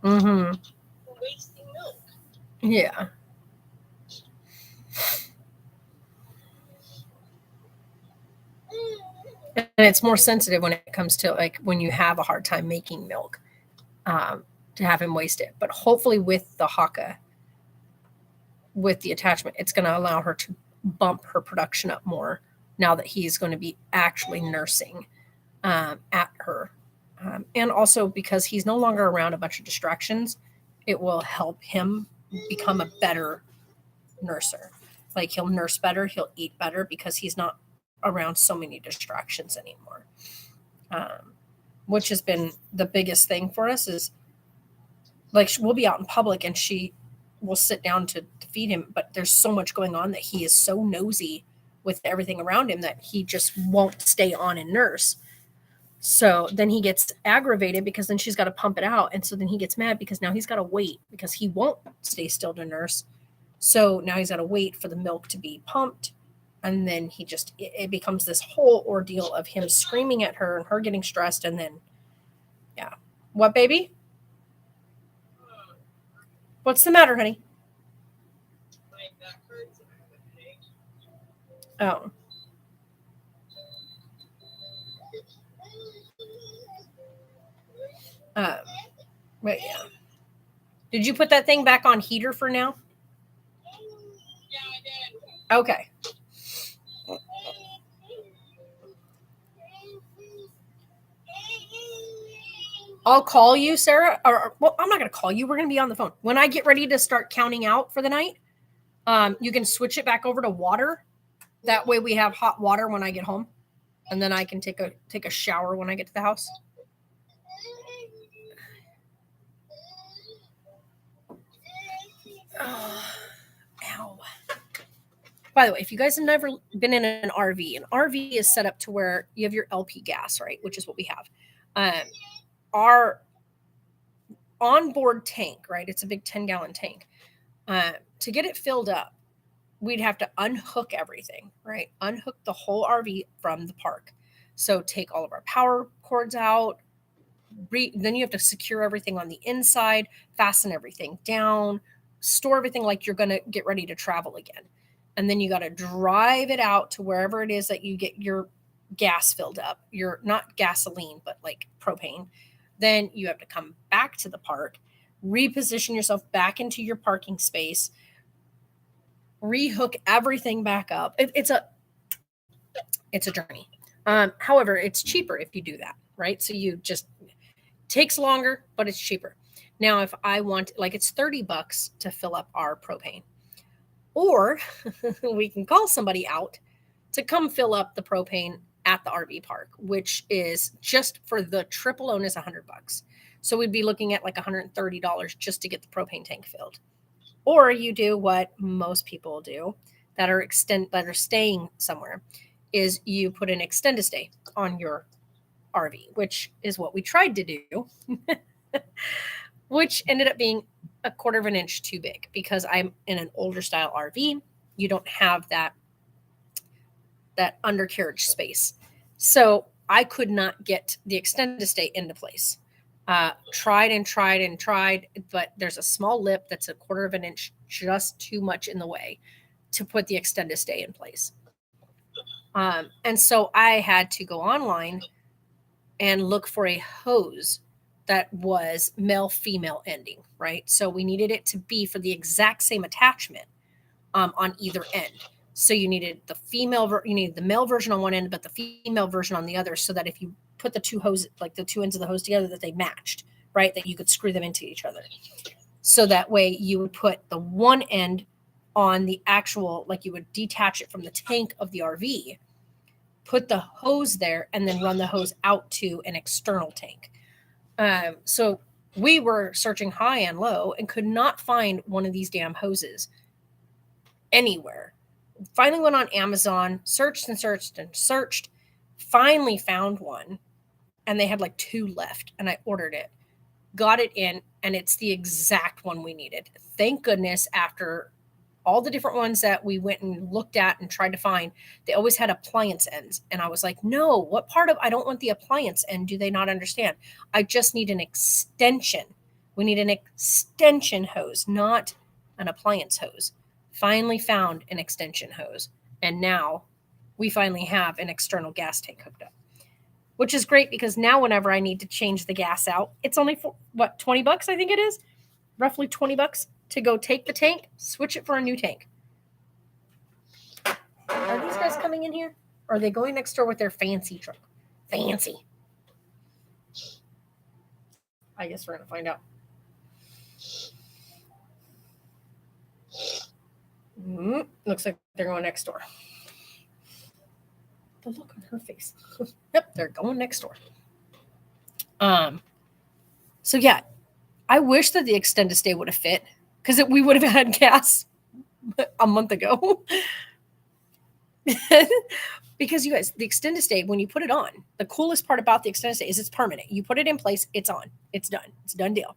Mm-hmm. Wasting milk. Yeah. And it's more sensitive when it comes to like when you have a hard time making milk, to have him waste it. But hopefully with the Haka, with the attachment, it's going to allow her to bump her production up more now that he's going to be actually nursing at her. And also because he's no longer around a bunch of distractions, it will help him become a better nurser. Like he'll nurse better, he'll eat better because he's not around so many distractions anymore. Which has been the biggest thing for us is like we'll be out in public and she will sit down to feed him, but there's so much going on that he is so nosy with everything around him that he just won't stay on and nurse. So then he gets aggravated because then she's got to pump it out. And so then he gets mad because now he's got to wait because he won't stay still to nurse. So now he's got to wait for the milk to be pumped. And then it becomes this whole ordeal of him screaming at her and her getting stressed. And then, yeah. What, baby? What's the matter, honey? My back hurts and I have a headache. Oh. But yeah. Did you put that thing back on heater for now? Yeah, I did. Okay. I'll call you, Sarah. Well, I'm not going to call you. We're going to be on the phone. When I get ready to start counting out for the night, you can switch it back over to water. That way we have hot water when I get home. And then I can take a shower when I get to the house. Oh, ow. By the way, if you guys have never been in an RV is set up to where you have your LP gas, right? Which is what we have. Our onboard tank, right? It's a big 10-gallon tank. To get it filled up, we'd have to unhook everything, right? Unhook the whole RV from the park. So take all of our power cords out. Then you have to secure everything on the inside, fasten everything down, store everything like you're going to get ready to travel again. And then you got to drive it out to wherever it is that you get your gas filled up. Your not gasoline, but like propane. Then you have to come back to the park, reposition yourself back into your parking space, rehook everything back up. It's a journey. However, it's cheaper if you do that, right? So you just takes longer, but it's cheaper. Now, if I want, like, it's $30 to fill up our propane, or we can call somebody out to come fill up the propane at the RV park, which is just for the trip alone is $100. So we'd be looking at like $130 just to get the propane tank filled. Or you do what most people do that are staying somewhere, is you put an extend-a-stay on your RV, which is what we tried to do, which ended up being a 1/4 of an inch too big because I'm in an older style RV. You don't have that undercarriage space. So I could not get the extend-a-stay into place. Tried, but there's a small lip that's a 1/4 of an inch, just too much in the way to put the extend-a-stay in place. And so I had to go online and look for a hose that was male-female ending, right? So we needed it to be for the exact same attachment on either end. So you needed you needed the male version on one end, but the female version on the other, so that if you put the two hoses, like the two ends of the hose together, that they matched, right? That you could screw them into each other. So that way you would put the one end on the actual, like you would detach it from the tank of the RV, put the hose there, and then run the hose out to an external tank. So we were searching high and low and could not find one of these damn hoses anywhere. Finally went on Amazon, searched, finally found one, and they had like 2 left, and I ordered it, got it in, and it's the exact one we needed. Thank goodness. After all the different ones that we went and looked at and tried to find, they always had appliance ends. And I was like, no, what part of, I don't want the appliance end. Do they not understand? I just need an extension. We need an extension hose, not an appliance hose. Finally found an extension hose. And now we finally have an external gas tank hooked up, which is great because now whenever I need to change the gas out, it's only for what, $20, I think it is, roughly $20 to go take the tank, switch it for a new tank. Are these guys coming in here? Or are they going next door with their fancy truck? Fancy. I guess we're going to find out. Looks like they're going next door. The look on her face. Yep, they're going next door. So yeah, I wish that the extend-a-stay would have fit, because we would have had gas a month ago. Because you guys, the extend-a-stay, when you put it on, the coolest part about the extend-a-stay is it's permanent. You put it in place, it's on. It's done. It's a done deal.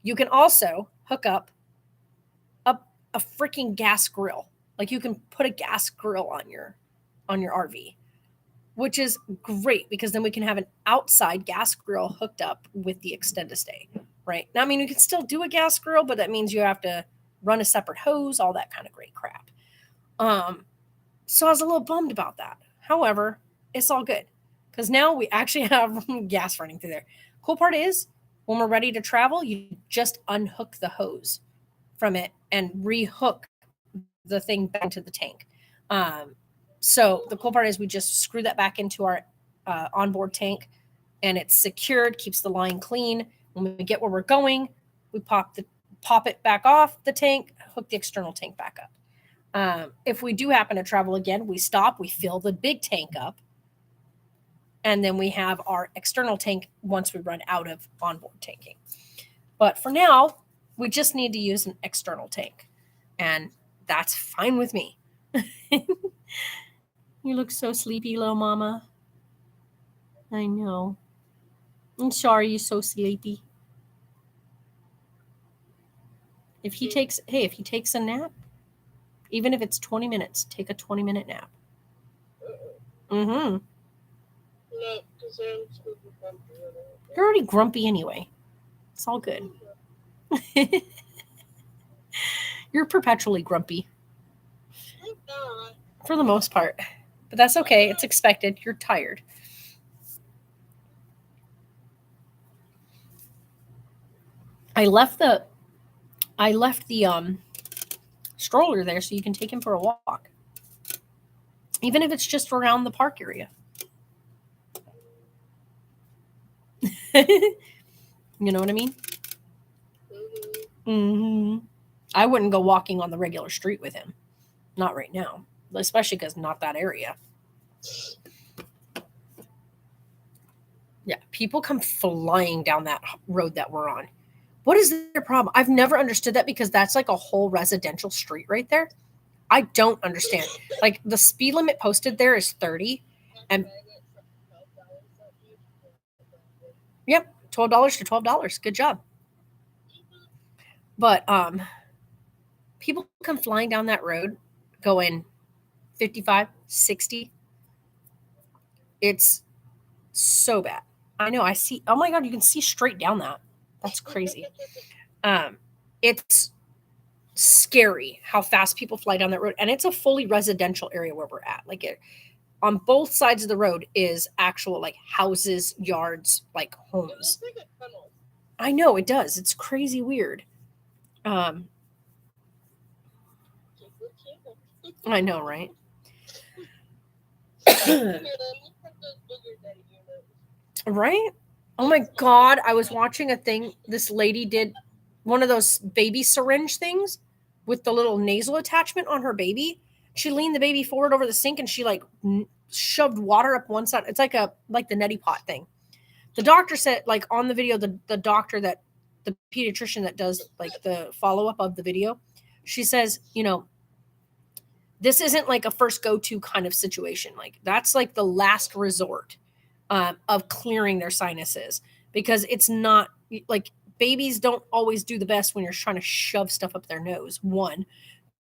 You can also hook up a freaking gas grill. Like you can put a gas grill on your RV, which is great because then we can have an outside gas grill hooked up with the extend-a-stay, right? Now, I mean, you can still do a gas grill, but that means you have to run a separate hose, all that kind of great crap. So I was a little bummed about that. However, it's all good because now we actually have gas running through there. Cool part is when we're ready to travel, you just unhook the hose from it and rehook the thing back into the tank. So the cool part is we just screw that back into our onboard tank and it's secured, keeps the line clean. When we get where we're going, we pop it back off the tank, hook the external tank back up. If we do happen to travel again, we stop, we fill the big tank up, and then we have our external tank once we run out of onboard tanking. But for now, we just need to use an external tank, and that's fine with me. You look so sleepy, little mama. I know. I'm sorry you're so sleepy. If he takes a nap, even if it's 20 minutes, take a 20-minute nap. Mm-hmm. No, because I'm super grumpy. You're already grumpy anyway. It's all good. You're perpetually grumpy. I'm not. For the most part. But that's okay. It's expected. You're tired. I left the stroller there so you can take him for a walk, even if it's just around the park area. You know what I mean? Mhm. I wouldn't go walking on the regular street with him. Not right now, especially because not that area. Yeah, people come flying down that road that we're on. What is their problem? I've never understood that because that's like a whole residential street right there. I don't understand. Like the speed limit posted there is 30. And yep, $12 to $12. Good job. But people come flying down that road going 55, 60. It's so bad. I know. I see. Oh my God, you can see straight down that. That's crazy. It's scary how fast people fly down that road. And it's a fully residential area where we're at. Like it on both sides of the road is actual like houses, yards, like It homes. looks like a tunnel. I know it does. It's crazy weird. Just look cute. I know, right? Here, let me put those boogers out of your nose. Right? Oh my God. I was watching a thing. This lady did one of those baby syringe things with the little nasal attachment on her baby. She leaned the baby forward over the sink and she like shoved water up one side. It's like the neti pot thing. The doctor said, like on the video, the doctor that the pediatrician that does like the follow-up of the video, she says, you know, this isn't like a first go-to kind of situation. Like that's like the last resort of clearing their sinuses because it's not like babies don't always do the best when you're trying to shove stuff up their nose. 1,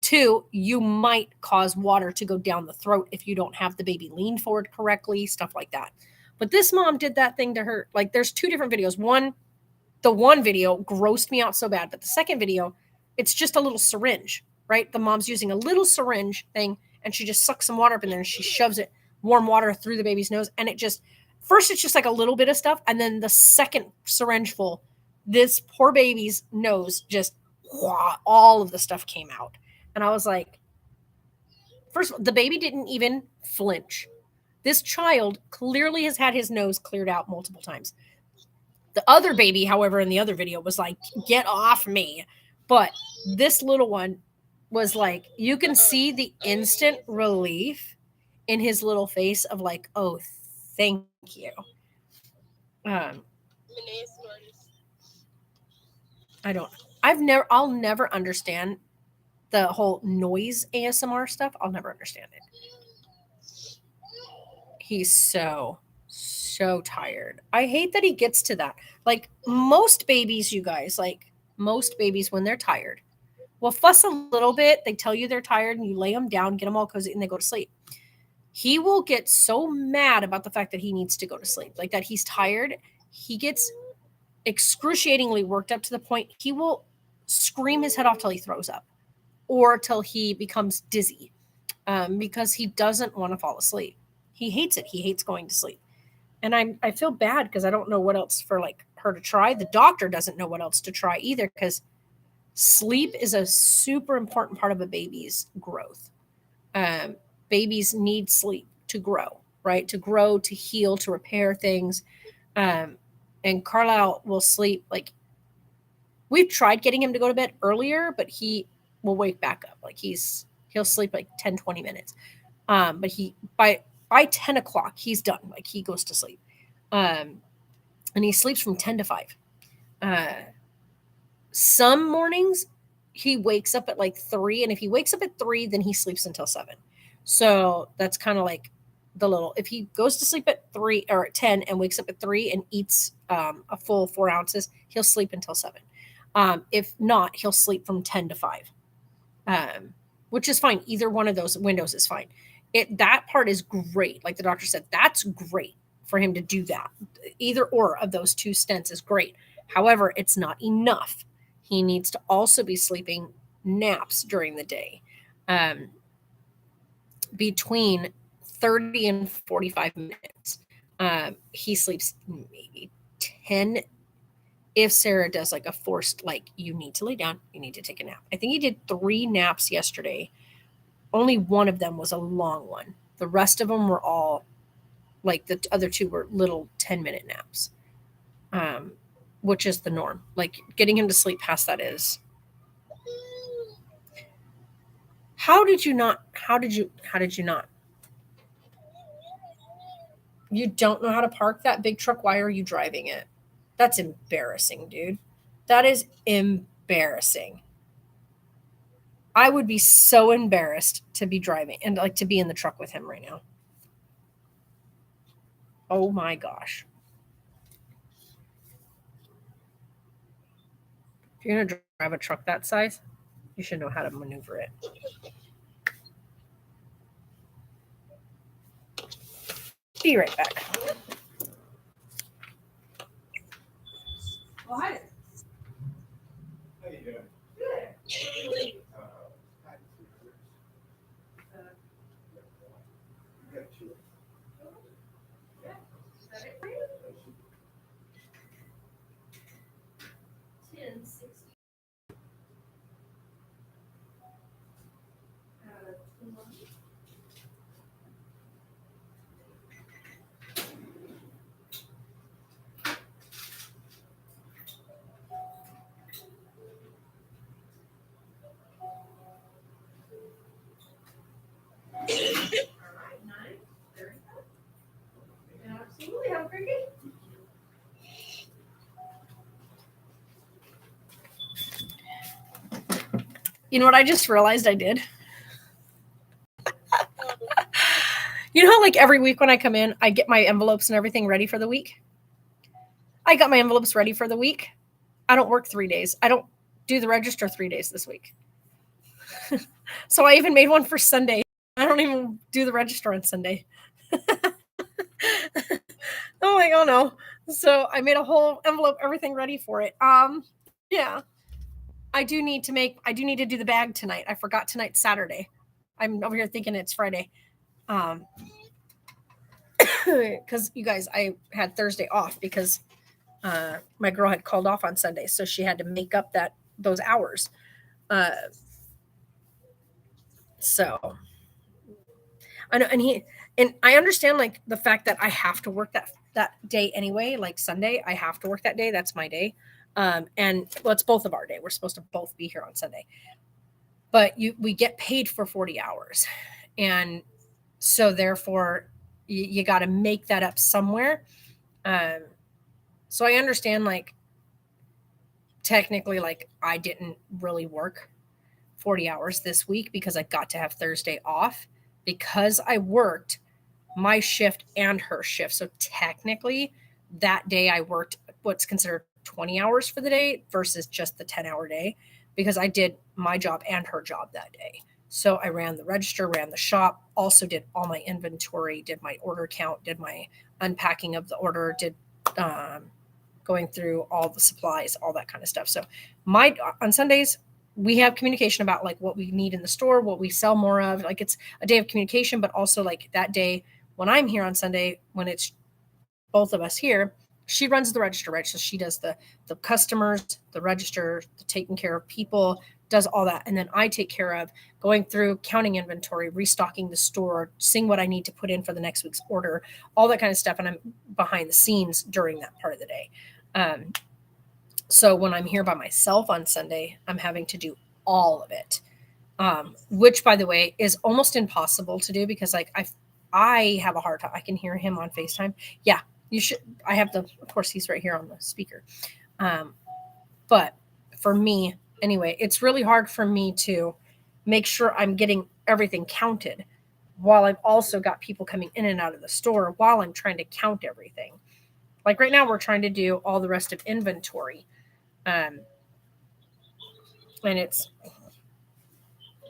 2, you might cause water to go down the throat if you don't have the baby lean forward correctly, stuff like that. But this mom did that thing to her. Like there's 2 different videos. The one video grossed me out so bad, but the second video, it's just a little syringe, right? The mom's using a little syringe thing and she just sucks some water up in there and she shoves it, warm water through the baby's nose. And it's just like a little bit of stuff. And then the second syringe full, this poor baby's nose just, all of the stuff came out. And I was like, first of all, the baby didn't even flinch. This child clearly has had his nose cleared out multiple times. The other baby, however, in the other video was like, get off me. But this little one was like, you can see the instant relief in his little face of like, oh, thank you. I'm an ASMR artist. I'll never understand the whole noise ASMR stuff. I'll never understand it. He's so tired. I hate that he gets to that. Like most babies, you guys, like most babies when they're tired will fuss a little bit. They tell you they're tired and you lay them down, get them all cozy and they go to sleep. He will get so mad about the fact that he needs to go to sleep, like that he's tired. He gets excruciatingly worked up to the point he will scream his head off till he throws up or till he becomes dizzy because he doesn't want to fall asleep. He hates it. He hates going to sleep. And I feel bad because I don't know what else for like her to try. The doctor doesn't know what else to try either because sleep is a super important part of a baby's growth. Babies need sleep to grow, right? To grow, to heal, to repair things. And Carlisle will sleep like we've tried getting him to go to bed earlier, but he will wake back up. Like he'll sleep like 10, 20 minutes. But by 10 o'clock, he's done. Like he goes to sleep. And he sleeps from 10 to 5. Some mornings he wakes up at like 3. And if he wakes up at 3, then he sleeps until 7. So that's kind of like if he goes to sleep at 3 or at 10 and wakes up at 3 and eats a full 4 ounces, he'll sleep until 7. If not, he'll sleep from 10 to 5, which is fine. Either one of those windows is fine. That part is great. Like the doctor said, that's great for him to do that. Either or of those 2 stents is great. However, it's not enough. He needs to also be sleeping naps during the day. Between 30 and 45 minutes. He sleeps maybe 10 if Sarah does like a forced, like, you need to lay down, you need to take a nap. I think he did 3 naps yesterday. Only one of them was a long one. The rest of them were all like the other 2 were little 10-minute naps, which is the norm. Like getting him to sleep past that is. How did you not? You don't know how to park that big truck? Why are you driving it? That's embarrassing, dude. That is embarrassing. I would be so embarrassed to be driving and like to be in the truck with him right now. Oh my gosh. If you're going to drive a truck that size, you should know how to maneuver it. Be right back. Well, hi. How you doing? Good. Got you. Is that it for you? 1060. 21. All right, 9:35. Absolutely. Have a great day. You know what I just realized I did? You know how like every week when I come in, I get my envelopes and everything ready for the week? I got my envelopes ready for the week. I don't work 3 days. I don't do the register 3 days this week. So I even made one for Sunday. I don't even do the register on Sunday. Oh my god, no. So I made a whole envelope, everything ready for it. Yeah. I do need to do the bag tonight. I forgot tonight's Saturday. I'm over here thinking it's Friday. Because you guys, I had Thursday off because my girl had called off on Sunday, so she had to make up those hours. So I know, and I understand like the fact that I have to work that day anyway, like Sunday, I have to work that day. That's my day. And well, it's both of our day. We're supposed to both be here on Sunday, but we get paid for 40 hours. And so therefore you got to make that up somewhere. So I understand like technically, like I didn't really work 40 hours this week because I got to have Thursday off because I worked my shift and her shift. So technically that day I worked what's considered 20 hours for the day versus just the 10-hour day because I did my job and her job that day. So I ran the register, ran the shop, also did all my inventory, did my order count, did my unpacking of the order, did going through all the supplies, all that kind of stuff. So on Sundays, we have communication about like what we need in the store, what we sell more of. Like it's a day of communication, but also like that day when I'm here on Sunday, when it's both of us here, she runs the register, right? So she does the customers, the register, the taking care of people, does all that. And then I take care of going through counting inventory, restocking the store, seeing what I need to put in for the next week's order, all that kind of stuff. And I'm behind the scenes during that part of the day. So when I'm here by myself on Sunday, I'm having to do all of it, which by the way is almost impossible to do because like I have a hard time. I can hear him on FaceTime. Yeah, you should. I have of course he's right here on the speaker. But for me anyway, it's really hard for me to make sure I'm getting everything counted while I've also got people coming in and out of the store while I'm trying to count everything. Like right now we're trying to do all the rest of inventory. And it's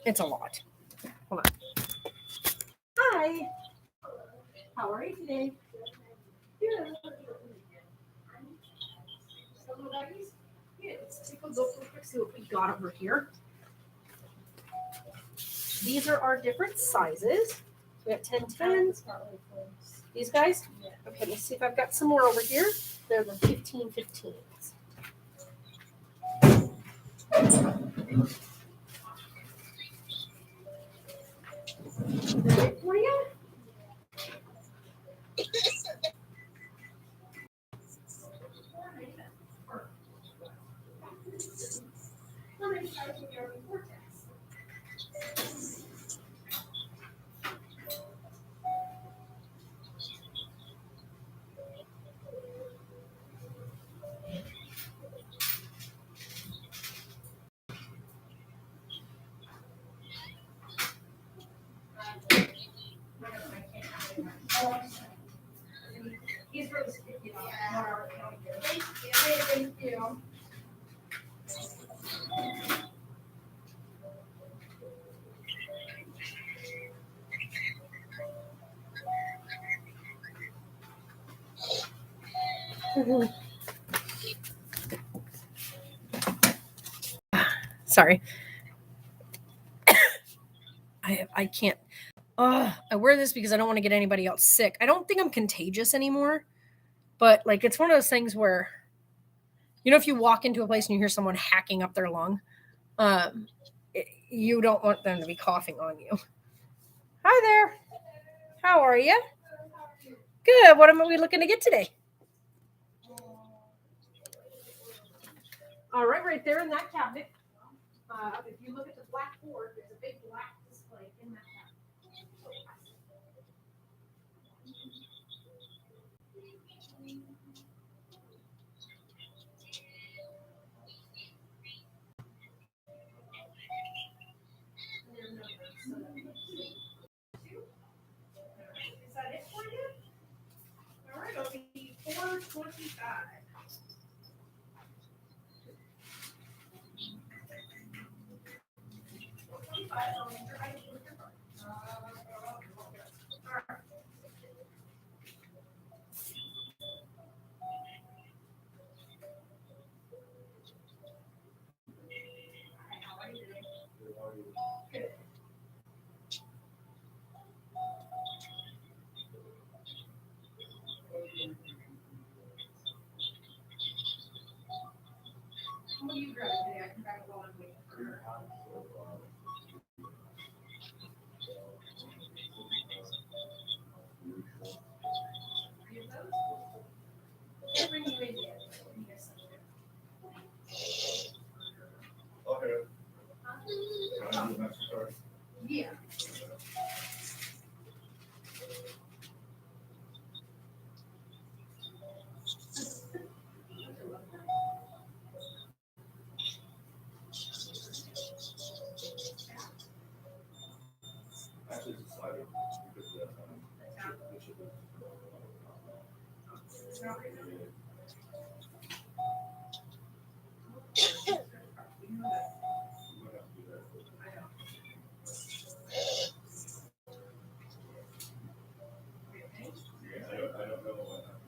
a lot. Hold on. Hi. How are you today? Good. Yeah, let's take a look real quick, see what we got over here. These are our different sizes. We got 10-10s. These guys? Okay, let's see if I've got some more over here. They're the 15-15s. For you? How many times have you already vortex? He's really sticky on our county. Thank you. Sorry. I can't. I wear this because I don't want to get anybody else sick. I don't think I'm contagious anymore, but like it's one of those things where, you know, if you walk into a place and you hear someone hacking up their lung, you don't want them to be coughing on you. Hi there. How are you? Good. What am we looking to get today? All right there in that cabinet. If you look at the black board, there's a big black display in that cabinet. Is that it for you? All right, it'll be $4.25. What do you grab today? I can grab a while I'm waiting for her. Three of those? Can't bring you in yet. You guys send it. Yeah. Actually, it's a slider because the chip is. You might have to do that. Yeah, I don't know what happens.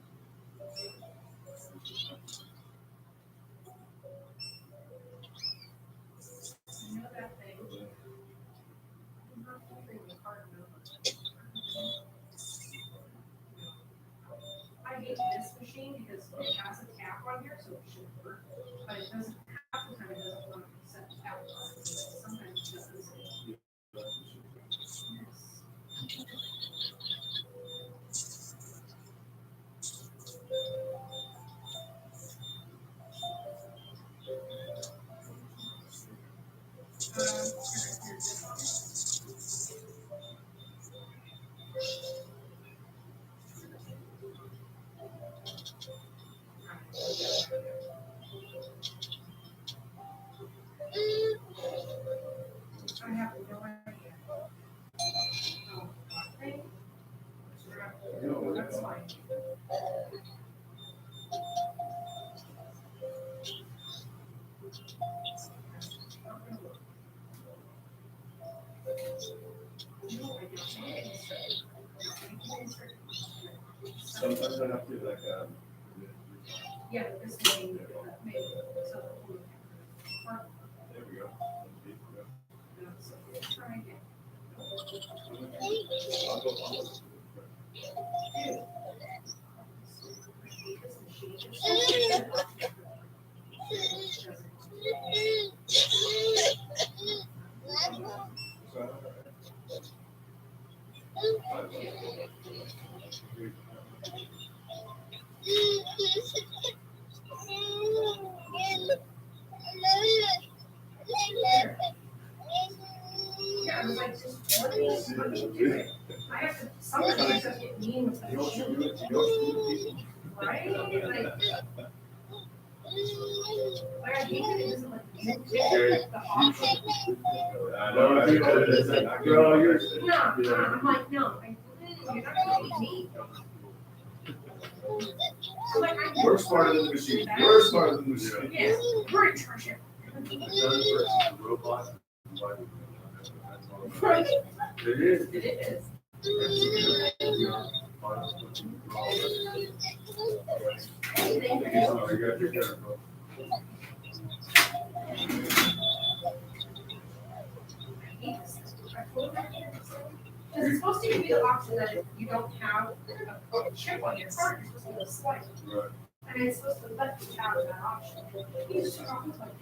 You know that thing. I'm not holding the card number. I hate this machine because it has a tap on here, so it should work. But it doesn't, half the time it doesn't want to set the tap on. Sometimes it doesn't. Yes. I have no idea. Okay. Sure. That's fine. Sometimes I have to like, Yeah, this way, maybe, so. there we go. Try again. I'll go. This machine is Yeah, I was like, just let me do it. I have to, sometimes I have to get mean with You the don't shit, do it, you don't do right? Like I hate that it doesn't like it. the option. I know, I think that is, I Girl, you're- No, I'm like, no, you're not gonna beat me. I'm like, I You're smarter than the machine. You're smarter than the machine. yeah, we're in charge here. The done versus the robot. Right. It is. It is. Because it's supposed to give you the option that if you don't have a chip on your card, you're supposed to be able to swipe. Right. And it's supposed to let you have that option. You just turn off the swipe.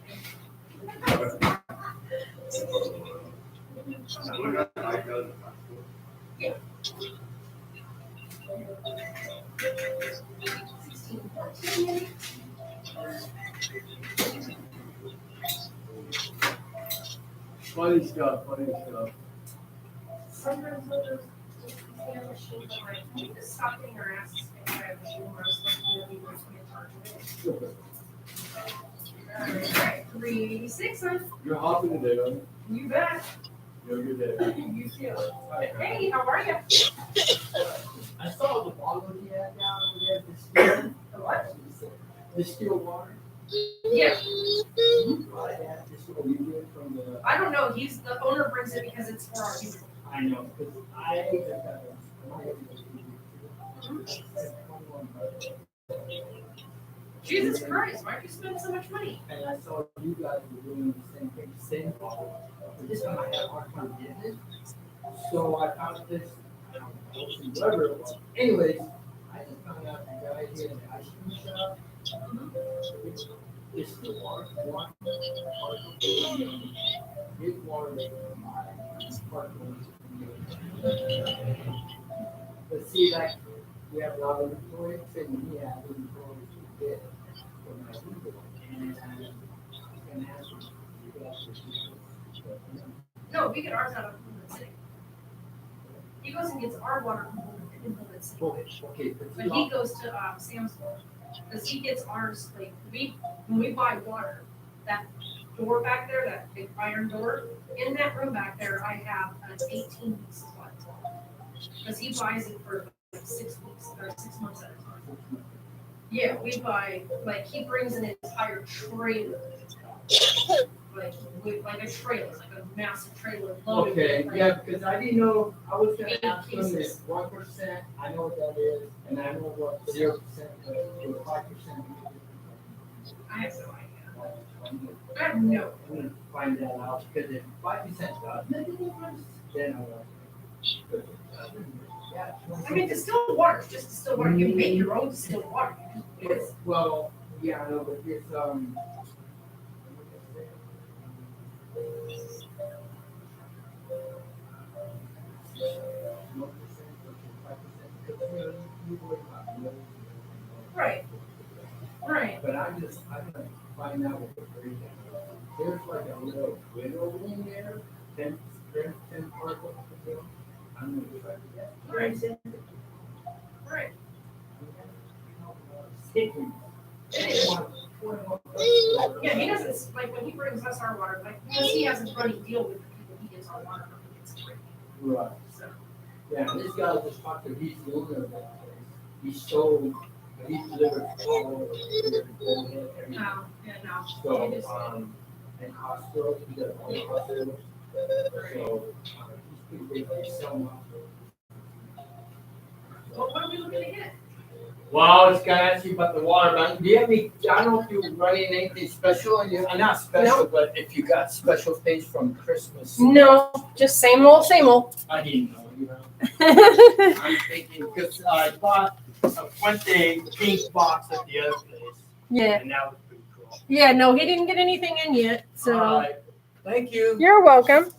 Yeah. 16, 14. Funny stuff, funny stuff. Sometimes with those scan machines, I'm like, you just stop getting your ass kicked by a machine where I'm supposed to be able to get charged of it. Alright, 386, huh? You're hopping today, huh? You bet. You have a good day. You too. Hey, how are you? I saw the bottle he had down over there, the steel. The what? The steel water. Yeah. I had this little unit from the, I don't know. The owner brings it because it's for our people. I know, because I got Jesus Christ, why'd you spend so much money? and I saw you guys were doing the same thing, same bottle. But this time I had a hard time getting it. So I found this, I don't know, whatever it was. Anyways, I just found out the guy here in the ice cream shop. It's the water. His water. But see, like, we have a lot of employees, and we have employees to get from my people. And I'm gonna ask you. No, we get ours out of Homeland City. He goes and gets our water from Homeland City. Okay, But he goes to Samsville, because he gets ours, like, when we buy water, that door back there, that big iron door, in that room back there, I have an 18-week supply. Because he buys it for like 6 weeks, or 6 months at a time. Yeah, we buy, like, he brings an entire trailer. Like a trailer, like a massive trailer loaded. Okay, with, yeah, because I didn't know, I was gonna 8 ask them cases. if 1%, I know what that is, and I know what 0%, but with 5%. I have no idea. I have no. I'm gonna find that out, because if 5% does make a difference, then I'm like. Yeah. I mean, distilled water is just distilled water. You make your own distilled water. You just It's, well, yeah, I know, but it's, Right. Right. But I'm gonna find out what the breakdown is. There's like a little window in there, 10 particles. I'm gonna try to get. Right. Right. Sticky. It is. Yeah, he doesn't, like, when he brings us our water, like, because he has a running deal with the people he gets our water from, he gets it free. Right. So, Yeah, and this guy I just talked to, he's the owner of that place. He sold, he delivered all over here, everything. no, yeah, no. So, It is- and hospitals, he does all the hospitals. So, he's pretty big, they sell them. Well, what are we looking to get? Well, I was gonna ask you about the water, but do you have any, I don't know if you're running anything special, not special, but if you got special things from Christmas. No, just same old, same old. I didn't know, you know. I'm thinking, because I bought a Fuente pink box at the other place, Yeah. and that was pretty cool. Yeah, no, he didn't get anything in yet. So All right. Thank you. you're welcome.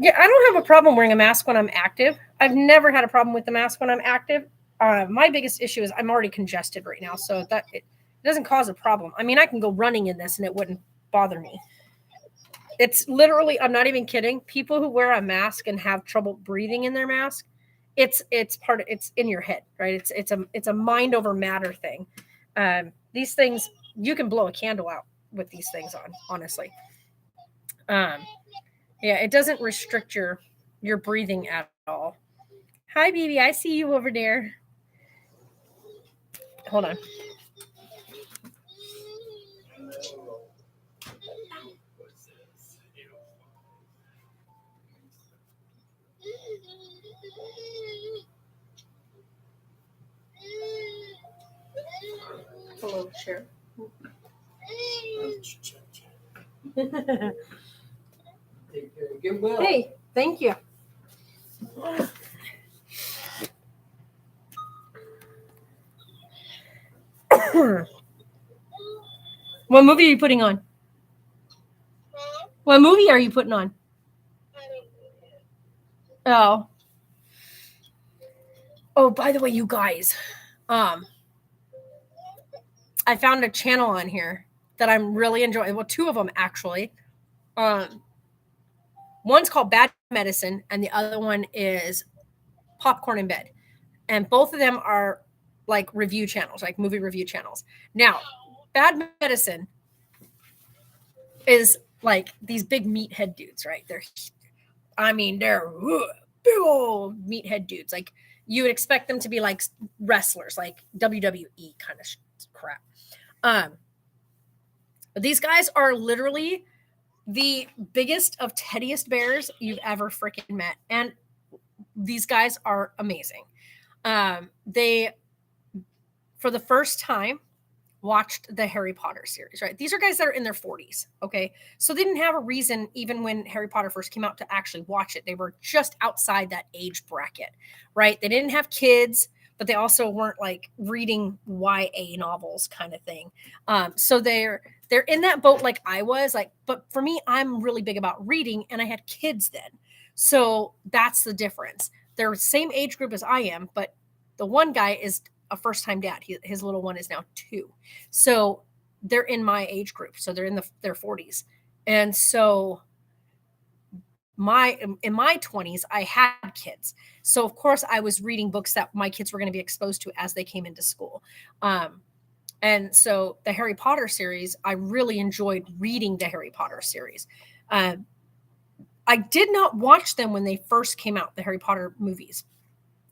Yeah, I don't have a problem wearing a mask when I'm active. I've never had a problem with the mask when I'm active. My biggest issue is I'm already congested right now, so that it doesn't cause a problem. I mean, I can go running in this and it wouldn't bother me. It's literally, I'm not even kidding. People who wear a mask and have trouble breathing in their mask, it's in your head, right? It's a mind over matter thing. These things, you can blow a candle out with these things on, honestly. Yeah, it doesn't restrict your breathing at all. Hi, BB. I see you over there. Hold on. Hello, Cher. Take care. Get well. Hey, thank you. What movie are you putting on? What movie are you putting on? Oh. Oh, by the way, you guys, I found a channel on here that I'm really enjoying. Well, two of them actually. One's called Bad Medicine, and the other one is Popcorn in Bed. And both of them are like review channels, like movie review channels. Now, Bad Medicine is like these big meathead dudes, right? They're big old meathead dudes. Like you would expect them to be like wrestlers, like WWE kind of crap. But these guys are literally the biggest of teddiest bears you've ever freaking met. And these guys are amazing. They, for the first time, watched the Harry Potter series, right? These are guys that are in their 40s, okay? So they didn't have a reason, even when Harry Potter first came out, to actually watch it. They were just outside that age bracket, right? They didn't have kids, but they also weren't like reading YA novels kind of thing. So they're in that boat like I was, like, but for me, I'm really big about reading, and I had kids then. So that's the difference. They're the same age group as I am, but the one guy is a first-time dad. His little one is now 2. So they're in my age group. So they're in their 40s. And so in my 20s, I had kids. So of course I was reading books that my kids were going to be exposed to as they came into school. And so the Harry Potter series, I really enjoyed reading the Harry Potter series. I did not watch them when they first came out, the Harry Potter movies.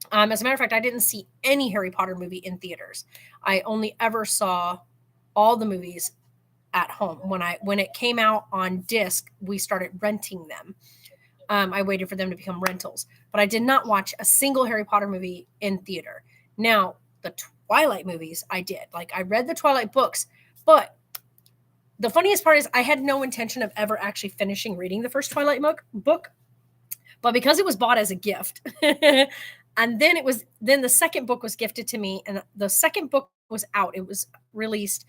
As a matter of fact, I didn't see any Harry Potter movie in theaters. I only ever saw all the movies at home. When it came out on disc, we started renting them. I waited for them to become rentals, but I did not watch a single Harry Potter movie in theater. Now, the Twilight movies, I did. Like, I read the Twilight books, but the funniest part is I had no intention of ever actually finishing reading the first Twilight book, but because it was bought as a gift, and then the second book was gifted to me, and the second book was out. It was released,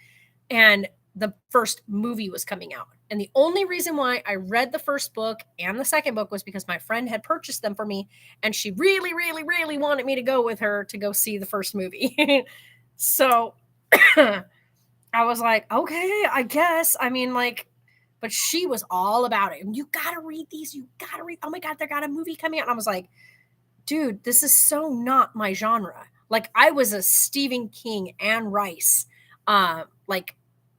and the first movie was coming out. And the only reason why I read the first book and the second book was because my friend had purchased them for me, and she really, really, really wanted me to go with her to go see the first movie. So I was like, okay, I guess. I mean, like, but she was all about it. And you got to read these. You got to read. Oh my God, they got a movie coming out. And I was like, dude, this is so not my genre. Like, I was a Stephen King, Anne Rice, like,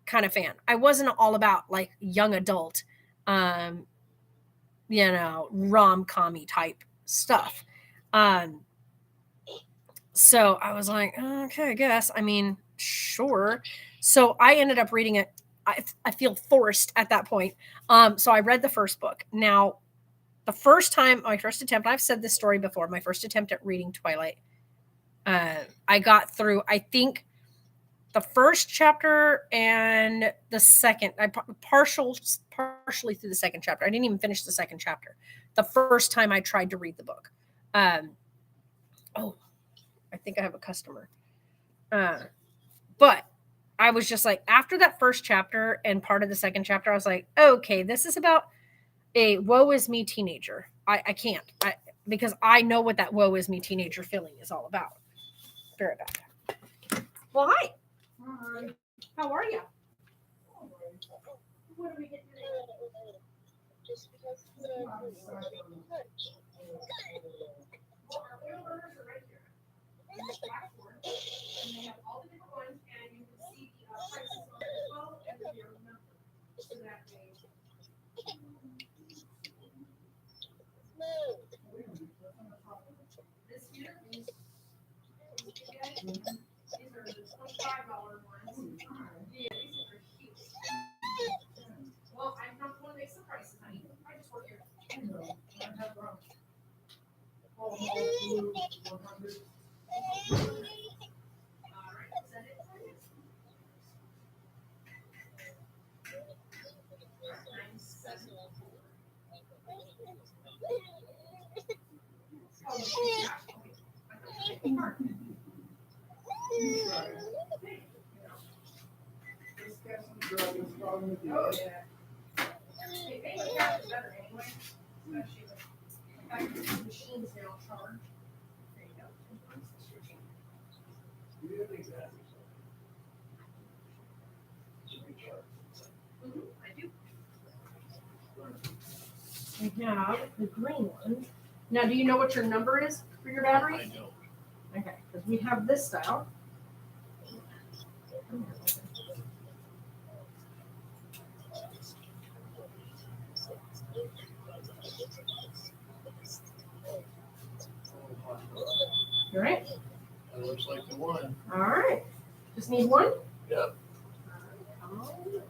kind of fan. I wasn't all about like young adult, rom-com-y type stuff. So I was like, okay, I guess. I mean, sure. So I ended up reading it. I feel forced at that point. So I read the first book. Now, the first time, my first attempt, I've said this story before, my first attempt at reading Twilight, I got through, I think, the first chapter and the second, I partially through the second chapter. I didn't even finish the second chapter the first time I tried to read the book. I think I have a customer. But I was just like, after that first chapter and part of the second chapter, I was like, okay, this is about a woe is me teenager. I can't. Because I know what that woe is me teenager feeling is all about. Be right back. Well, hi. How are you? What are we getting today? Just because the punch. Well, our oil burners are right here. And there's black one, and they have all the different ones, and you can see the prices on it as well, and then your number. So that way. This here is. These are the $25 ones. Yeah, these are huge. Well, I'm not the one that makes the prices, honey. I just work here. All blue, 100. All right, is that it for you? Oh, yeah. They make it better anyway, especially the fact that the machines now charge. There you go. I do. We have the green one. Now, do you know what your number is for your battery? I know. Okay, because we have this style. All right. That looks like the one. All right. Just need one? Yep. Come on.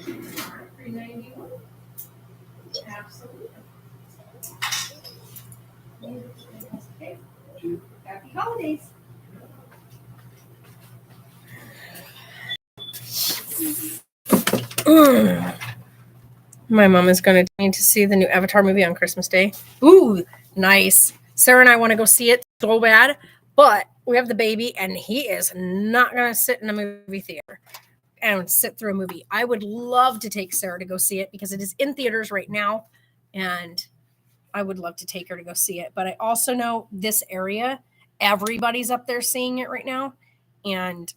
$3.91. Absolutely. Okay. Happy holidays. My mom is going to take me to see the new Avatar movie on Christmas Day. Ooh, nice. Sarah and I want to go see it so bad, but we have the baby and he is not going to sit in a movie theater and sit through a movie. I would love to take Sarah to go see it because it is in theaters right now and I would love to take her to go see it. But I also know this area, everybody's up there seeing it right now. And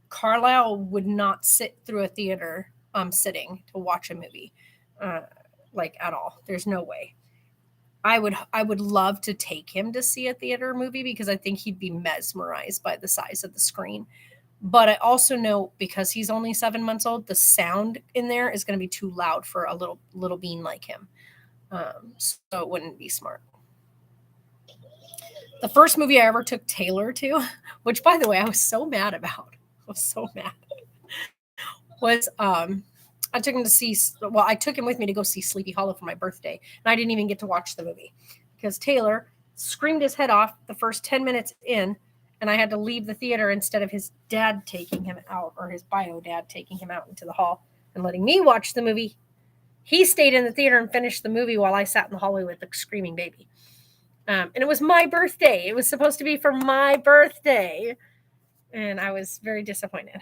Carlisle would not sit through a theater sitting to watch a movie like at all. There's no way. I would love to take him to see a theater movie because I think he'd be mesmerized by the size of the screen. But I also know because he's only 7 months old, the sound in there is going to be too loud for a little bean like him. So it wouldn't be smart. The first movie I ever took Taylor to, which by the way, I was so mad about. Was I took him to see, well, I took him with me to go see Sleepy Hollow for my birthday. And I didn't even get to watch the movie because Taylor screamed his head off the first 10 minutes in. And I had to leave the theater instead of his dad taking him out or his bio dad taking him out into the hall and letting me watch the movie. He stayed in the theater and finished the movie while I sat in the hallway with the screaming baby. And it was my birthday. It was supposed to be for my birthday. And I was very disappointed.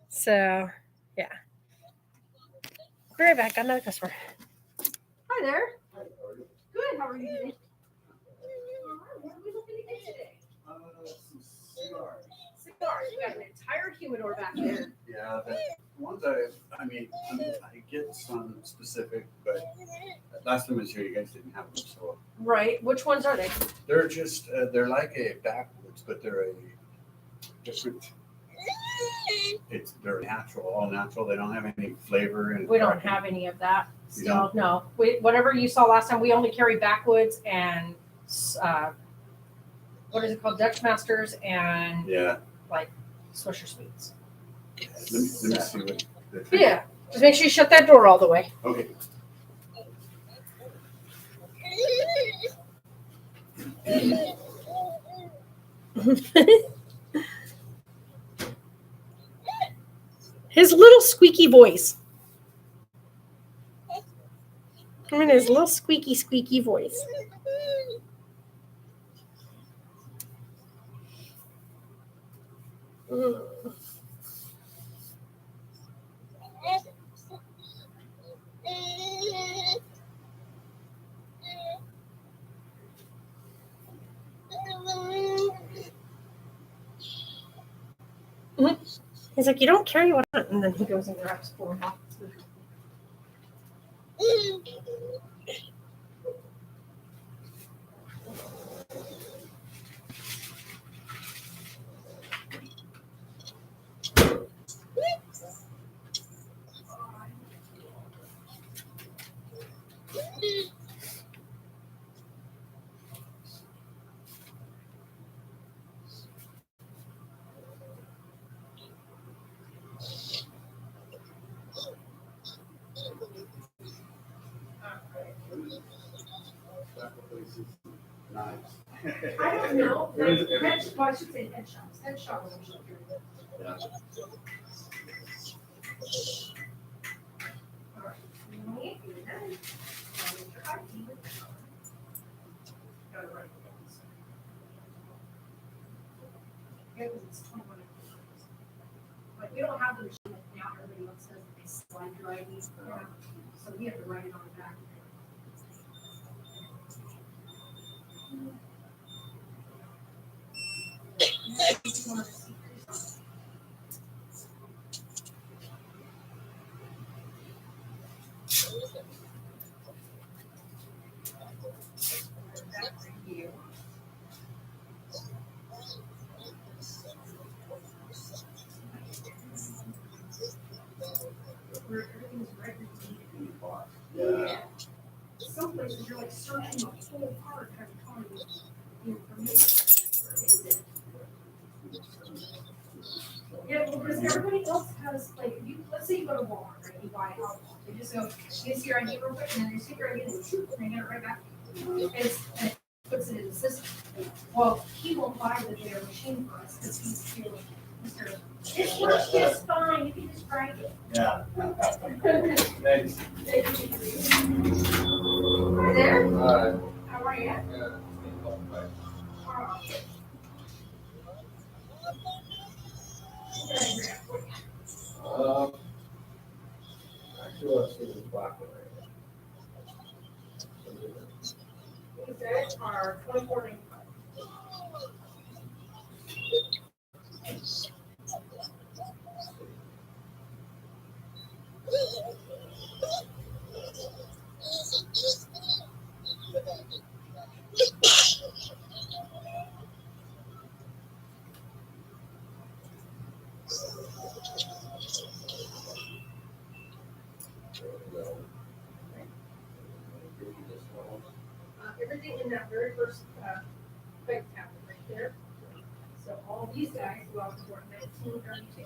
So, yeah. Be right back. Got another customer. Hi there. Good. How are you today? What are we looking to get today? Some cigars. Cigars. We got an entire humidor back there. Yeah, the ones I get some specific, but last time I was here, you guys didn't have them, so. Right. Which ones are they? They're just, they're like a backwoods, but they're a different, they're natural, all natural. They don't have any flavor. And We don't have any of that. You Still, don't? no. Whatever you saw last time, we only carry backwoods and what is it called? Dutch Masters and Yeah, like Swisher Sweets. let me see what. Yeah. Just make sure you shut that door all the way. Okay. His little squeaky voice. I mean, his little squeaky voice. Mm. He's like, you don't carry what I want. And then he goes and grabs 4 boxes. Nice. I don't know, like, well, I should say head shops, head shops are usually pretty good. Yeah. All right. When you do that, I'll make your ID. Gotta write it down. Yeah, 'cause it's 21. Like, we don't have the machine like now, everybody else does, they slide your ID, so we have to write it on the back. Where everything's record Yeah. Some places you're like searching the whole part, trying to find the information. Where is it? Yeah, well, because everybody else has, like, you, let's say you go to Walmart, right, you buy alcohol, they just go, here's your ID real quick, and then they take your ID and they get it right back. And it puts it in the system. Well, he won't buy the their machine for us, because he's feeling, Mr. This works just fine, you can just write it. Yeah. Thanks. Hi there, Alright. how are you? Yeah. Actually, let's see this black one right These are 24.95. Everything in that very first quick tab right there. So all these guys go out for 1932.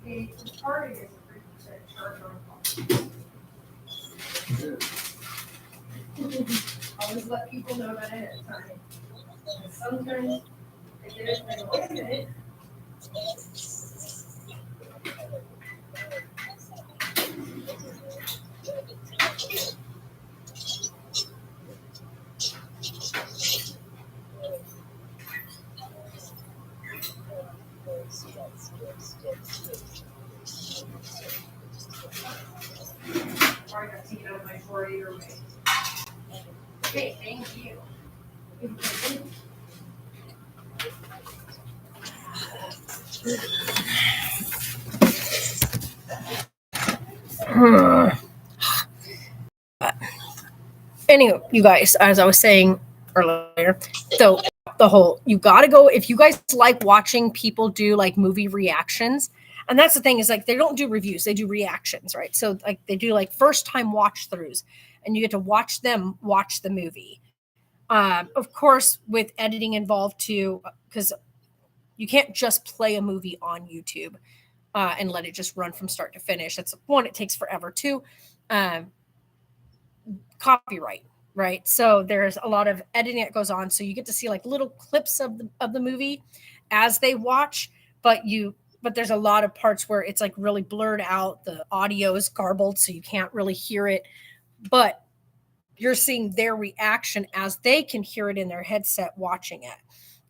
Okay, the card is a 3% charge on call. Always let people know that ahead of time. And sometimes I get it, and I go, wait a minute. Or I got to take it out of my 4-8 or my. Okay, thank you. Anyway, you guys, as I was saying earlier, so the whole, you got to go, if you guys like watching people do like movie reactions, and that's the thing is like they don't do reviews, they do reactions, right? So like they do like first time watch throughs, and you get to watch them watch the movie. Of course, with editing involved too, because you can't just play a movie on YouTube and let it just run from start to finish. That's one, it takes forever. Two, copyright, right? So there's a lot of editing that goes on. So you get to see like little clips of the movie as they watch, but there's a lot of parts where it's like really blurred out. The audio is garbled, so you can't really hear it. But you're seeing their reaction as they can hear it in their headset watching it.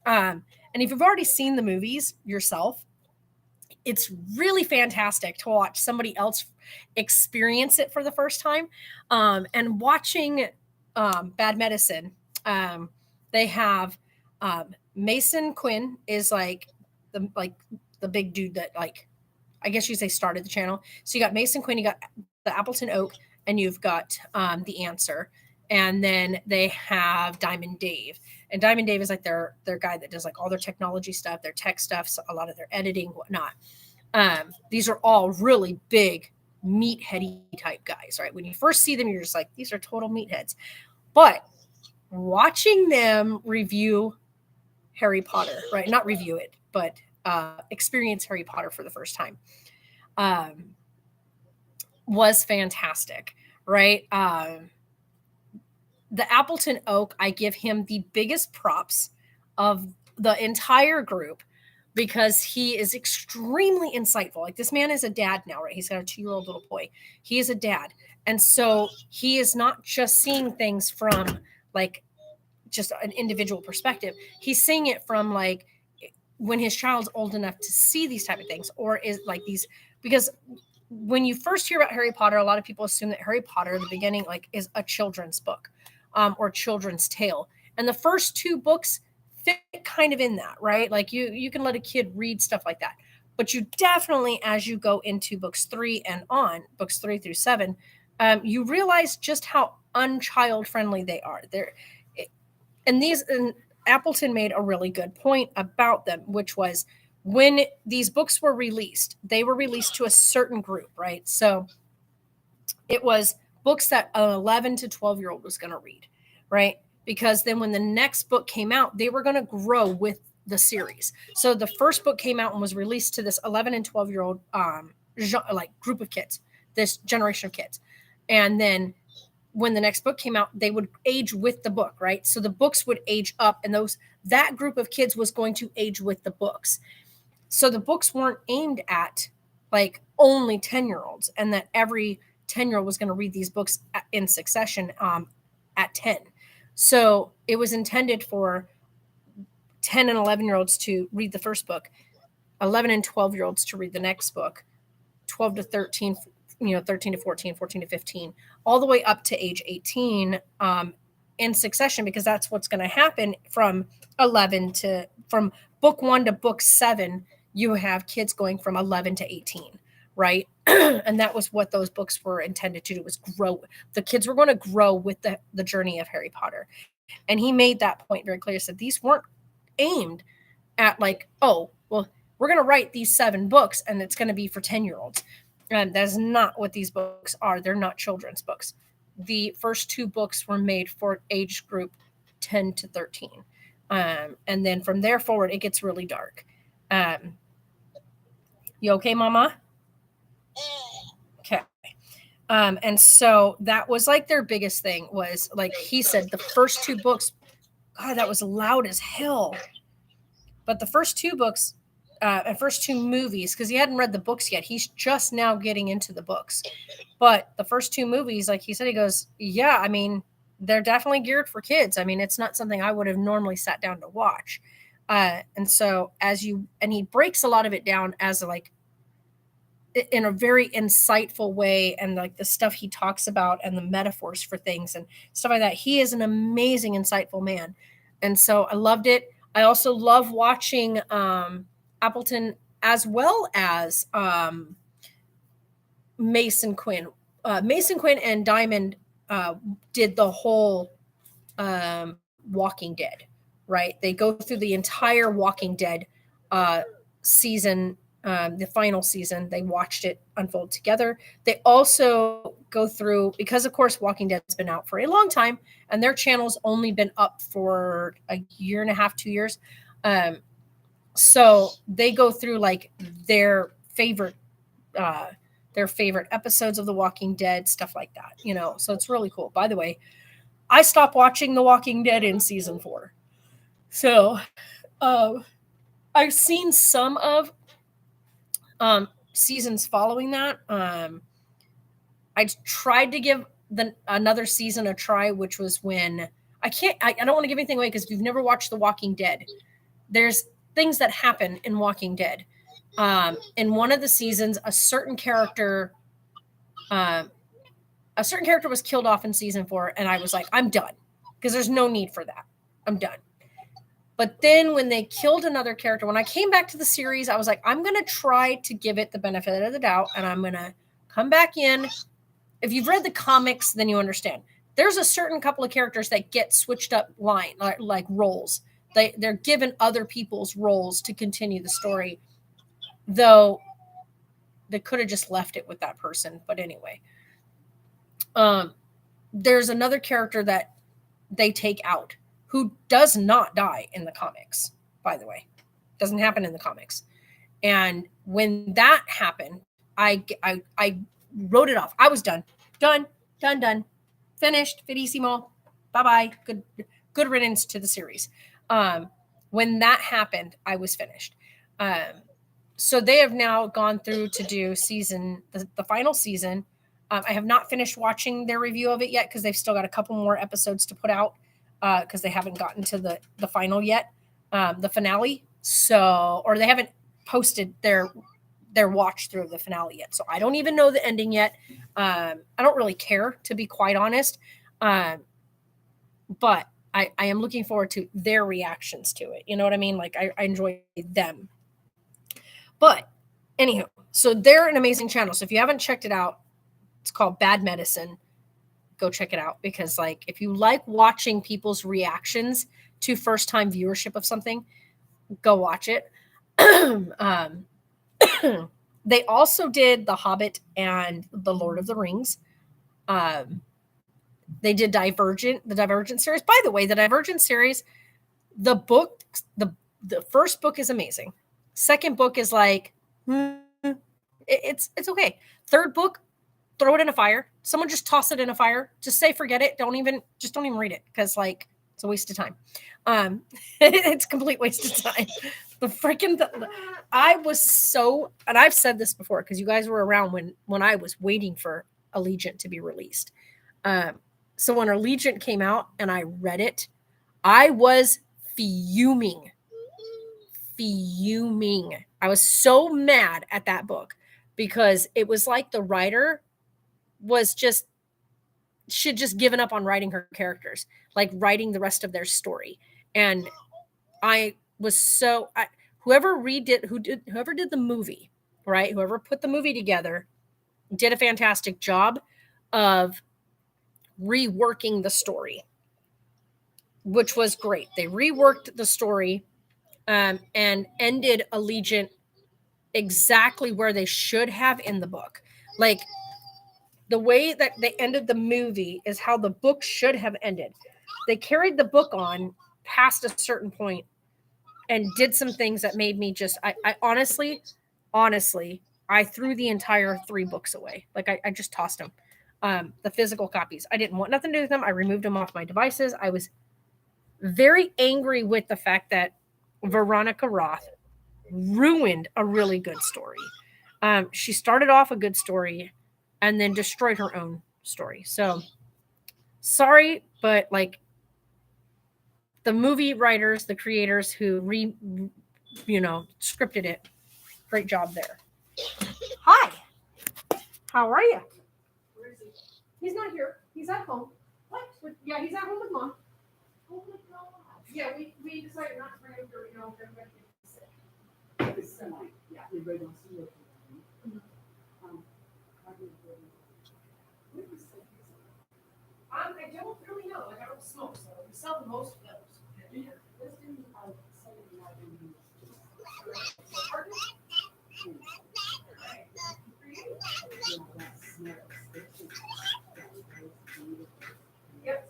And if you've already seen the movies yourself, it's really fantastic to watch somebody else experience it for the first time. And watching Bad Medicine, they have Mason Quinn is like the big dude that, like, I guess you say started the channel. So you got Mason Quinn, you got the Appleton Oak, and you've got The Answer. And then they have Diamond Dave. And Diamond Dave is like their guy that does like all their technology stuff, their tech stuff, so a lot of their editing, whatnot. These are all really big meatheady type guys, right? When you first see them, you're just like, these are total meatheads. But watching them review Harry Potter, right? Not review it, but experience Harry Potter for the first time was fantastic, right? The Appleton Oak, I give him the biggest props of the entire group because he is extremely insightful. Like, this man is a dad now, right? He's got a 2-year-old little boy. He is a dad. And so he is not just seeing things from like just an individual perspective. He's seeing it from like when his child's old enough to see these type of things, or is like these, because when you first hear about Harry Potter, a lot of people assume that Harry Potter, the beginning, like, is a children's book or children's tale. And the first 2 books fit kind of in that, right? Like you can let a kid read stuff like that. But you definitely, as you go into books 3 and on, books 3 through 7, you realize just how unchild friendly they are. And Appleton made a really good point about them, which was when these books were released, they were released to a certain group, right? So it was books that an 11 to 12-year-old was going to read, right? Because then when the next book came out, they were going to grow with the series. So the first book came out and was released to this 11 and 12-year-old like group of kids, this generation of kids. And then when the next book came out, they would age with the book, right? So the books would age up, and that group of kids was going to age with the books. So the books weren't aimed at like only 10-year-olds, and that every 10-year-old was going to read these books in succession at 10. So it was intended for 10 and 11-year-olds to read the first book, 11 and 12-year-olds to read the next book, 12 to 13, 13 to 14, 14 to 15, all the way up to age 18 in succession, because that's what's going to happen from book 1 to book 7. You have kids going from 11 to 18, right? And that was what those books were intended to do, was grow. The kids were going to grow with the journey of Harry Potter. And he made that point very clear. He said these weren't aimed at like, oh, well, we're going to write these 7 books and it's going to be for 10-year-olds. And that's not what these books are. They're not children's books. The first 2 books were made for age group 10 to 13. And then from there forward, it gets really dark. You okay, Mama? Okay. And so that was like their biggest thing was like he said the first 2 books, God, that was loud as hell. But the first 2 books, and first 2 movies, because he hadn't read the books yet. He's just now getting into the books. But the first 2 movies, like he said, he goes, yeah, I mean, they're definitely geared for kids. I mean, it's not something I would have normally sat down to watch. And so and he breaks a lot of it down as like in a very insightful way, and like the stuff he talks about and the metaphors for things and stuff like that. He is an amazing, insightful man. And so I loved it. I also love watching Appleton as well as Mason Quinn. Mason Quinn and Diamond did the whole Walking Dead, right? They go through the entire Walking Dead season, the final season. They watched it unfold together. They also go through, because of course Walking Dead's been out for a long time and their channel's only been up for a year and a half, 2 years. So they go through like their favorite episodes of The Walking Dead, stuff like that, you know. So it's really cool. By the way, I stopped watching The Walking Dead in season 4. So I've seen some of seasons following that. I tried to give another season a try, which was when I don't want to give anything away, because if you've never watched The Walking Dead, there's things that happen in Walking Dead. In one of the seasons, a certain character was killed off in season 4, and I was like, I'm done, because there's no need for that. I'm done. But then when they killed another character, when I came back to the series, I was like, I'm going to try to give it the benefit of the doubt, and I'm going to come back in. If you've read the comics, then you understand. There's a certain couple of characters that get switched up like roles. They're given other people's roles to continue the story, though they could have just left it with that person. But anyway, there's another character that they take out who does not die in the comics, by the way. Doesn't happen in the comics. And when that happened, I wrote it off. I was done. Done. Finished. Finissimo. Bye-bye. Good riddance to the series. When that happened, I was finished. So they have now gone through to do the final season. I have not finished watching their review of it yet, because they've still got a couple more episodes to put out, because they haven't gotten to the final yet, the finale. Or they haven't posted their watch through of the finale yet. So I don't even know the ending yet. I don't really care, to be quite honest. But I am looking forward to their reactions to it. You know what I mean? Like I enjoy them. But anyhow, so they're an amazing channel. So if you haven't checked it out, it's called Bad Medicine. Go check it out, because like if you like watching people's reactions to first time viewership of something, go watch it. They also did The Hobbit and The Lord of the Rings. They did the Divergent series. By the way, the Divergent series, the first book is amazing. Second book is like, it's okay. Third book, throw it in a fire. Someone just toss it in a fire. Just say, forget it. Don't even read it, because like it's a waste of time. It's a complete waste of time. I was so, and I've said this before, because you guys were around when I was waiting for Allegiant to be released. So when Allegiant came out and I read it, I was fuming. I was so mad at that book, because it was like the writer should just given up on writing her characters, like writing the rest of their story. And I was whoever did the movie, right? Whoever put the movie together did a fantastic job of reworking the story, which was great. They reworked the story and ended Allegiant exactly where they should have in the book. Like the way that they ended the movie is how the book should have ended. They carried the book on past a certain point and did some things that made me just, I honestly, I threw the entire 3 books away. Like I just tossed them. the physical copies. I didn't want nothing to do with them. I removed them off my devices. I was very angry with the fact that Veronica Roth ruined a really good story. She started off a good story and then destroyed her own story. So sorry, but like the movie writers, the creators who scripted it, great job there. Hi, how are you? Where is he? He's not here. He's at home. What? Yeah, he's at home with mom. Oh my God. Yeah, we decided not to bring him for, everybody gets sick. It's semi, yeah, everybody wants to look. I don't really know. Like I don't smoke, so we sell most of those. Yep.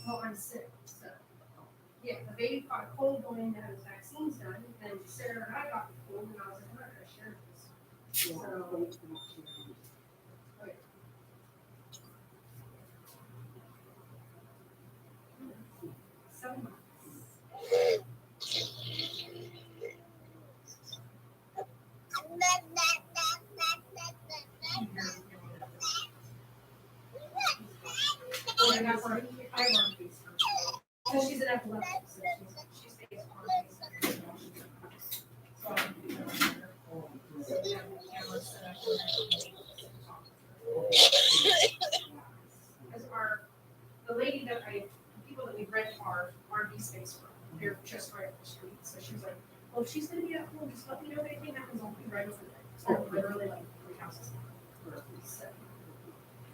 Well, I'm sick, so yeah, the baby caught a cold going in to have his vaccines done, and Sarah and I got the cold, and I was like, I'm not gonna share this. Okay. 7 months. I have one piece. So she's an epileptic, so she stays on piece. So we have the camera set up. As the lady that people that we rent our RV space from, they're just right up the street. So she was like, well, if she's going to be at home, just let me know if anything happens. I'll be right over there. So literally like 3 houses. So,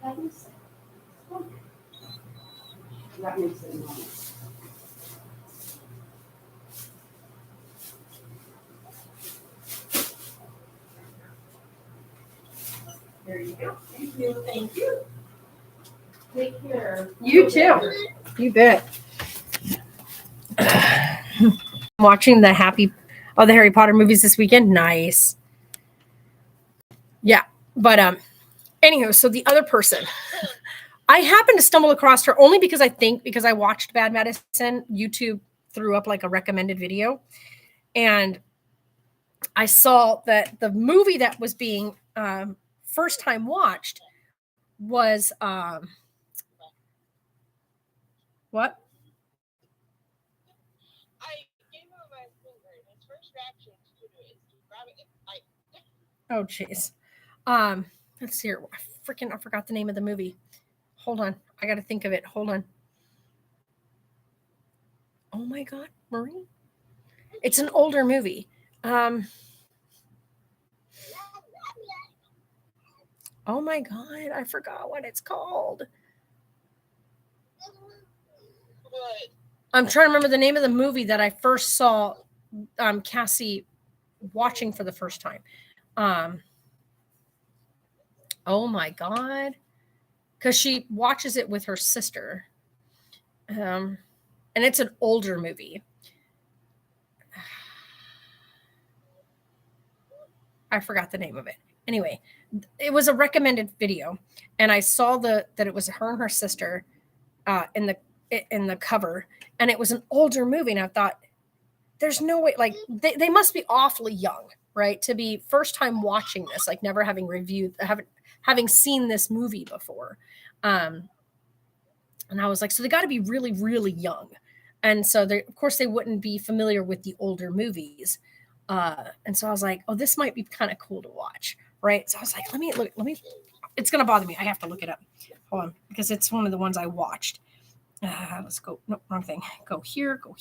That makes sense. That makes sense. there you go. Thank you, thank you. Take care. You too. You bet. Watching the Harry Potter movies this weekend. Nice. Yeah. But anywho, so the other person, I happened to stumble across her only because I watched Bad Medicine, YouTube threw up like a recommended video. And I saw that the movie that was being first time watched was what? I gave him my finger, and his first reaction to it is to grab it and fight. Oh, jeez. Let's see here. I forgot the name of the movie. Hold on. I got to think of it. Hold on. Oh my God, Marie. It's an older movie. Oh my God, I forgot what it's called. But I'm trying to remember the name of the movie that I first saw Cassie watching for the first time. Oh my God. Because she watches it with her sister. And it's an older movie. I forgot the name of it. Anyway, it was a recommended video. And I saw that it was her and her sister in the cover. And it was an older movie. And I thought, there's no way, like, they must be awfully young, right? To be first time watching this, like never having having seen this movie before. And I was like, so they got to be really, really young. And so of course they wouldn't be familiar with the older movies. And so I was like, oh, this might be kind of cool to watch. Right. So I was like, let me, it's going to bother me. I have to look it up. Hold on. Because it's one of the ones I watched. Let's go. No, wrong thing. Go here. Blah,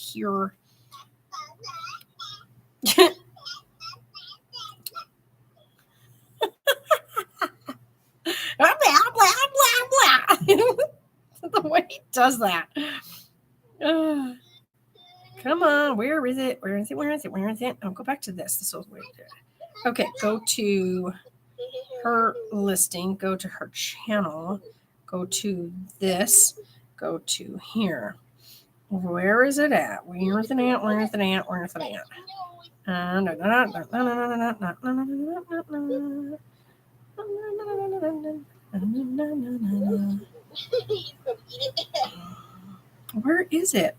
blah, blah, blah. The way he does that. Come on. Where is it? Oh, go back to this. This was weird. Okay. Go to her listing. Go to her channel. Go to this. go to here. Where is it at? Where's it at? Where's it at? Where's it at? Where is it?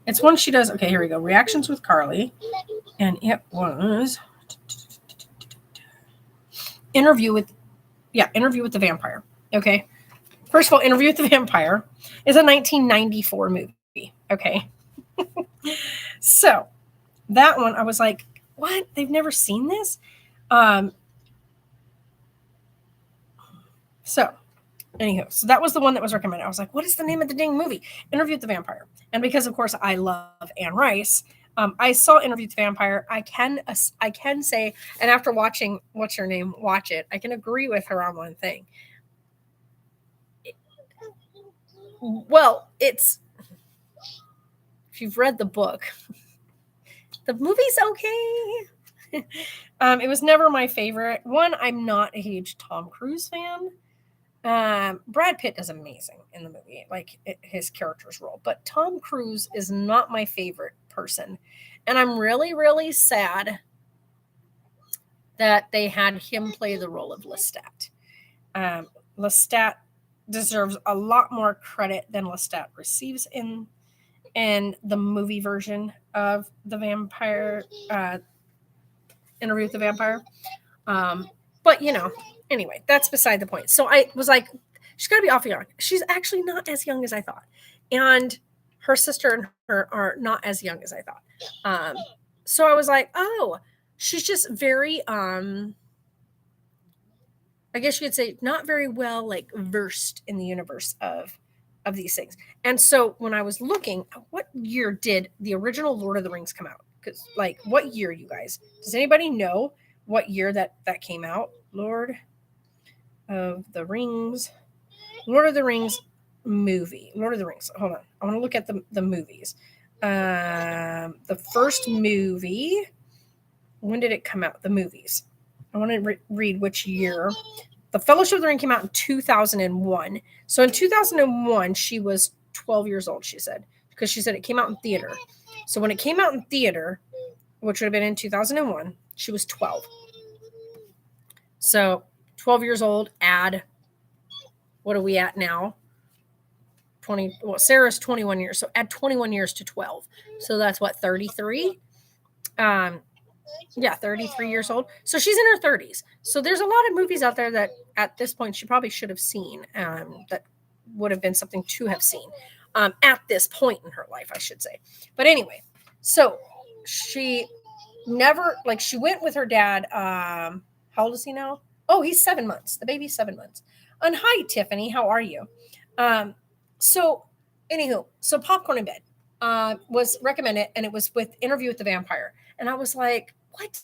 It's one she does. Okay, here we go. Reactions with Carly. And it was Interview with the Vampire. Okay. First of all, Interview with the Vampire is a 1994 movie. Okay. So that one, I was like, what? They've never seen this? So that was the one that was recommended. I was like, what is the name of the dang movie? Interview with the Vampire. And because, of course, I love Anne Rice, I saw Interview with the Vampire. I can say, and after watching What's Your Name, watch it, I can agree with her on one thing. Well, if you've read the book, the movie's okay. It was never my favorite. One, I'm not a huge Tom Cruise fan. Brad Pitt is amazing in the movie, like his character's role, but Tom Cruise is not my favorite person. And I'm really, really sad that they had him play the role of Lestat. Lestat deserves a lot more credit than Lestat receives in the movie version of the Vampire, Interview with the Vampire. But anyway, that's beside the point. So I was like, she's got to be awfully young. She's actually not as young as I thought. And her sister and her are not as young as I thought. So I was like, oh, she's just very, I guess you could say not very well, like versed in the universe of these things. And so when I was looking, what year did the original Lord of the Rings come out? Because what year, you guys? Does anybody know what year that came out? Lord of the Rings movie. Lord of the Rings. Hold on. I want to look at the movies. The first movie, when did it come out? The movies. I want to read which year. The Fellowship of the Ring came out in 2001. So in 2001, she was 12 years old, she said, because she said it came out in theater. So when it came out in theater, which would have been in 2001, she was 12. So 12 years old, add, what are we at now? 20. Well, Sarah's 21 years. So add 21 years to 12. So that's what, 33? Yeah, 33 years old. So she's in her 30s. So there's a lot of movies out there that at this point she probably should have seen, that would have been something to have seen at this point in her life, I should say. But anyway, so she never, she went with her dad. How old is he now? Oh, he's 7 months. The baby's 7 months. And hi, Tiffany. How are you? So Popcorn in Bed was recommended, and it was with Interview with the Vampire. And I was like, what?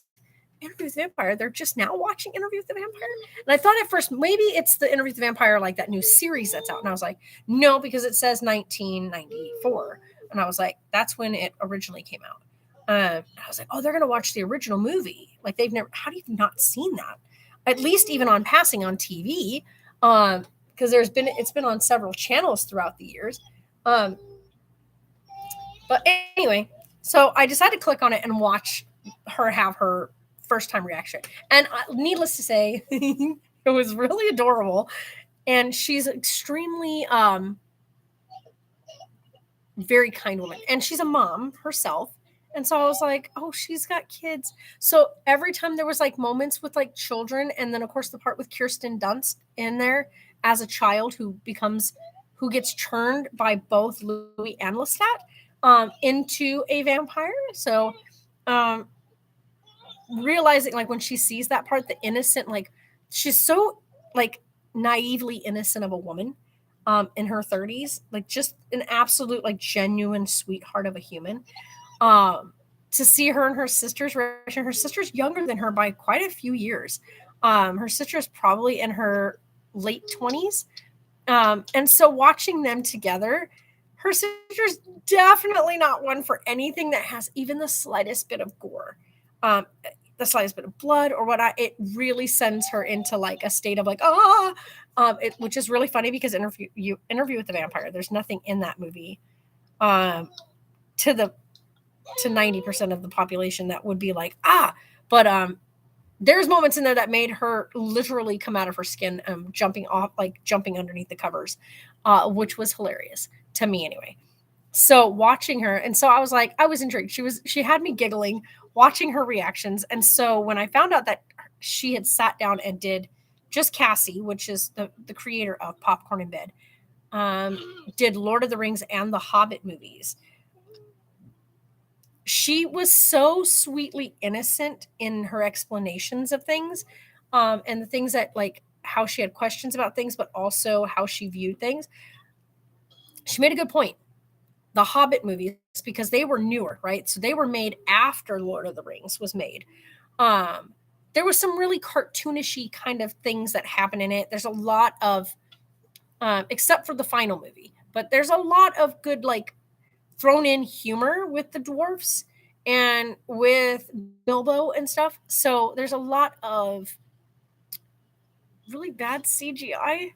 Interview with the Vampire? They're just now watching Interview with the Vampire? And I thought at first, maybe it's the Interview with the Vampire, like that new series that's out. And I was like, no, because it says 1994. And I was like, that's when it originally came out. I was like, oh, they're going to watch the original movie. Like how do you not seen that? At least even on passing on TV. Because it's been on several channels throughout the years. But anyway, so I decided to click on it and watch her have her first time reaction. And needless to say, it was really adorable. And she's extremely, very kind woman. And she's a mom herself. And so I was like, oh, she's got kids. So every time there was moments with children, and then of course the part with Kirsten Dunst in there as a child who gets turned by both Louis and Lestat into a vampire. So realizing when she sees that part, the innocent, she's so naively innocent of a woman in her 30s, just an absolute genuine sweetheart of a human. To see her and her sister's reaction. Her sister's younger than her by quite a few years. Her sister's probably in her late 20s. And so watching them together, her sister's definitely not one for anything that has even the slightest bit of gore. the slightest bit of blood or what. It really sends her into like a state of like, which is really funny because Interview with the Vampire, there's nothing in that movie to 90% of the population that would be like, but there's moments in there that made her literally come out of her skin, jumping underneath the covers, which was hilarious to me anyway. So watching her, and so I was like, I was intrigued. She had me giggling watching her reactions. And so when I found out that she had sat down and did just Cassie, which is the creator of Popcorn in Bed, did Lord of the Rings and the Hobbit movies. She was so sweetly innocent in her explanations of things, and the things that like how she had questions about things, but also how she viewed things. She made a good point. The Hobbit movies, because they were newer, right? So they were made after Lord of the Rings was made. There was some really cartoonishy kind of things that happen in it. There's a lot of, except for the final movie, but there's a lot of good, like, thrown in humor with the dwarfs and with Bilbo and stuff. So there's a lot of really bad CGI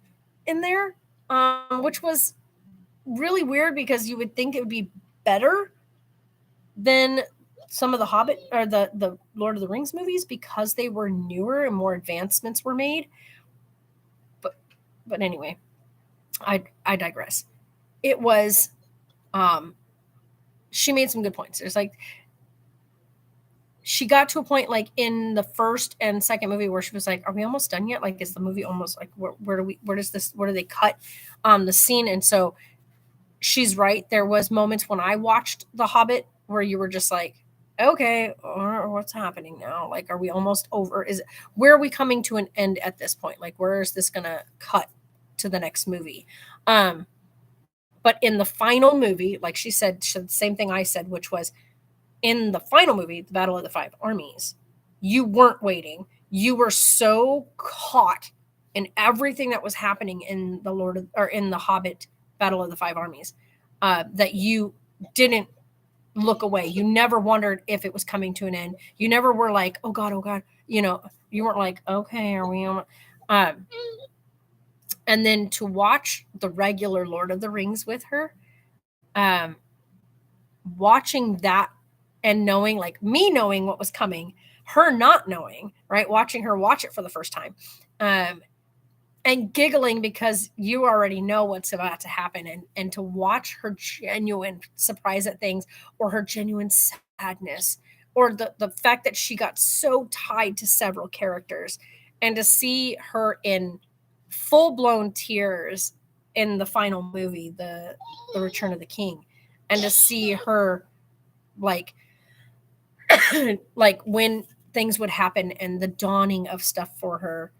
in there, which was really weird because you would think it would be better than some of the Hobbit or the Lord of the Rings movies because they were newer and more advancements were made. But anyway, I digress. It was, she made some good points. There's like, she got to a point like in the first and second movie where she was like, are we almost done yet? Like, is the movie almost like, where do they cut the scene? And so she's right. There was moments when I watched The Hobbit where you were just like, okay, what's happening now? Like, are we almost over? Where are we coming to an end at this point? Like, where is this going to cut to the next movie? But in the final movie, like she said the same thing I said, which was in the final movie, The Battle of the Five Armies, you weren't waiting. You were so caught in everything that was happening in in the Hobbit Battle of the Five Armies, that you didn't look away. You never wondered if it was coming to an end. You never were like, oh God. You know, you weren't like, okay, are we on? And then to watch the regular Lord of the Rings with her, watching that and knowing, like me knowing what was coming, her not knowing, right? Watching her watch it for the first time. And giggling because you already know what's about to happen, and to watch her genuine surprise at things, or her genuine sadness, or the fact that she got so tied to several characters, and to see her in full-blown tears in the final movie, the Return of the King, and to see her like like when things would happen and the dawning of stuff for her,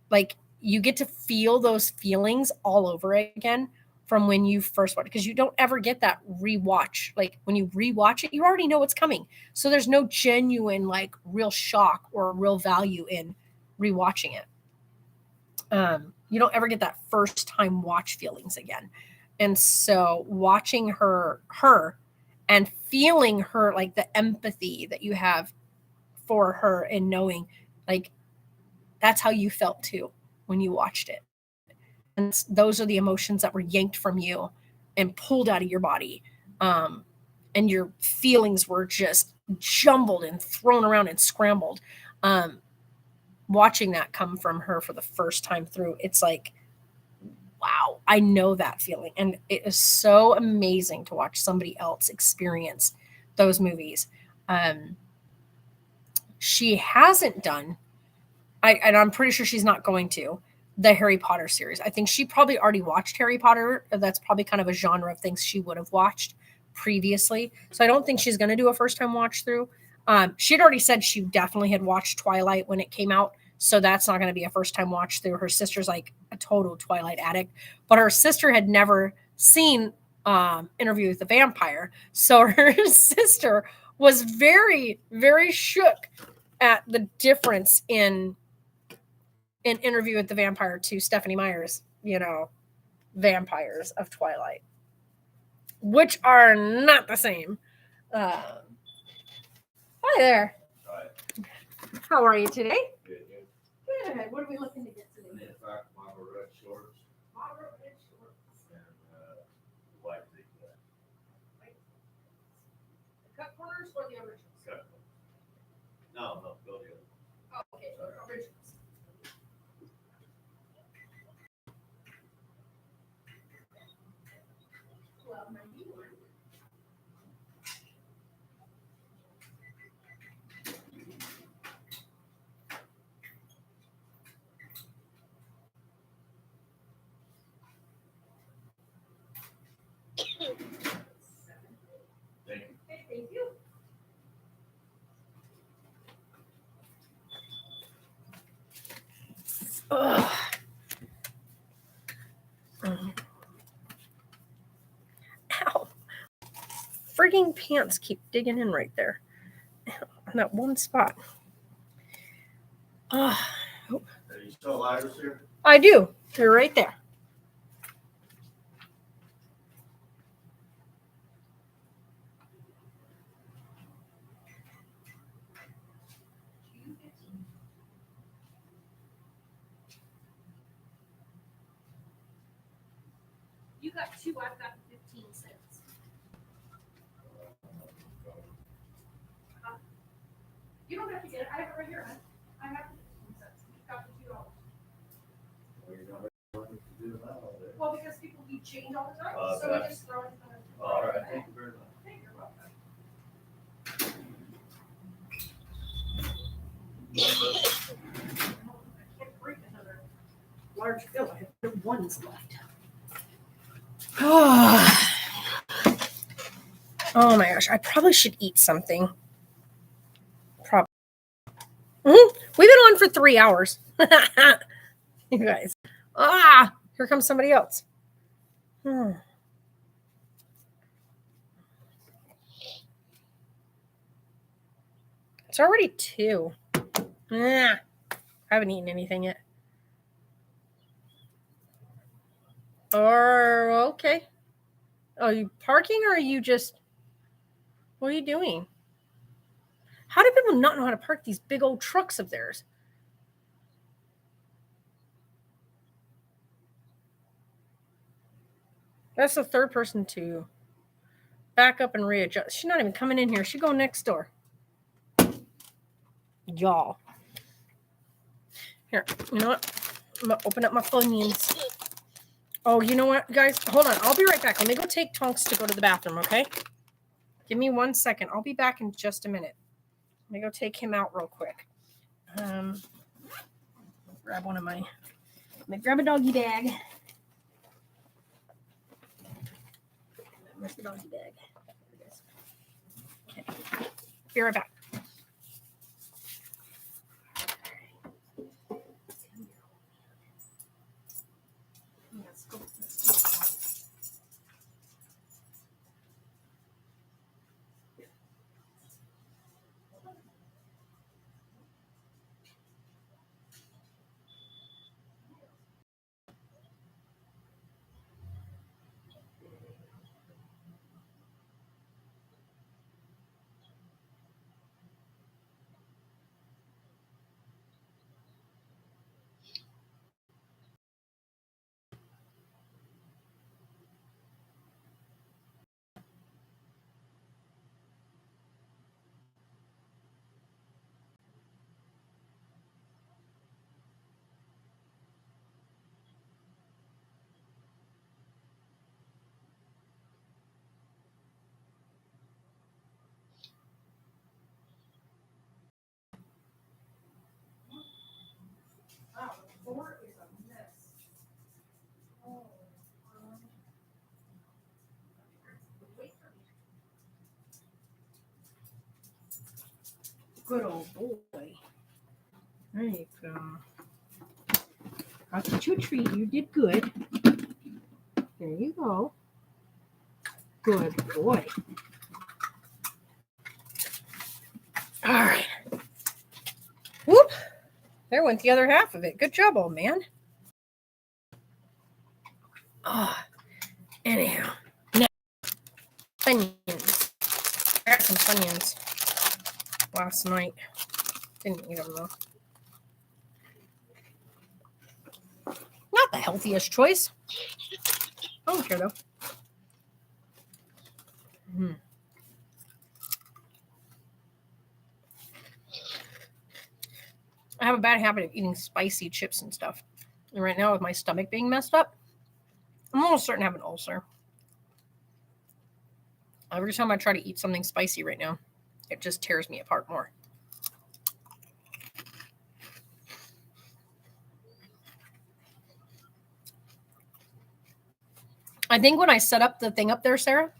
like you get to feel those feelings all over again from when you first watched it, because you don't ever get that rewatch. Like when you rewatch it, you already know what's coming. So there's no genuine like real shock or real value in rewatching it. You don't ever get that first time watch feelings again. And so watching her and feeling her, like the empathy that you have for her, and knowing like that's how you felt too when you watched it. And those are the emotions that were yanked from you and pulled out of your body. And your feelings were just jumbled and thrown around and scrambled. Watching that come from her for the first time through, it's like, wow, I know that feeling. And it is so amazing to watch somebody else experience those movies. She hasn't done, and I'm pretty sure she's not going to, the Harry Potter series. I think she probably already watched Harry Potter. That's probably kind of a genre of things she would have watched previously. So I don't think she's going to do a first time watch through. She had already said she definitely had watched Twilight when it came out. So that's not going to be a first time watch through. Her sister's like a total Twilight addict, but her sister had never seen Interview with the Vampire. So her sister was very, very shook at the difference in Interview with the Vampire to Stephenie Meyer's, vampires of Twilight, which are not the same. Hi there. How are you today? Good, yeah. Good. What are we looking to get today? In fact, model red shorts Moderate red shorts. and, white tee, The cut corners or the originals? cut. No, go the other. Oh, okay. Sorry. Originals. $12.91. Thank you. Okay, thank you. Ugh. Ow. Frigging pants keep digging in right there. On that one spot. Are you still lighters here? I do. They're right there. You got 2, I've got 15 cents. You don't have to get it. I have it right here. I have the 15 cents. You got the $2. Well, you're not ready to do that all day. Well, because people need change all the time, so Okay. we just throw it in the. All right, thank you very much. Hey, you're welcome. I can't break another large bill. I have no ones left. Oh my gosh, I probably should eat something. Probably. We've been on for 3 hours. You guys. Here comes somebody else. It's already 2. I haven't eaten anything yet. Okay. Are you parking or are you just... What are you doing? How do people not know how to park these big old trucks of theirs? That's the third person to back up and readjust. She's not even coming in here. She's going next door. Y'all. Here, you know what? I'm going to open up my Funyuns. Oh, you know what, guys? Hold on. I'll be right back. Let me go take Tonks to go to the bathroom, okay? Give me 1 second. I'll be back in just a minute. Let me go take him out real quick. Grab one of my... Let me grab a doggy bag. Where's the doggy bag? There it is. Okay. Be right back. Let's go. Wow, the floor is a mess. Oh, wait for me. Good old boy. There you go. I'll get you a treat. You did good. There you go. Good boy. All right. Whoop. There went the other half of it. Good job, old man. Anyhow. Now, Funyuns. I got some Funyuns last night. Didn't eat them though. Not the healthiest choice. I don't care though. Mm. I have a bad habit of eating spicy chips and stuff. And right now with my stomach being messed up, I'm almost certain to have an ulcer. Every time I try to eat something spicy right now, it just tears me apart more. I think when I set up the thing up there, Sarah,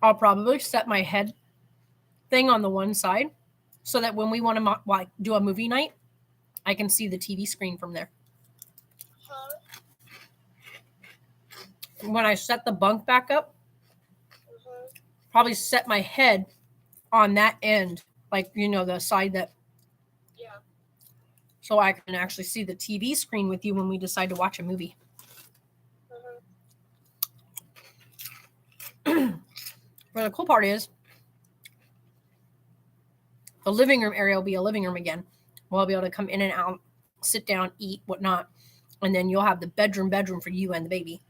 I'll probably set my head thing on the one side so that when we want to do a movie night, I can see the TV screen from there. Huh? When I set the bunk back up, Mhm. probably set my head on that end, like, the side that, Yeah. so I can actually see the TV screen with you when we decide to watch a movie. Mhm. But the cool part is the living room area will be a living room again. We'll be able to come in and out, sit down, eat, whatnot. And then you'll have the bedroom for you and the baby.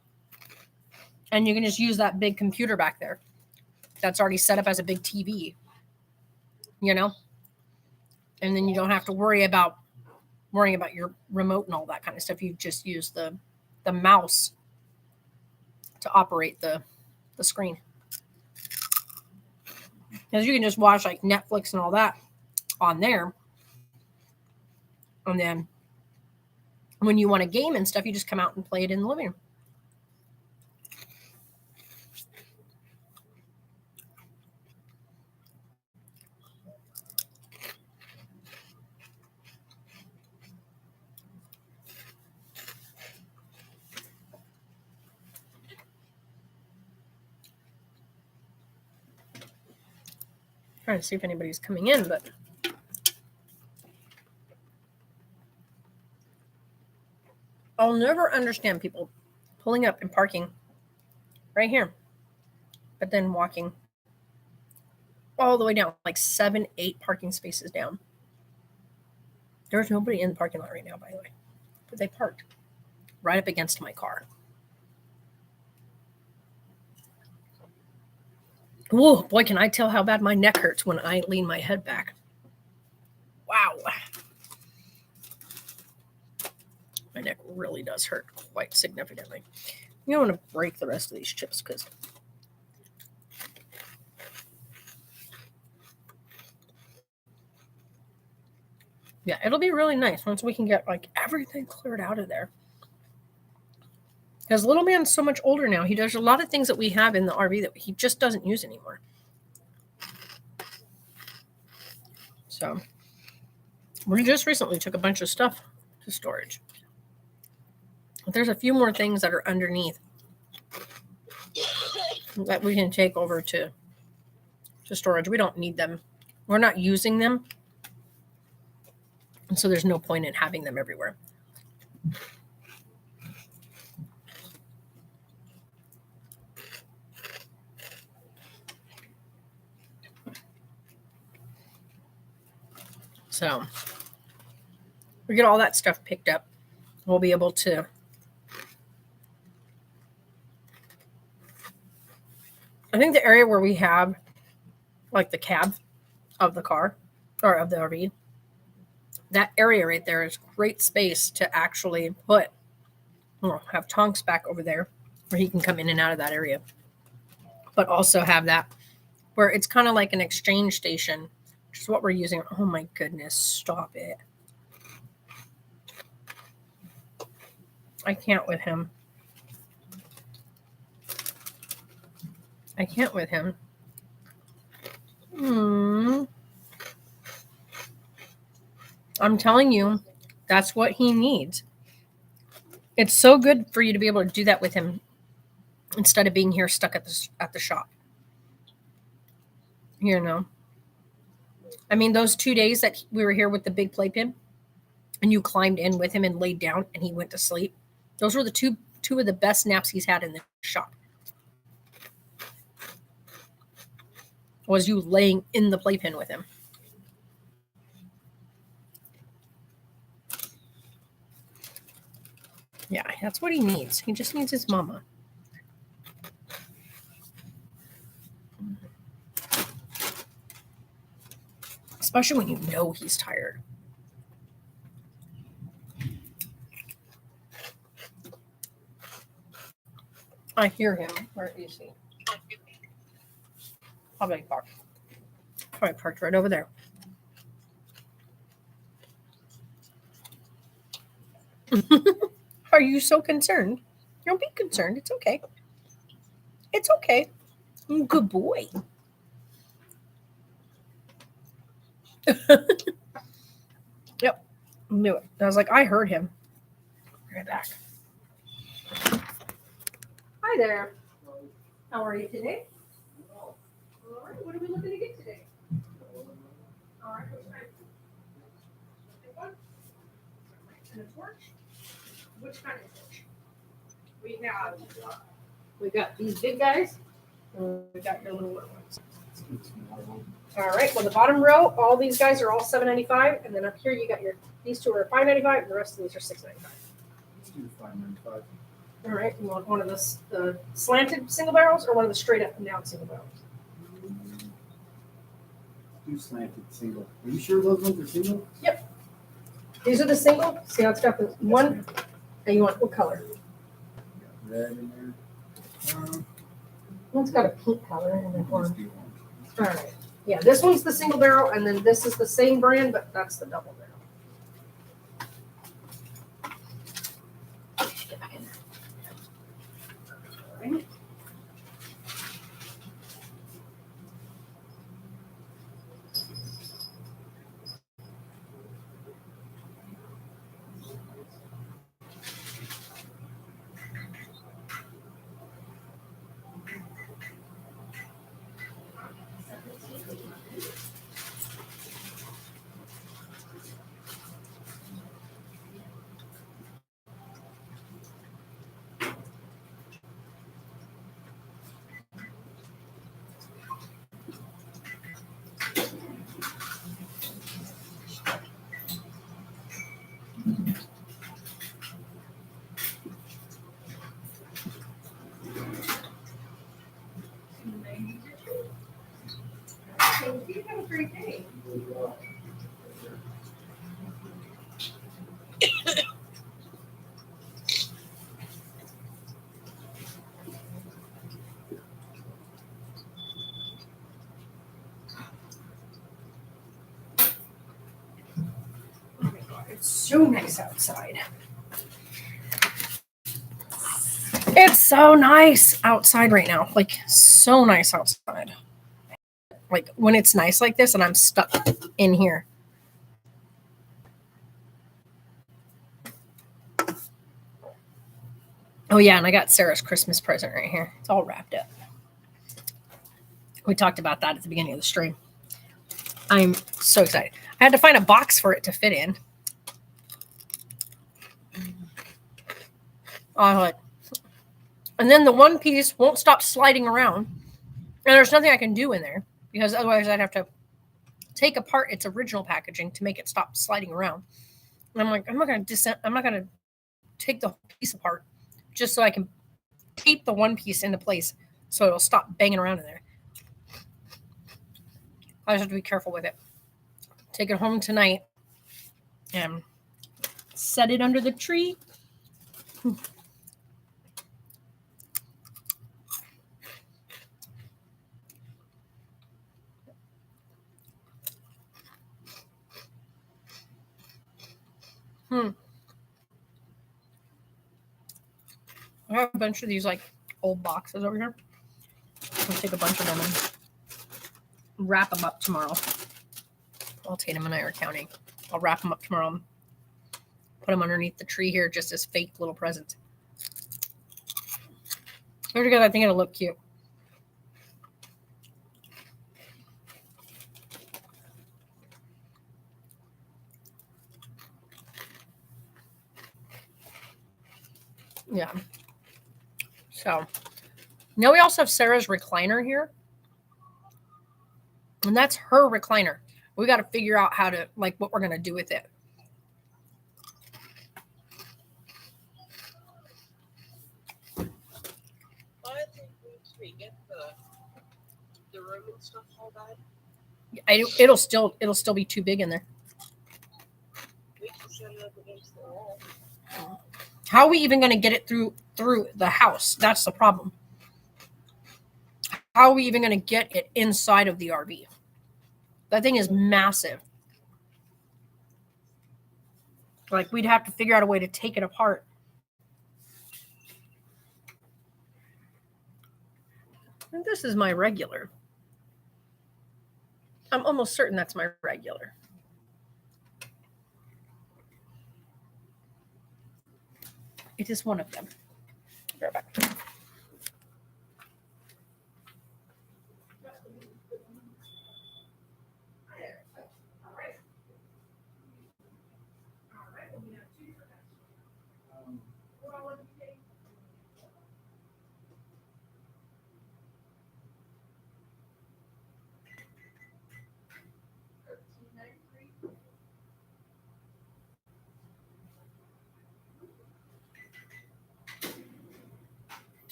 And you can just use that big computer back there that's already set up as a big TV, And then you don't have to worrying about your remote and all that kind of stuff. You just use the mouse to operate the screen. Because you can just watch like Netflix and all that on there. And then when you want a game and stuff, you just come out and play it in the living room. Trying to see if anybody's coming in, but I'll never understand people pulling up and parking right here, but then walking all the way down, like 7, 8 parking spaces down. There's nobody in the parking lot right now, by the way, but they parked right up against my car. Whoa, boy, can I tell how bad my neck hurts when I lean my head back. Wow. My neck really does hurt quite significantly. You don't want to break the rest of these chips because yeah, it'll be really nice once we can get like everything cleared out of there. Because little man's so much older now. He does a lot of things that we have in the RV that he just doesn't use anymore. So we just recently took a bunch of stuff to storage. But there's a few more things that are underneath that we can take over to storage. We don't need them. We're not using them. And so there's no point in having them everywhere. So we get all that stuff picked up. We'll be able to I think the area where we have like the cab of the car or of the RV, that area right there is great space to actually have Tonks back over there where he can come in and out of that area. But also have that where it's kind of like an exchange station, which is what we're using. Oh my goodness, stop it. I can't with him. I'm telling you, that's what he needs. It's so good for you to be able to do that with him instead of being here stuck at the shop. I mean, those 2 days that we were here with the big playpen and you climbed in with him and laid down and he went to sleep. Those were the two of the best naps he's had in the shop. Was you laying in the playpen with him. Yeah, that's what he needs. He just needs his mama. Especially when you know he's tired. I hear him. Where is he? Probably parked. Probably parked right over there. Are you so concerned? Don't be concerned. It's okay. It's okay. Good boy. Yep. Knew it. I was like, I heard him. Right back. Hi there. How are you today? All right. What are we looking to get today? All right. Which kind? Big one? And a torch? Which kind of torch? We got these big guys. And we got your little ones. All right. Well, the bottom row, all these guys are all $7.95, and then up here you got these two are $5.95, and the rest of these are $6.95. All right. You want one of the slanted single barrels or one of the straight up and down single barrels? Two slanted single. Are you sure those ones are single? Yep. These are the single. See how it's got the one. And you want what color? Red in there. One's got a pink color and then Let's one. do one. All right. Yeah, this one's the single barrel, and then this is the same brand, but that's the double barrel. Get back in there. All right. You have a great day. Oh my God, it's so nice outside. It's so nice outside right now. Like, so nice outside. Like, when it's nice like this and I'm stuck in here. Oh, yeah, and I got Sarah's Christmas present right here. It's all wrapped up. We talked about that at the beginning of the stream. I'm so excited. I had to find a box for it to fit in. And then the one piece won't stop sliding around. And there's nothing I can do in there because otherwise I'd have to take apart its original packaging to make it stop sliding around. And I'm like, I'm not going to take the whole piece apart just so I can tape the one piece into place so it'll stop banging around in there. I just have to be careful with it. Take it home tonight and set it under the tree. I have a bunch of these like old boxes over here. I'll take a bunch of them and wrap them up tomorrow. Well, Tatum and I are counting. I'll wrap them up tomorrow and put them underneath the tree here just as fake little presents. Because I think it'll look cute. Yeah. So now we also have Sarah's recliner here. And that's her recliner. We got to figure out how to, like, what we're going to do with it. we get the room and stuff all bad? It'll still be too big in there. We can set it up against the wall. How are we even going to get it through the house? That's the problem. How are we even going to get it inside of the RV? That thing is massive. Like, we'd have to figure out a way to take it apart. And this is my regular. I'm almost certain that's my regular. It is one of them. Be right back.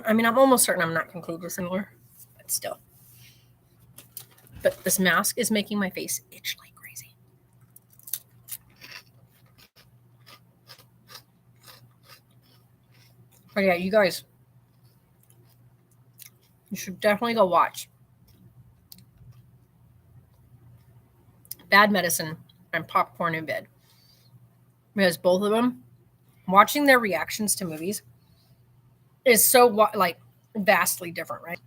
I mean, I'm almost certain I'm not going to include this anymore, but still. But this mask is making my face itch like crazy. But yeah, you guys, you should definitely go watch Bad Medicine and Popcorn in Bed. Because both of them, watching their reactions to movies is so like vastly different, right?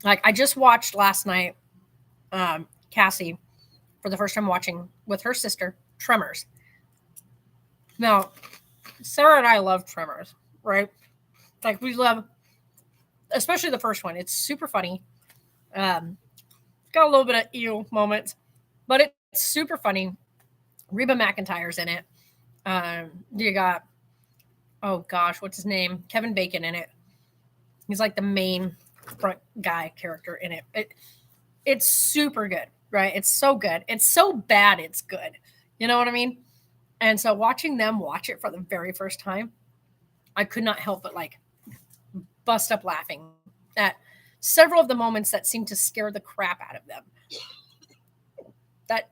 Like, I just watched last night, Cassie, for the first time watching with her sister, Tremors. Now, Sarah and I love Tremors, right? Like, we love, especially the first one. It's super funny. Got a little bit of ew moments, but it's super funny. Reba McEntire's in it. You got, oh gosh, what's his name? Kevin Bacon in it. He's like the main front guy character in it. It's super good, right? It's so good. It's so bad it's good. You know what I mean? And so watching them watch it for the very first time, I could not help but like bust up laughing at several of the moments that seemed to scare the crap out of them. That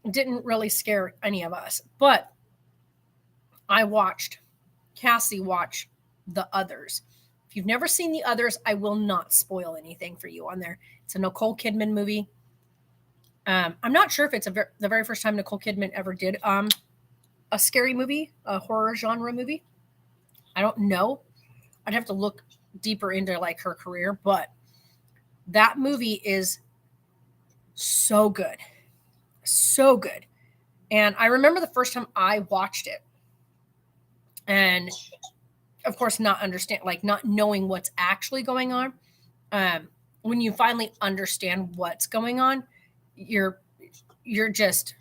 didn't really scare any of us. But I watched Cassie watch The Others. If you've never seen The Others, I will not spoil anything for you on there. It's a Nicole Kidman movie. I'm not sure if it's the very first time Nicole Kidman ever did a scary movie, a horror genre movie. I don't know. I'd have to look deeper into like her career, but that movie is so good. So good. And I remember the first time I watched it, and of course not knowing what's actually going on. When you finally understand what's going on, you're just,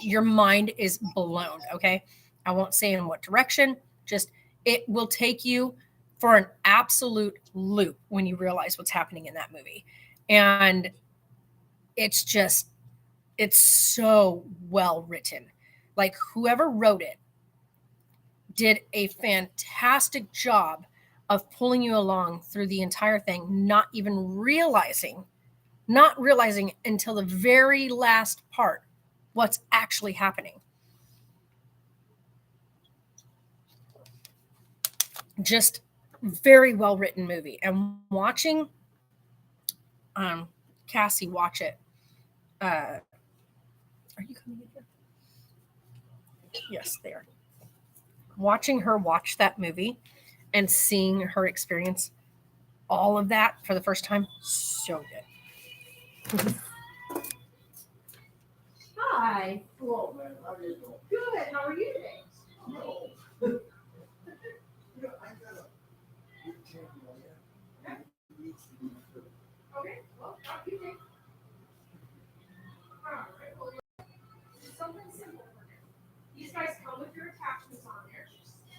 your mind is blown. Okay. I won't say in what direction, just, it will take you for an absolute loop when you realize what's happening in that movie. And it's so well written. Like, whoever wrote it did a fantastic job of pulling you along through the entire thing, not realizing until the very last part what's actually happening. Just very well written movie. And watching Cassie watch it, are you coming in here? Yes, they are. Watching her watch that movie and seeing her experience all of that for the first time, so good. Hi. Hello, man. How are you doing? Good. How are you today? No. Yeah, I got a big tank on here. It needs to be filled. Okay. Well, you take. All right. Well, something simple. guys come with your attachments on there.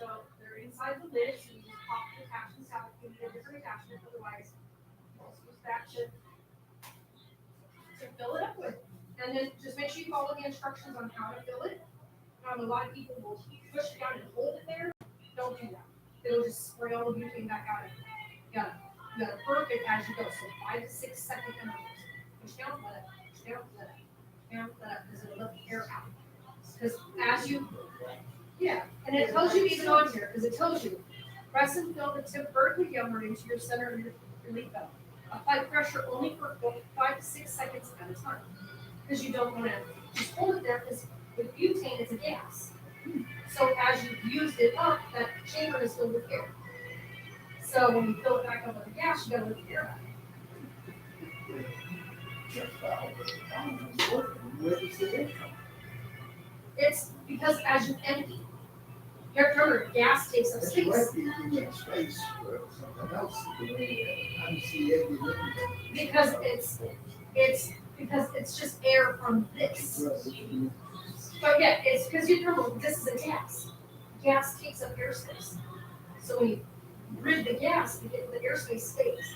So they're inside the lid, so you just pop the attachments out. You need a different attachment, otherwise you just use that to fill it up with. And then just make sure you follow the instructions on how to fill it. A lot of people will push it down and hold it there. Don't do that. It'll just spray all the butane back out of it. You gotta burp it as you go. So 5 to 6 second intervals. Push down, let it, push down, let it, down, let it, because it'll let the air out. Because as you, yeah, and it tells you even on here, because it tells you, press and fill the tip vertically downward into your center of your leaf valve. Apply pressure only for 5 to 6 seconds at a time. Because you don't want to just hold it there, because with butane, it's a gas. So as you've used it up, that chamber is filled with air. So when you fill it back up with the gas, you gotta let the air out. It's because as you empty, you have to remember, gas takes up space. Because it's just air from this. But yeah, it's because you remember this is a gas. Gas takes up airspace. So when you rid the gas, the airspace stays.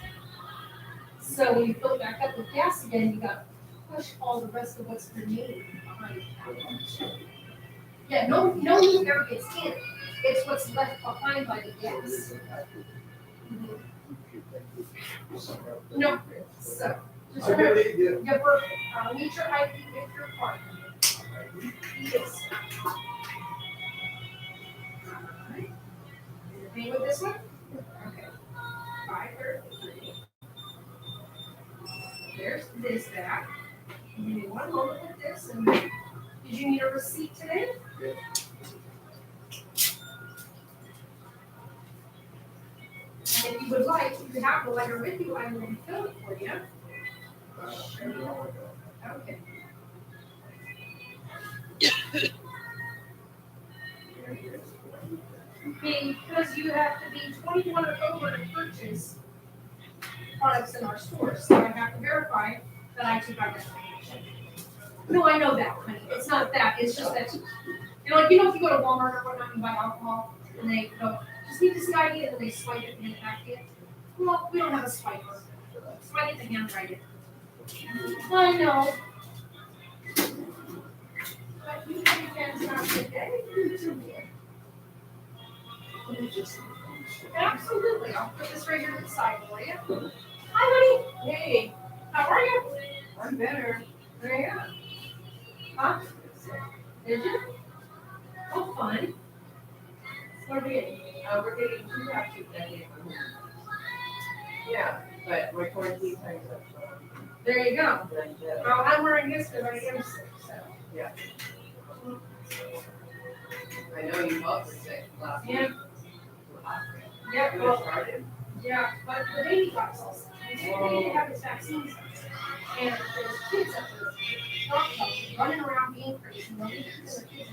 So when you fill it back up with gas again, you got to push all the rest of what's remaining behind. Yeah, no move ever gets in. It's what's left behind by the gas. No, so just remember, you're perfect. Meet your height with your partner. Yes. Alright. Anything with this one? Okay. 5:33. There's this back. Give me one moment with this. And did you need a receipt today? Yeah. And if you would like, if you have the letter with you, I will refill it for you. Okay. Because you have to be 21 or over to purchase products in our stores, so I have to verify that I took out that information. No, I know that, honey. It's not that. It's just that, if you go to Walmart or whatnot and buy alcohol, and they go, just need to see ID, and then they swipe it and hand it back to you. Well, we don't have a swiper. So I get to handwrite it. I know. But you have a fantastic day. Absolutely. I'll put this right here to the side for you. Hi, honey. Hey. How are you? I'm better. There you go. Huh? Did you? Oh, fun. What are we getting? We're getting 2 patches a day. Yeah, but my quarantine time's up. There you go. And, Well, I'm wearing this because I am sick, so. yeah. I know you both were sick last week. Yeah. Yeah, You well, started? yeah, but the baby got so sick. He didn't have his vaccines. And there's kids up there running around being crazy. Nobody could their kids.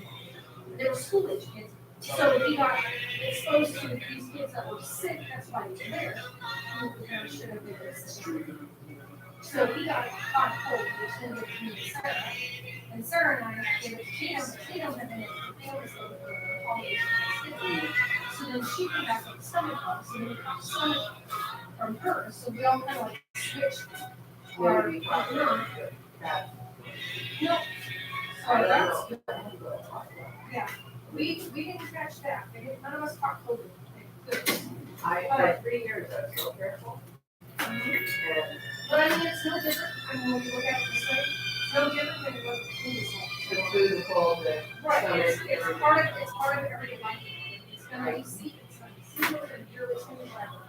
They were school age kids. So he got exposed to these kids that were sick. That's why he was there. The parents should have been sick. So he got caught cold, which then gave me to Sarah. And Sarah and I gave it to Tatum. Tatum had been so then she came back with the stomach bug. So then we got stomach from her. So we all kind of like switched. Or no. So that's good. Yeah. We didn't catch that. None of us caught COVID. Good. I had 3 years, I was so careful. And But I mean, it's no different. I mean, when you look at it this way, it's no different than what the food is like. the food and cold, the Right, stomach, it's part of everyday life. It's gonna be seen, it's gonna be seen with a yearly change level.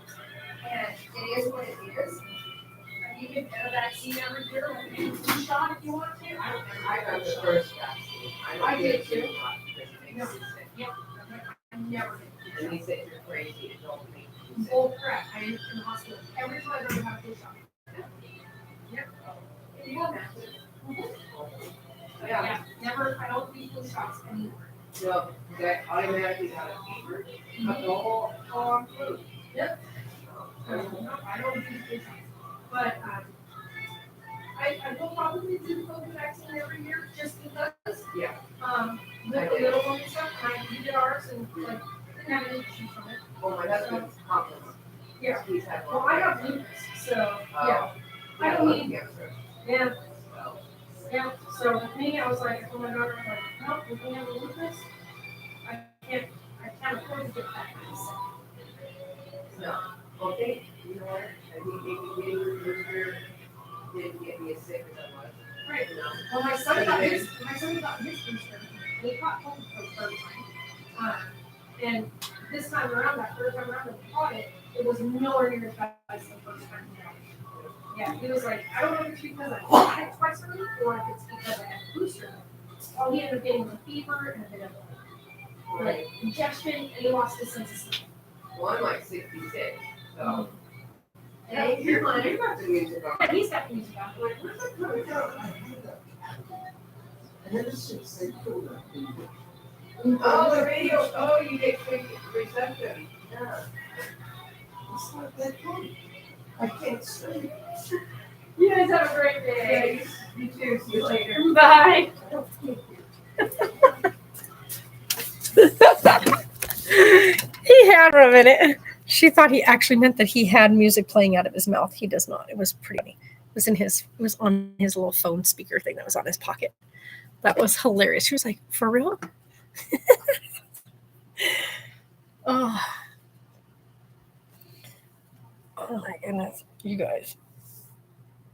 And it is what it is. And you can get a vaccine every year, like maybe 2 shot if you want to. I got the first vaccine. I did don't too. think it makes you sick. Yep, I never did. And they say you're crazy, it don't make you sick. Bull crap, I ended up in the hospital every time I ever had a flu shot. Yep. It will happen. Yeah, never, I don't do flu shots anymore. No, that automatically got a fever, but the whole flu. Yep. I don't do flu shots. But, I will probably do the COVID vaccine every year just because. Yeah. With the little ones So with me, I was like, I told my daughter, I'm like, no, we can have a lupus. I can't afford to get that kind of sick. No. Okay, you know what? I think maybe getting your booster didn't get me as sick as I was. Right. You know? Well, my son got his booster. They caught COVID for the third time. And this time around, that third time around, when he caught it, it was nowhere near as bad as the first time he got it. Yeah, he was like, I don't know if it's because I had it twice a week or if it's because I had a booster. All he ended up getting was a fever and a bit of like ingestion, and he lost his sense of smell. Well, I'm like 66, so. Yeah, You're got the music on. Yeah, he's got the music on. Like, where's that coming from? I never said say cool that. Oh, the radio, oh, you get quick reception. Yeah. It's not that good. I can't say. You guys have a great day. You too, see you later. Bye. He had her a minute. She thought he actually meant that he had music playing out of his mouth. He does not. It was pretty. It was on his little phone speaker thing that was on his pocket. That was hilarious. She was like, "For real?" Oh. Oh my goodness, you guys.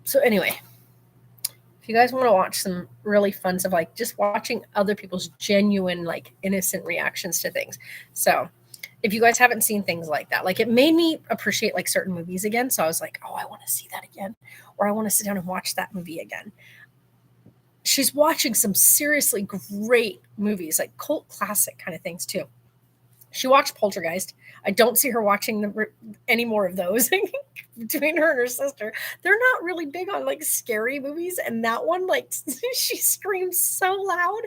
So anyway, if you guys want to watch some really fun stuff, like just watching other people's genuine, like innocent reactions to things. So if you guys haven't seen things like that, like it made me appreciate like certain movies again. So I was like, oh, I want to see that again, or I want to sit down and watch that movie again. She's watching some seriously great movies, like cult classic kind of things too. She watched Poltergeist. I don't see her watching any more of those. Between her and her sister, they're not really big on like scary movies, and that one, like, she screamed so loud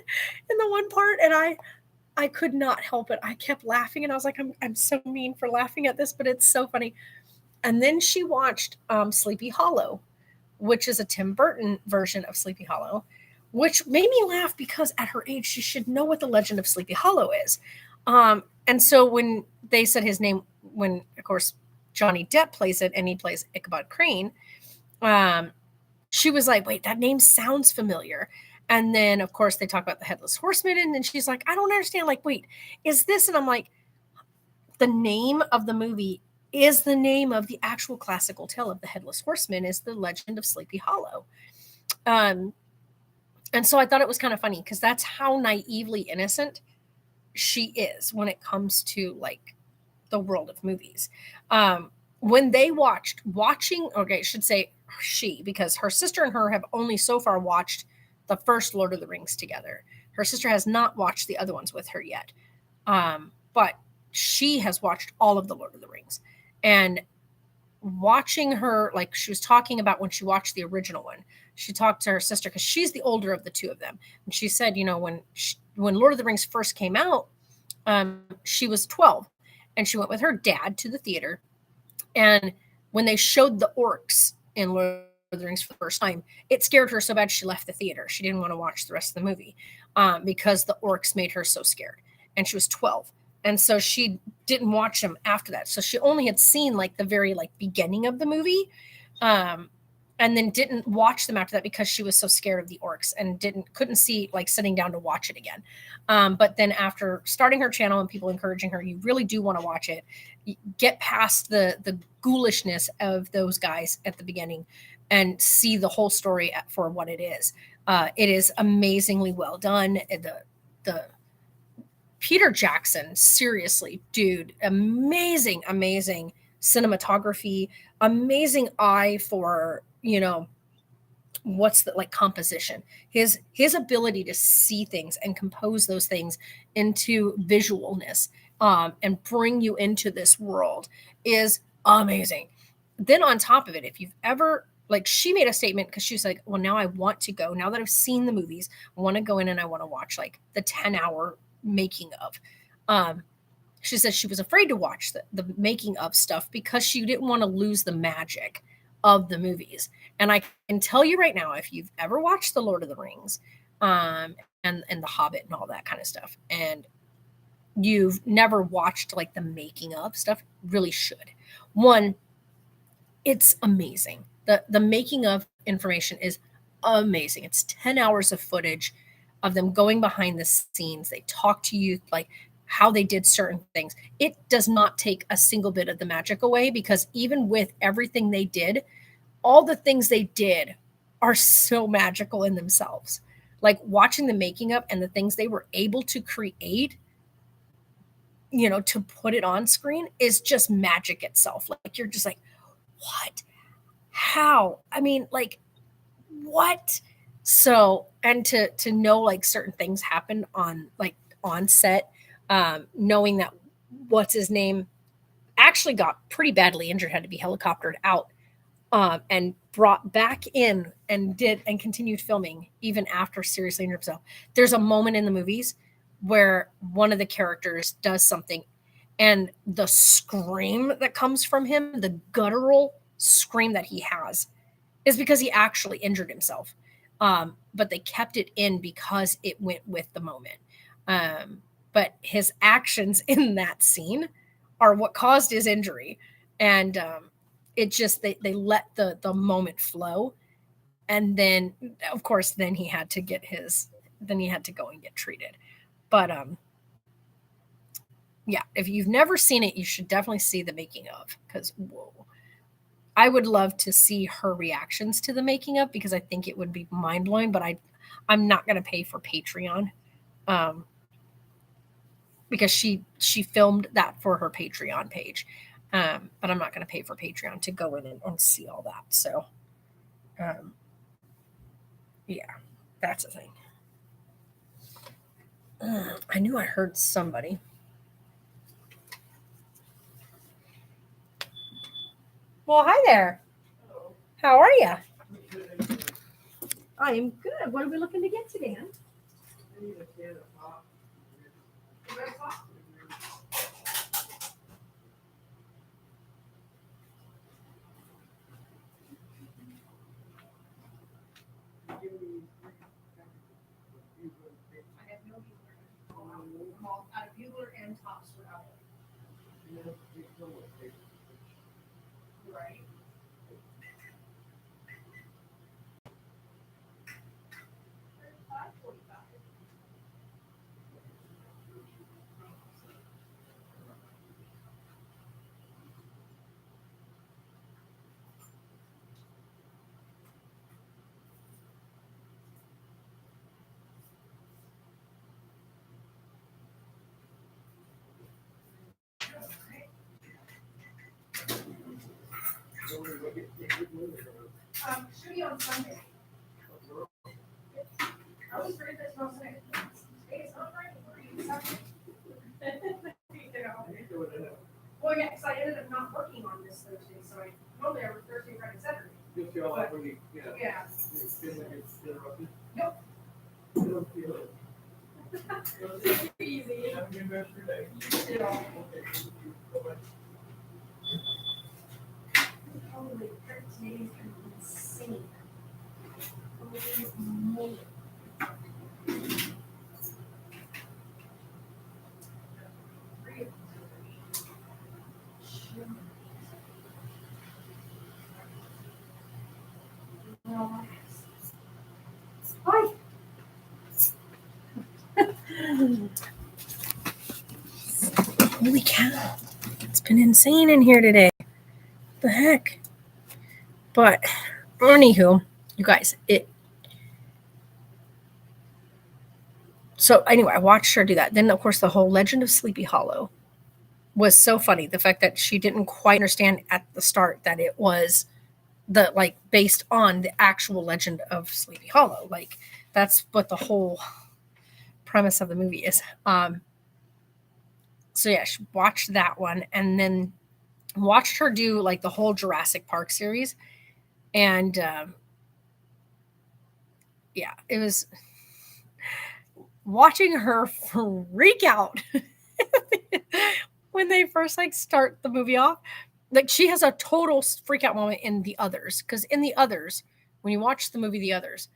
in the one part, and I could not help it. I kept laughing, and I was like, I'm so mean for laughing at this, but it's so funny. And then she watched Sleepy Hollow, which is a Tim Burton version of Sleepy Hollow, which made me laugh because at her age, she should know what the Legend of Sleepy Hollow is. And so when they said his name, when of course Johnny Depp plays it and he plays Ichabod Crane, she was like, wait, that name sounds familiar. And then of course they talk about the Headless Horseman, and then she's like, I don't understand. Like, wait, is this? And I'm like, the name of the movie is the name of the actual classical tale of the Headless Horseman, is the Legend of Sleepy Hollow. And so I thought it was kind of funny because that's how naively innocent she is when it comes to like the world of movies. When they watching, okay, I should say she, because her sister and her have only so far watched the first Lord of the Rings together. Her sister has not watched the other ones with her yet. But she has watched all of the Lord of the Rings. And watching her, like she was talking about when she watched the original one, she talked to her sister because she's the older of the two of them. And she said, you know, when Lord of the Rings first came out, she was 12 and she went with her dad to the theater. And when they showed the orcs in Lord of the Rings for the first time, it scared her so bad she left the theater. She didn't want to watch the rest of the movie because the orcs made her so scared. And she was 12. And so she didn't watch them after that. So she only had seen like the very like beginning of the movie. And then didn't watch them after that because she was so scared of the orcs and couldn't see like sitting down to watch it again. But then after starting her channel and people encouraging her, you really do want to watch it. Get past the ghoulishness of those guys at the beginning and see the whole story for what it is. It is amazingly well done. The Peter Jackson, seriously, dude, amazing cinematography, amazing eye for, you know, what's the like composition, his ability to see things and compose those things into visualness and bring you into this world is amazing. Then on top of it, if you've ever, like, she made a statement because she was like, well, now I want to go, now that I've seen the movies, I want to go in and I want to watch like the 10-hour making of. She said she was afraid to watch the making of stuff because she didn't want to lose the magic of the movies. And I can tell you right now, if you've ever watched The Lord of the Rings and The Hobbit and all that kind of stuff, and you've never watched like the making of stuff, really should. One, it's amazing. The making of information is amazing. It's 10 hours of footage of them going behind the scenes. They talk to you like how they did certain things. It does not take a single bit of the magic away, because even with everything they did, all the things they did are so magical in themselves. Like watching the making of and the things they were able to create, you know, to put it on screen is just magic itself. Like you're just like, what? How? I mean, like, what? So, and to know like certain things happened on set, knowing that what's his name actually got pretty badly injured, had to be helicoptered out, and brought back in and continued filming even after seriously injured himself. There's a moment in the movies where one of the characters does something, and the scream that comes from him, the guttural scream that he has, is because he actually injured himself. But they kept it in because it went with the moment. But his actions in that scene are what caused his injury. And it just, they let the moment flow. And then, of course, then he had to go and get treated. But yeah, if you've never seen it, you should definitely see the making of, because whoa. I would love to see her reactions to the making of, because I think it would be mind blowing, but I'm not going to pay for Patreon, because she filmed that for her Patreon page. But I'm not going to pay for Patreon to go in and see all that. So, yeah, that's a thing. I knew I heard somebody. Well, hi there. Hello. How are you? I am good. What are we looking to get today, huh? I need a can of pop. Red pop? I have no bugler. I'm all out of bugler and tops for out. Right. Should be on Sunday. I was afraid that tomorrow's Sunday. It's not right. Well, yeah, because I ended up not working on this Thursday, so normally I work Thursday, Friday, Saturday. You feel like when you, yeah. Yeah. You feel like it's interrupted? Nope. You don't feel it. Easy. Have a good rest of your day. Yeah. Okay. Bye-bye. Holy crap, today's gonna be insane. Holy moly. Hi. Holy cow. It's been insane in here today. What the heck? But anywho, you guys, so anyway, I watched her do that. Then of course the whole Legend of Sleepy Hollow was so funny. The fact that she didn't quite understand at the start that it was based on the actual Legend of Sleepy Hollow. Like that's what the whole premise of the movie is. So yeah, she watched that one and then watched her do like the whole Jurassic Park series. And yeah, it was watching her freak out when they first start the movie off. Like she has a total freak out moment in The Others, because in The Others, when you watch the movie The Others,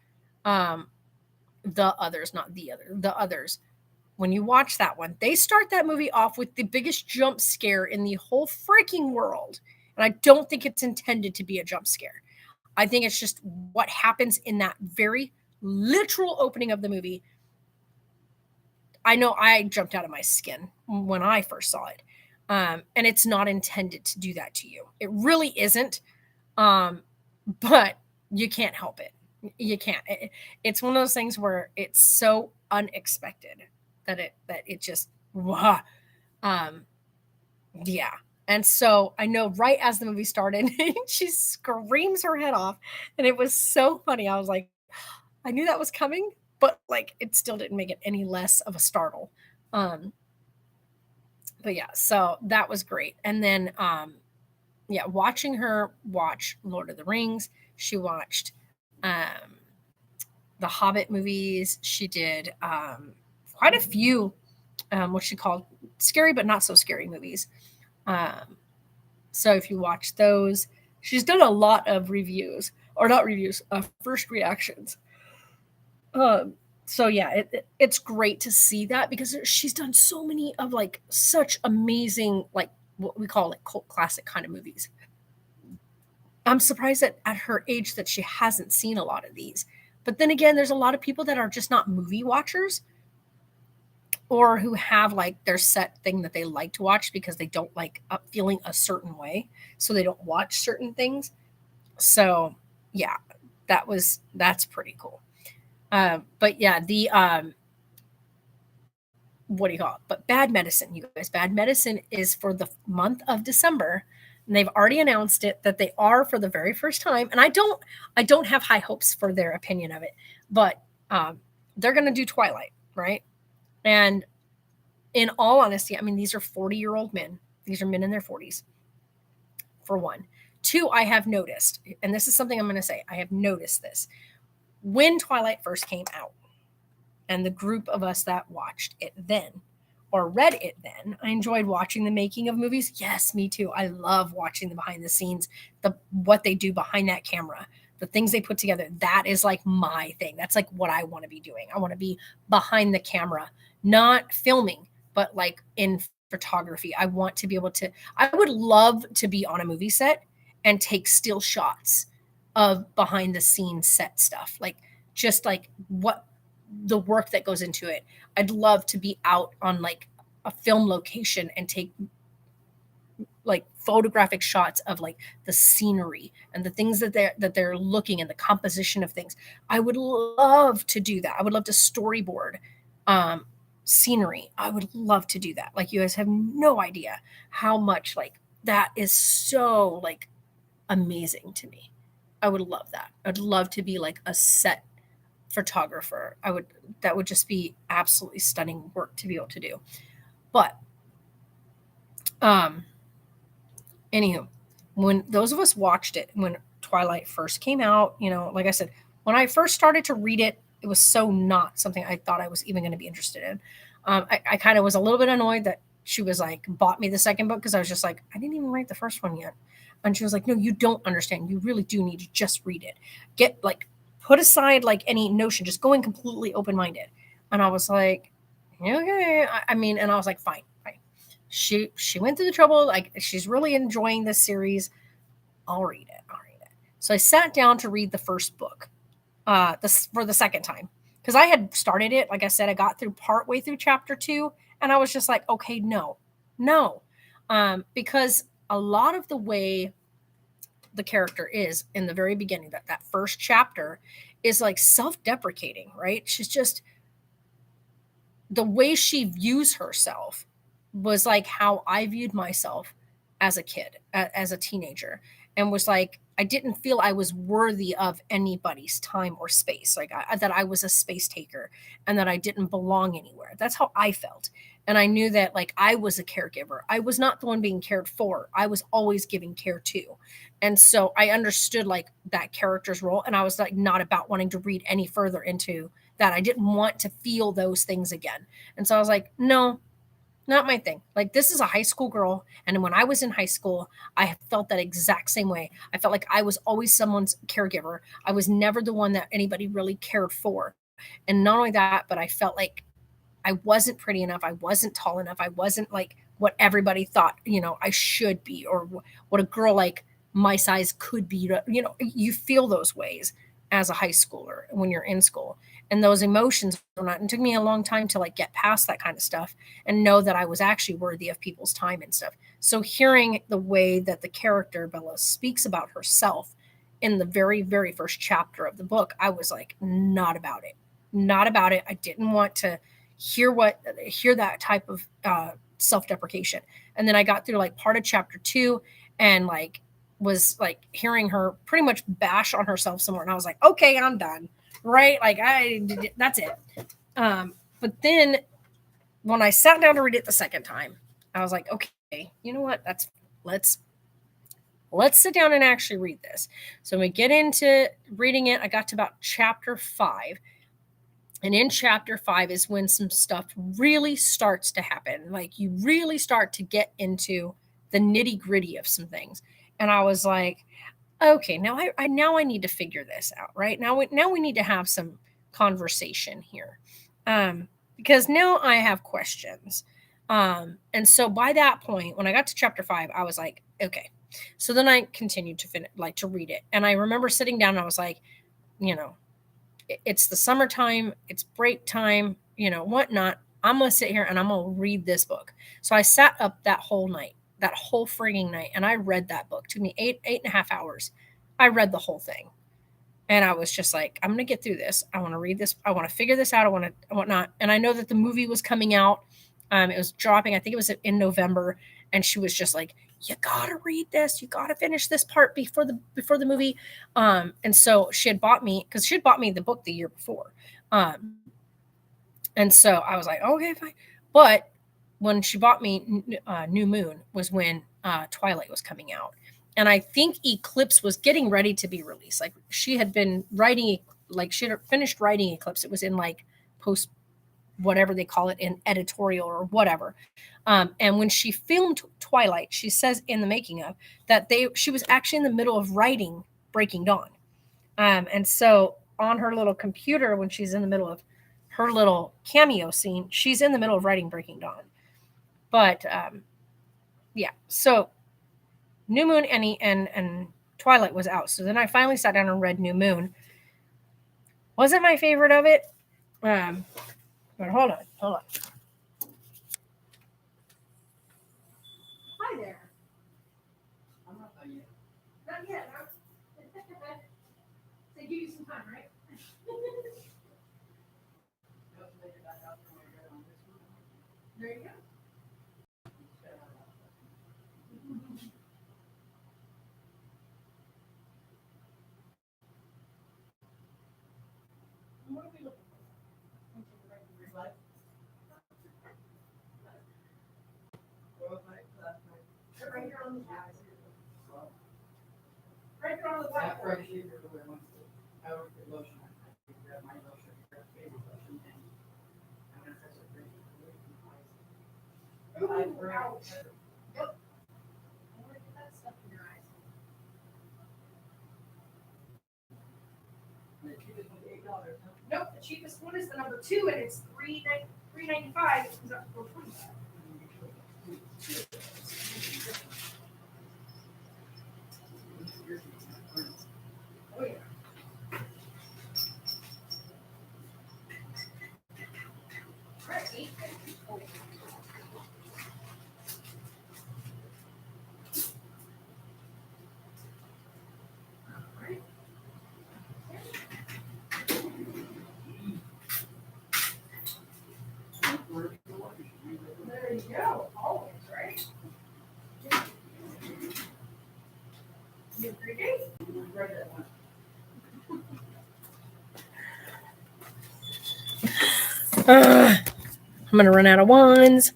when you watch that one, they start that movie off with the biggest jump scare in the whole freaking world. And I don't think it's intended to be a jump scare. I think it's just what happens in that very literal opening of the movie. I know I jumped out of my skin when I first saw it. And it's not intended to do that to you. It really isn't. But you can't help it. You can't. It's one of those things where it's so unexpected that it just, wow. Yeah. And so I know right as the movie started, she screams her head off. And it was so funny. I was like, I knew that was coming, but like it still didn't make it any less of a startle. But yeah, so that was great. And then yeah, watching her watch Lord of the Rings, she watched the Hobbit movies. She did quite a few what she called scary but not so scary movies. So if you watch those, she's done a lot of reviews, or not reviews, first reactions. So yeah, it's great to see that because she's done so many of like such amazing, like what we call like cult classic kind of movies. I'm surprised that at her age that she hasn't seen a lot of these. But then again, there's a lot of people that are just not movie watchers, or who have like their set thing that they like to watch because they don't like feeling a certain way, so they don't watch certain things. So yeah, that's pretty cool. But yeah, the what do you call it? But Bad Medicine, you guys. Bad Medicine is for the month of December, and they've already announced it that they are for the very first time. And I don't have high hopes for their opinion of it, but they're going to do Twilight, right? And in all honesty, I mean, these are 40-year-old men. These are men in their 40s, for one. Two, I have noticed, and this is something I'm going to say, I have noticed this. When Twilight first came out, and the group of us that watched it then, or read it then, I enjoyed watching the making of movies. Yes, me too. I love watching the behind the scenes, what they do behind that camera, the things they put together. That is like my thing. That's like what I want to be doing. I want to be behind the camera, not filming, but like in photography. I want to be able to, I would love to be on a movie set and take still shots of behind the scenes set stuff. Like just like what the work that goes into it. I'd love to be out on like a film location and take like photographic shots of like the scenery and the things that they're looking, and the composition of things. I would love to do that. I would love to storyboard scenery. I would love to do that. Like you guys have no idea how much like that is so like amazing to me. I would love that. I'd love to be like a set photographer. That would just be absolutely stunning work to be able to do. But anywho, when those of us watched it, when Twilight first came out, you know, like I said, when I first started to read it, it was so not something I thought I was even going to be interested in. I kind of was a little bit annoyed that she was like, bought me the second book, because I was just like, I didn't even write the first one yet. And she was like, no, you don't understand. You really do need to just read it. Get like, put aside like any notion, just go in completely open-minded. And I was like, okay. I mean, and I was like, fine. She went through the trouble. Like she's really enjoying this series. I'll read it. So I sat down to read the first book for the second time, because I had started it. Like I said, I got through partway through chapter 2, and I was just like, okay, no. Because a lot of the way the character is in the very beginning, that first chapter is like self-deprecating, right? She's just, the way she views herself was like how I viewed myself as a kid, as a teenager, and was like, I didn't feel I was worthy of anybody's time or space. Like that I was a space taker and that I didn't belong anywhere. That's how I felt. And I knew that like I was a caregiver. I was not the one being cared for. I was always giving care to. And so I understood like that character's role. And I was like not about wanting to read any further into that. I didn't want to feel those things again. And so I was like, no, not my thing. Like this is a high school girl. And when I was in high school, I felt that exact same way. I felt like I was always someone's caregiver. I was never the one that anybody really cared for. And not only that, but I felt like I wasn't pretty enough. I wasn't tall enough. I wasn't like what everybody thought, you know, I should be, or what a girl like my size could be, you feel those ways as a high schooler when you're in school. And those emotions were not, it took me a long time to like get past that kind of stuff and know that I was actually worthy of people's time and stuff. So hearing the way that the character Bella speaks about herself in the very, very first chapter of the book, I was like, not about it. Not about it. I didn't want to hear that type of self-deprecation. And then I got through like part of chapter 2 and like was like hearing her pretty much bash on herself some more. And I was like, okay, I'm done. Right. Like that's it. But then when I sat down to read it the second time, I was like, okay, you know what? Let's sit down and actually read this. So when we get into reading it, I got to about chapter 5. And in chapter 5 is when some stuff really starts to happen. Like you really start to get into the nitty gritty of some things. And I was like, okay, now I need to figure this out, right? Now we need to have some conversation here. Because now I have questions. And so by that point, when I got to chapter 5, I was like, okay. So then I continued to read it. And I remember sitting down and I was like, it's the summertime, it's break time, whatnot. I'm going to sit here and I'm going to read this book. So I sat up that whole frigging night, and I read that book. It took me 8.5 hours. I read the whole thing. And I was just like, I'm going to get through this. I want to read this. I want to figure this out. I want to whatnot. And I know that the movie was coming out. It was dropping. I think it was in November. And she was just like, you got to read this. You got to finish this part before the movie. And so she had bought me the book the year before. And so I was like, okay, fine. But when she bought me New Moon was when Twilight was coming out. And I think Eclipse was getting ready to be released. Like she had been writing, like she had finished writing Eclipse. It was in like post, whatever they call it, in editorial or whatever. And when she filmed Twilight, she says in the making of that she was actually in the middle of writing Breaking Dawn. And so on her little computer, when she's in the middle of her little cameo scene, she's in the middle of writing Breaking Dawn. But yeah, so New Moon and Twilight was out. So then I finally sat down and read New Moon. Wasn't my favorite of it. But hold on. Hi there. I'm not done yet. Not yet. So give you some time, right? There you go. What are we looking for? Right here on the tab. Right here on the That whiteboard. right here, where I want to, I would get lotion. I grab my lotion, grab baby lotion, and I'm gonna touch it for you. Ooh, ouch. Yep. I want to get that stuff in your eyes. And the cheapest one's $8, huh? Nope, the cheapest one is the number 2, and it's $3.95. It comes up to $4.25. Oh yeah. Right. Oh. Alright. There you go. Always, right? You agree, Dave? Read that one. I'm going to run out of ones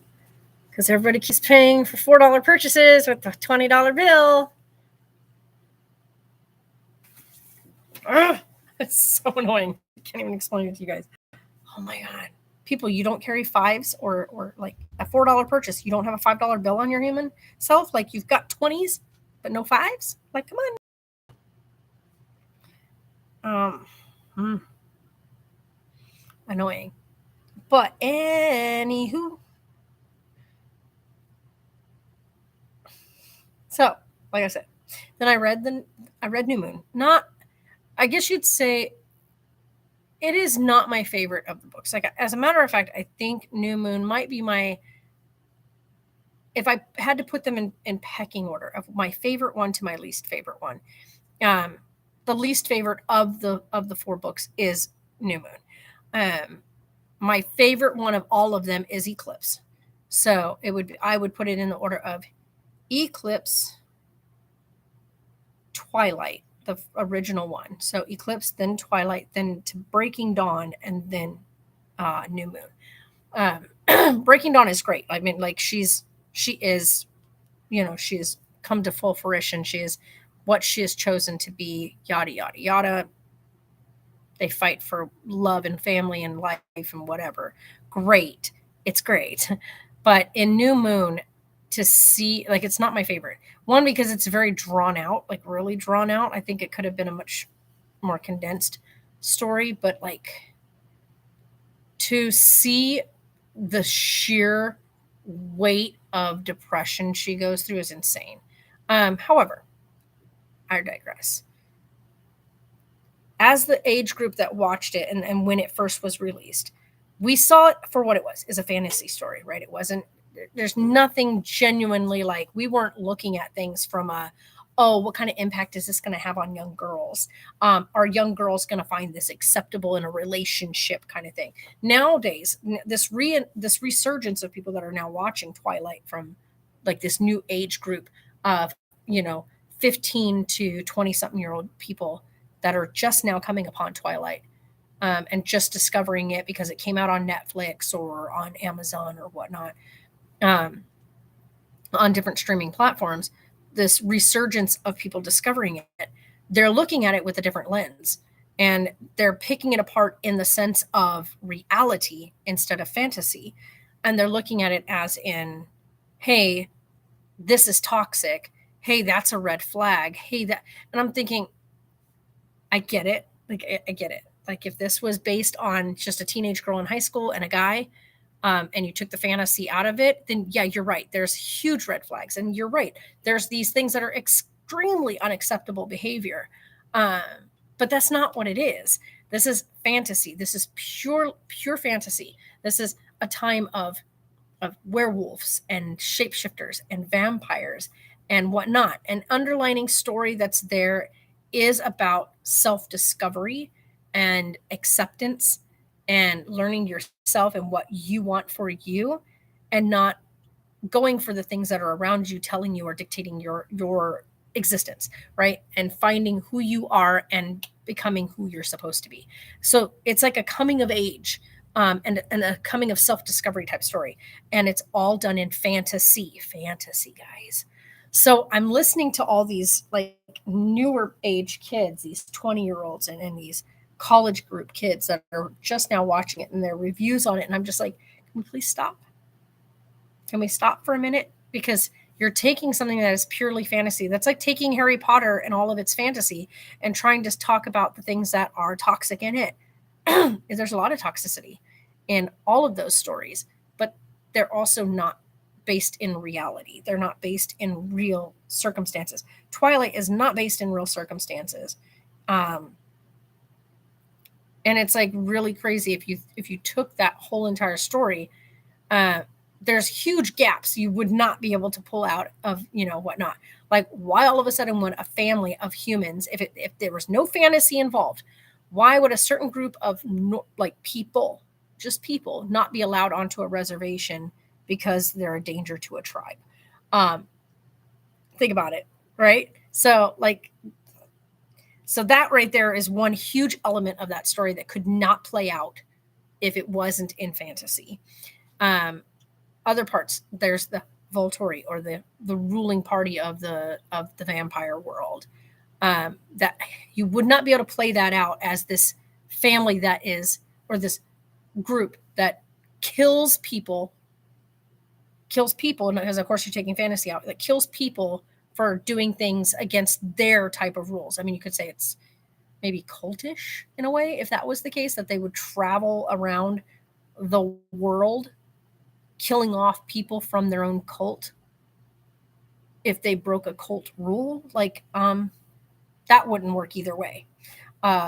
because everybody keeps paying for $4 purchases with the $20 bill. It's so annoying. I can't even explain it to you guys. Oh my God. People, you don't carry fives or like a $4 purchase. You don't have a $5 bill on your human self. Like you've got 20s, but no fives. Like, come on. Annoying. But anywho. So, like I said, Then I read New Moon. Not, I guess you'd say it is not my favorite of the books. Like, as a matter of fact, I think New Moon might be my, if I had to put them in pecking order of my favorite one to my least favorite one, the least favorite of the 4 books is New Moon. My favorite one of all of them is Eclipse. So I would put it in the order of Eclipse, Twilight, the original one. So Eclipse, then Twilight, then to Breaking Dawn, and then New Moon. Breaking Dawn is great. I mean, like, she is, she has come to full fruition. She is what she has chosen to be, yada, yada, yada. They fight for love and family and life and whatever. Great. It's great. But in New Moon, to see, like, it's not my favorite. One, because it's very drawn out, like really drawn out. I think it could have been a much more condensed story, but like, to see the sheer weight of depression she goes through is insane. However, I digress. As the age group that watched it and when it first was released, we saw it for what it was, is a fantasy story, right? It wasn't, there's nothing genuinely, like, we weren't looking at things from what kind of impact is this going to have on young girls? Are young girls going to find this acceptable in a relationship kind of thing? Nowadays, this resurgence of people that are now watching Twilight from like this new age group of, 15 to 20 something year old people that are just now coming upon Twilight. And just discovering it because it came out on Netflix or on Amazon or whatnot, on different streaming platforms, this resurgence of people discovering it, they're looking at it with a different lens, and they're picking it apart in the sense of reality instead of fantasy. And they're looking at it as in, hey, this is toxic. Hey, that's a red flag. Hey, that, and I'm thinking, I get it. Like, I get it. Like, if this was based on just a teenage girl in high school and a guy, and you took the fantasy out of it, then yeah, you're right. There's huge red flags. And you're right. There's these things that are extremely unacceptable behavior. But that's not what it is. This is fantasy. This is pure fantasy. This is a time of werewolves and shapeshifters and vampires and whatnot. An underlining story that's there is about self-discovery and acceptance and learning yourself and what you want for you, and not going for the things that are around you telling you or dictating your existence, right? And finding who you are and becoming who you're supposed to be. So it's like a coming of age and a coming of self-discovery type story. And it's all done in fantasy, guys. So I'm listening to all these like newer age kids, these 20-year-olds and these college group kids that are just now watching it and their reviews on it. And I'm just like, can we please stop? Can we stop for a minute? Because you're taking something that is purely fantasy. That's like taking Harry Potter and all of its fantasy and trying to talk about the things that are toxic in it. There's a lot of toxicity in all of those stories, but they're also not based in reality. They're not based in real circumstances. Twilight is not based in real circumstances. And it's like really crazy if you took that whole entire story, there's huge gaps you would not be able to pull out of, whatnot. Like, why all of a sudden would a family of humans, if there was no fantasy involved, why would a certain group of people, just people, not be allowed onto a reservation because they're a danger to a tribe? Think about it, right? So that right there is one huge element of that story that could not play out if it wasn't in fantasy. Other parts, there's the Volturi, or the ruling party of the vampire world, that you would not be able to play that out as this family that is, or this group that kills people, and because of course you're taking fantasy out, that kills people for doing things against their type of rules. I mean, you could say it's maybe cultish in a way, if that was the case, that they would travel around the world killing off people from their own cult. if they broke a cult rule, like that wouldn't work either way.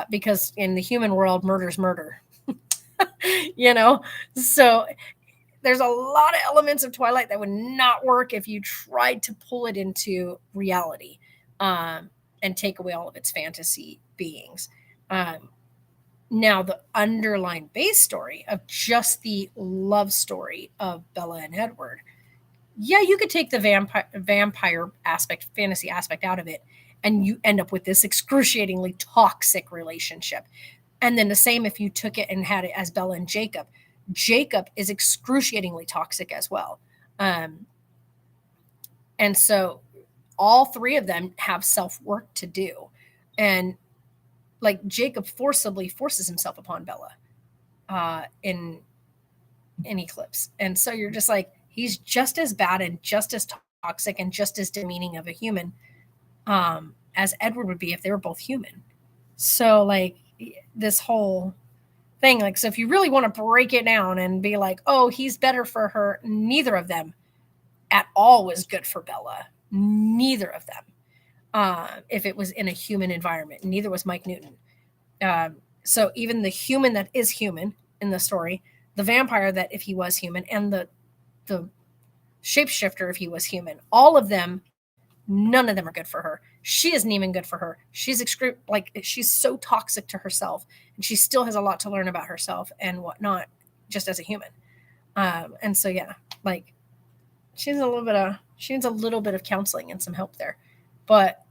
Because in the human world, murder's murder. You know? So there's a lot of elements of Twilight that would not work if you tried to pull it into reality and take away all of its fantasy beings. Now, the underlying base story of just the love story of Bella and Edward, yeah, you could take the vampire aspect, fantasy aspect out of it, and you end up with this excruciatingly toxic relationship. And then the same if you took it and had it as Bella and Jacob. Jacob is excruciatingly toxic as well. And so all three of them have self-work to do. And like Jacob forcibly forces himself upon Bella in Eclipse. And so you're just like, he's just as bad and just as toxic and just as demeaning of a human as Edward would be if they were both human. So like this whole thing, like, so if you really want to break it down and be like, oh, he's better for her, neither of them at all was good for Bella. Neither of them. If it was in a human environment, neither was Mike Newton. So even the human that is human in the story, the vampire that if he was human, and the shapeshifter if he was human, all of them, none of them are good for her. She isn't even good for her. She's she's so toxic to herself, and she still has a lot to learn about herself and whatnot, just as a human. And so yeah, like she needs a little bit of counseling and some help there. But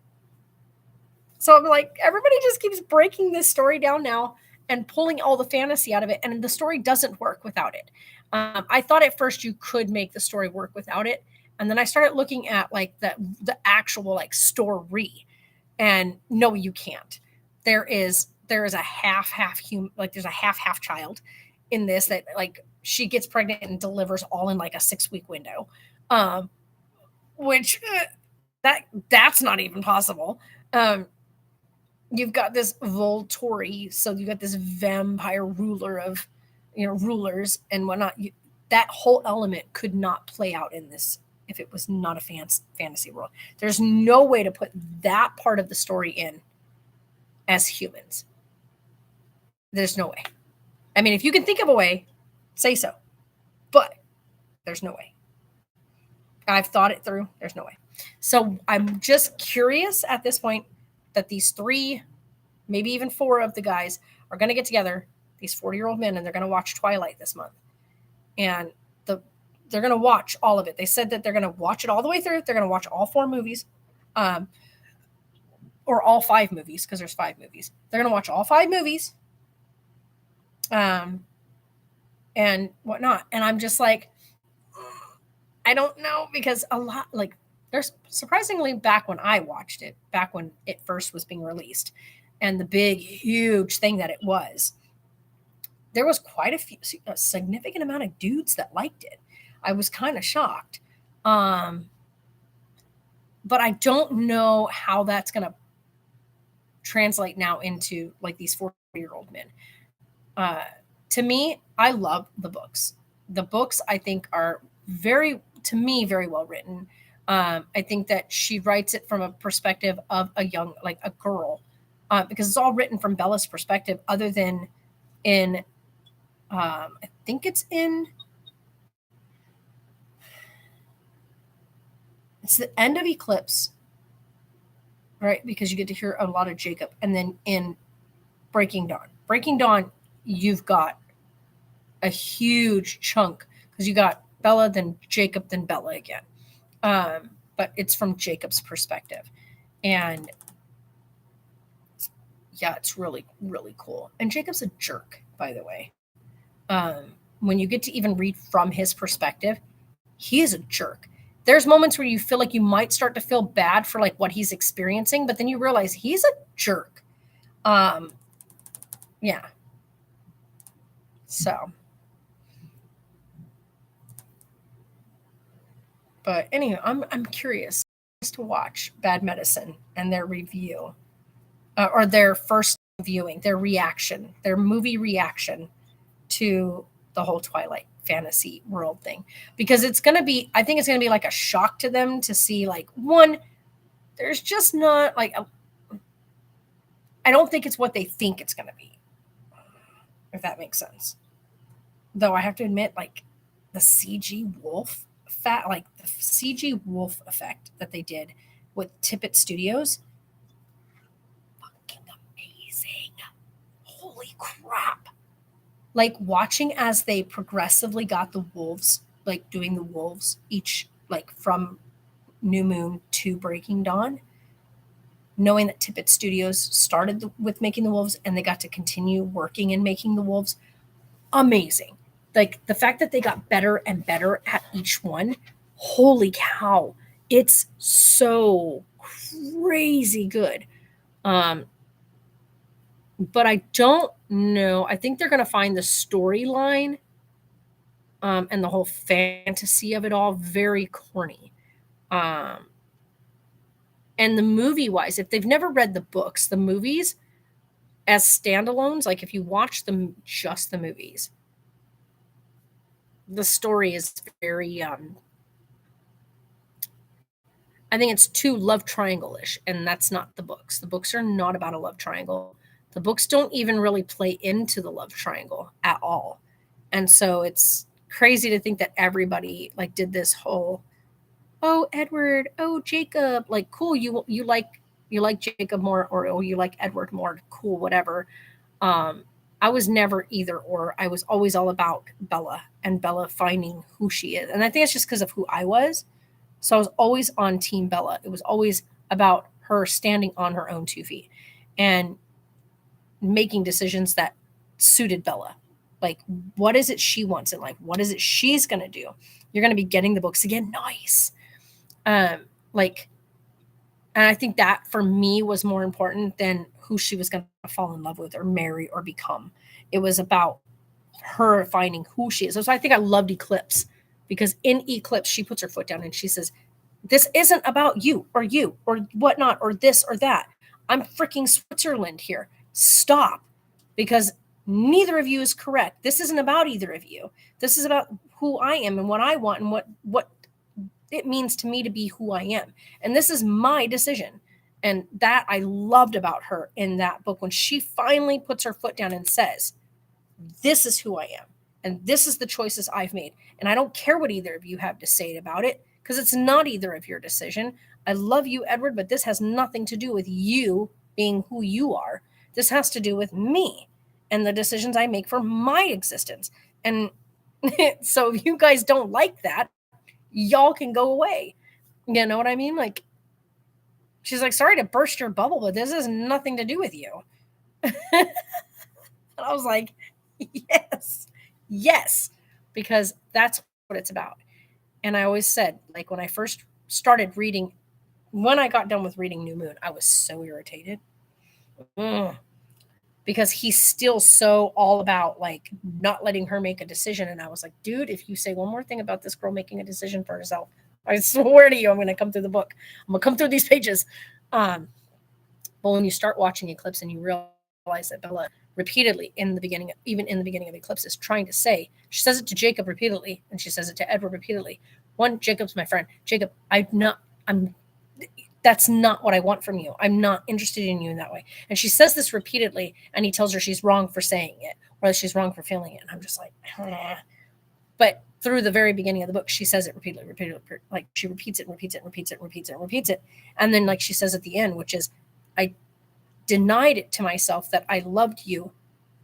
so I'm like, everybody just keeps breaking this story down now and pulling all the fantasy out of it, and the story doesn't work without it. I thought at first you could make the story work without it, and then I started looking at like the actual like story, and no, you can't. There is a half human, like there's a half child in this that like she gets pregnant and delivers all in like a 6-week window, which that's not even possible. You've got this Volturi, so you got this vampire ruler of, rulers and whatnot. That whole element could not play out in this if it was not a fantasy world. There's no way to put that part of the story in as humans. There's no way. I mean, if you can think of a way, say so. But there's no way. I've thought it through. There's no way. So I'm just curious at this point that these 3, maybe even 4 of the guys are going to get together, these 40-year-old men, and they're going to watch Twilight this month. And they're going to watch all of it. They said that they're going to watch it all the way through. They're going to watch all 4 movies, or all 5 movies, because there's 5 movies. They're going to watch all 5 movies, and whatnot. And I'm just like, I don't know, because a lot, like, there's surprisingly, back when I watched it, back when it first was being released, and the big, huge thing that it was, there was quite a significant amount of dudes that liked it. I was kind of shocked. But I don't know how that's going to translate now into like these 40-year-old men. To me, I love the books. The books I think are very well written. I think that she writes it from a perspective of a young, like a girl, because it's all written from Bella's perspective, other than in, I think it's the end of Eclipse, right? Because you get to hear a lot of Jacob. And then in Breaking Dawn, you've got a huge chunk, because you got Bella, then Jacob, then Bella again. But it's from Jacob's perspective. And yeah, it's really, really cool. And Jacob's a jerk, by the way. When you get to even read from his perspective, he is a jerk. There's moments where you feel like you might start to feel bad for like what he's experiencing, but then you realize he's a jerk. Yeah. So. But anyway, I'm curious to watch Bad Medicine and their review, or their first viewing, their reaction, their movie reaction to the whole Twilight fantasy world thing, because I think it's going to be like a shock to them to see, like, one, there's just not like, I don't think it's what they think it's going to be, if that makes sense. Though I have to admit, like, the CG wolf effect that they did with Tippett Studios, fucking amazing. Holy crap. Like, watching as they progressively got the wolves, like doing the wolves each, like from New Moon to Breaking Dawn, knowing that Tippett Studios started with making the wolves and they got to continue working and making the wolves, amazing. Like, the fact that they got better and better at each one, holy cow, it's so crazy good. But I don't know. I think they're going to find the storyline and the whole fantasy of it all very corny. And the movie wise, if they've never read the books, the movies as standalones, like if you watch them, just the movies, the story is very, I think it's too love triangle-ish, and that's not the books. The books are not about a love triangle. The books don't even really play into the love triangle at all. And so it's crazy to think that everybody like did this whole, oh, Edward, oh, Jacob, like, cool, you like Jacob more, or oh, you like Edward more, cool, whatever. I was never either or. I was always all about Bella and Bella finding who she is. And I think it's just because of who I was. So I was always on Team Bella. It was always about her standing on her own 2 feet and making decisions that suited Bella. Like, what is it she wants in life? What is it she's going to do? You're going to be getting the books again. Nice. And I think that for me was more important than who she was going to fall in love with or marry or become. It was about her finding who she is. So I think I loved Eclipse, because in Eclipse, she puts her foot down and she says, this isn't about you or whatnot, or this or that. I'm freaking Switzerland here. Stop. Because neither of you is correct. This isn't about either of you. This is about who I am and what I want and what it means to me to be who I am. And this is my decision. And that I loved about her in that book, when she finally puts her foot down and says, this is who I am. And this is the choices I've made. And I don't care what either of you have to say about it, because it's not either of your decision. I love you, Edward, but this has nothing to do with you being who you are. This has to do with me and the decisions I make for my existence. And so if you guys don't like that, y'all can go away. You know what I mean? Like, she's like, sorry to burst your bubble, but this has nothing to do with you. And I was like, yes, because that's what it's about. And I always said, like, when I first started reading, when I got done with reading New Moon, I was so irritated. Because he's still so all about, like, not letting her make a decision. And I was like, dude, if you say one more thing about this girl making a decision for herself, I swear to you, I'm going to come through the book. I'm going to come through these pages. But when you start watching Eclipse and you realize that Bella repeatedly even in the beginning of Eclipse is trying to say, she says it to Jacob repeatedly, and she says it to Edward repeatedly. One, Jacob's my friend. Jacob, that's not what I want from you. I'm not interested in you in that way. And she says this repeatedly, and he tells her she's wrong for saying it, or that she's wrong for feeling it. And I'm just like, But through the very beginning of the book, she says it repeatedly, like she repeats it. And then, like, she says at the end, which is, I denied it to myself that I loved you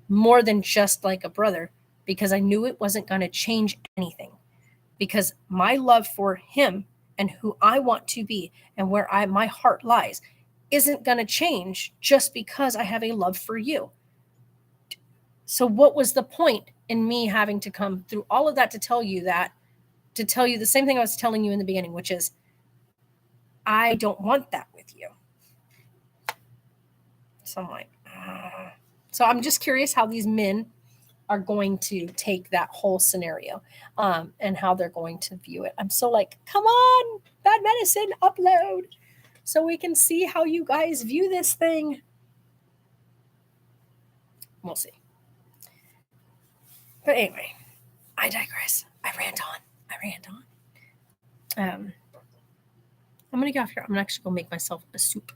more than just like a brother, because I knew it wasn't going to change anything, because my love for him and who I want to be and where my heart lies isn't going to change just because I have a love for you. So what was the point in me having to come through all of that to tell you the same thing I was telling you in the beginning, which is, I don't want that with you. So I'm like, So I'm just curious how these men are going to take that whole scenario and how they're going to view it. I'm so like, come on, Bad Medicine, upload so we can see how you guys view this thing. We'll see. But anyway, I digress. I rant on. I'm gonna get off here. I'm gonna actually go make myself a soup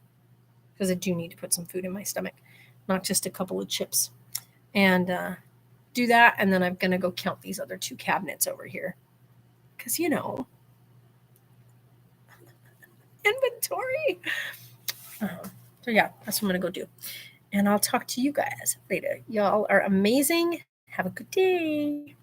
because I do need to put some food in my stomach, not just a couple of chips. And do that, and then I'm gonna go count these other 2 cabinets over here, because inventory. So yeah, that's what I'm gonna go do, and I'll talk to you guys later. Y'all are amazing. Have a good day.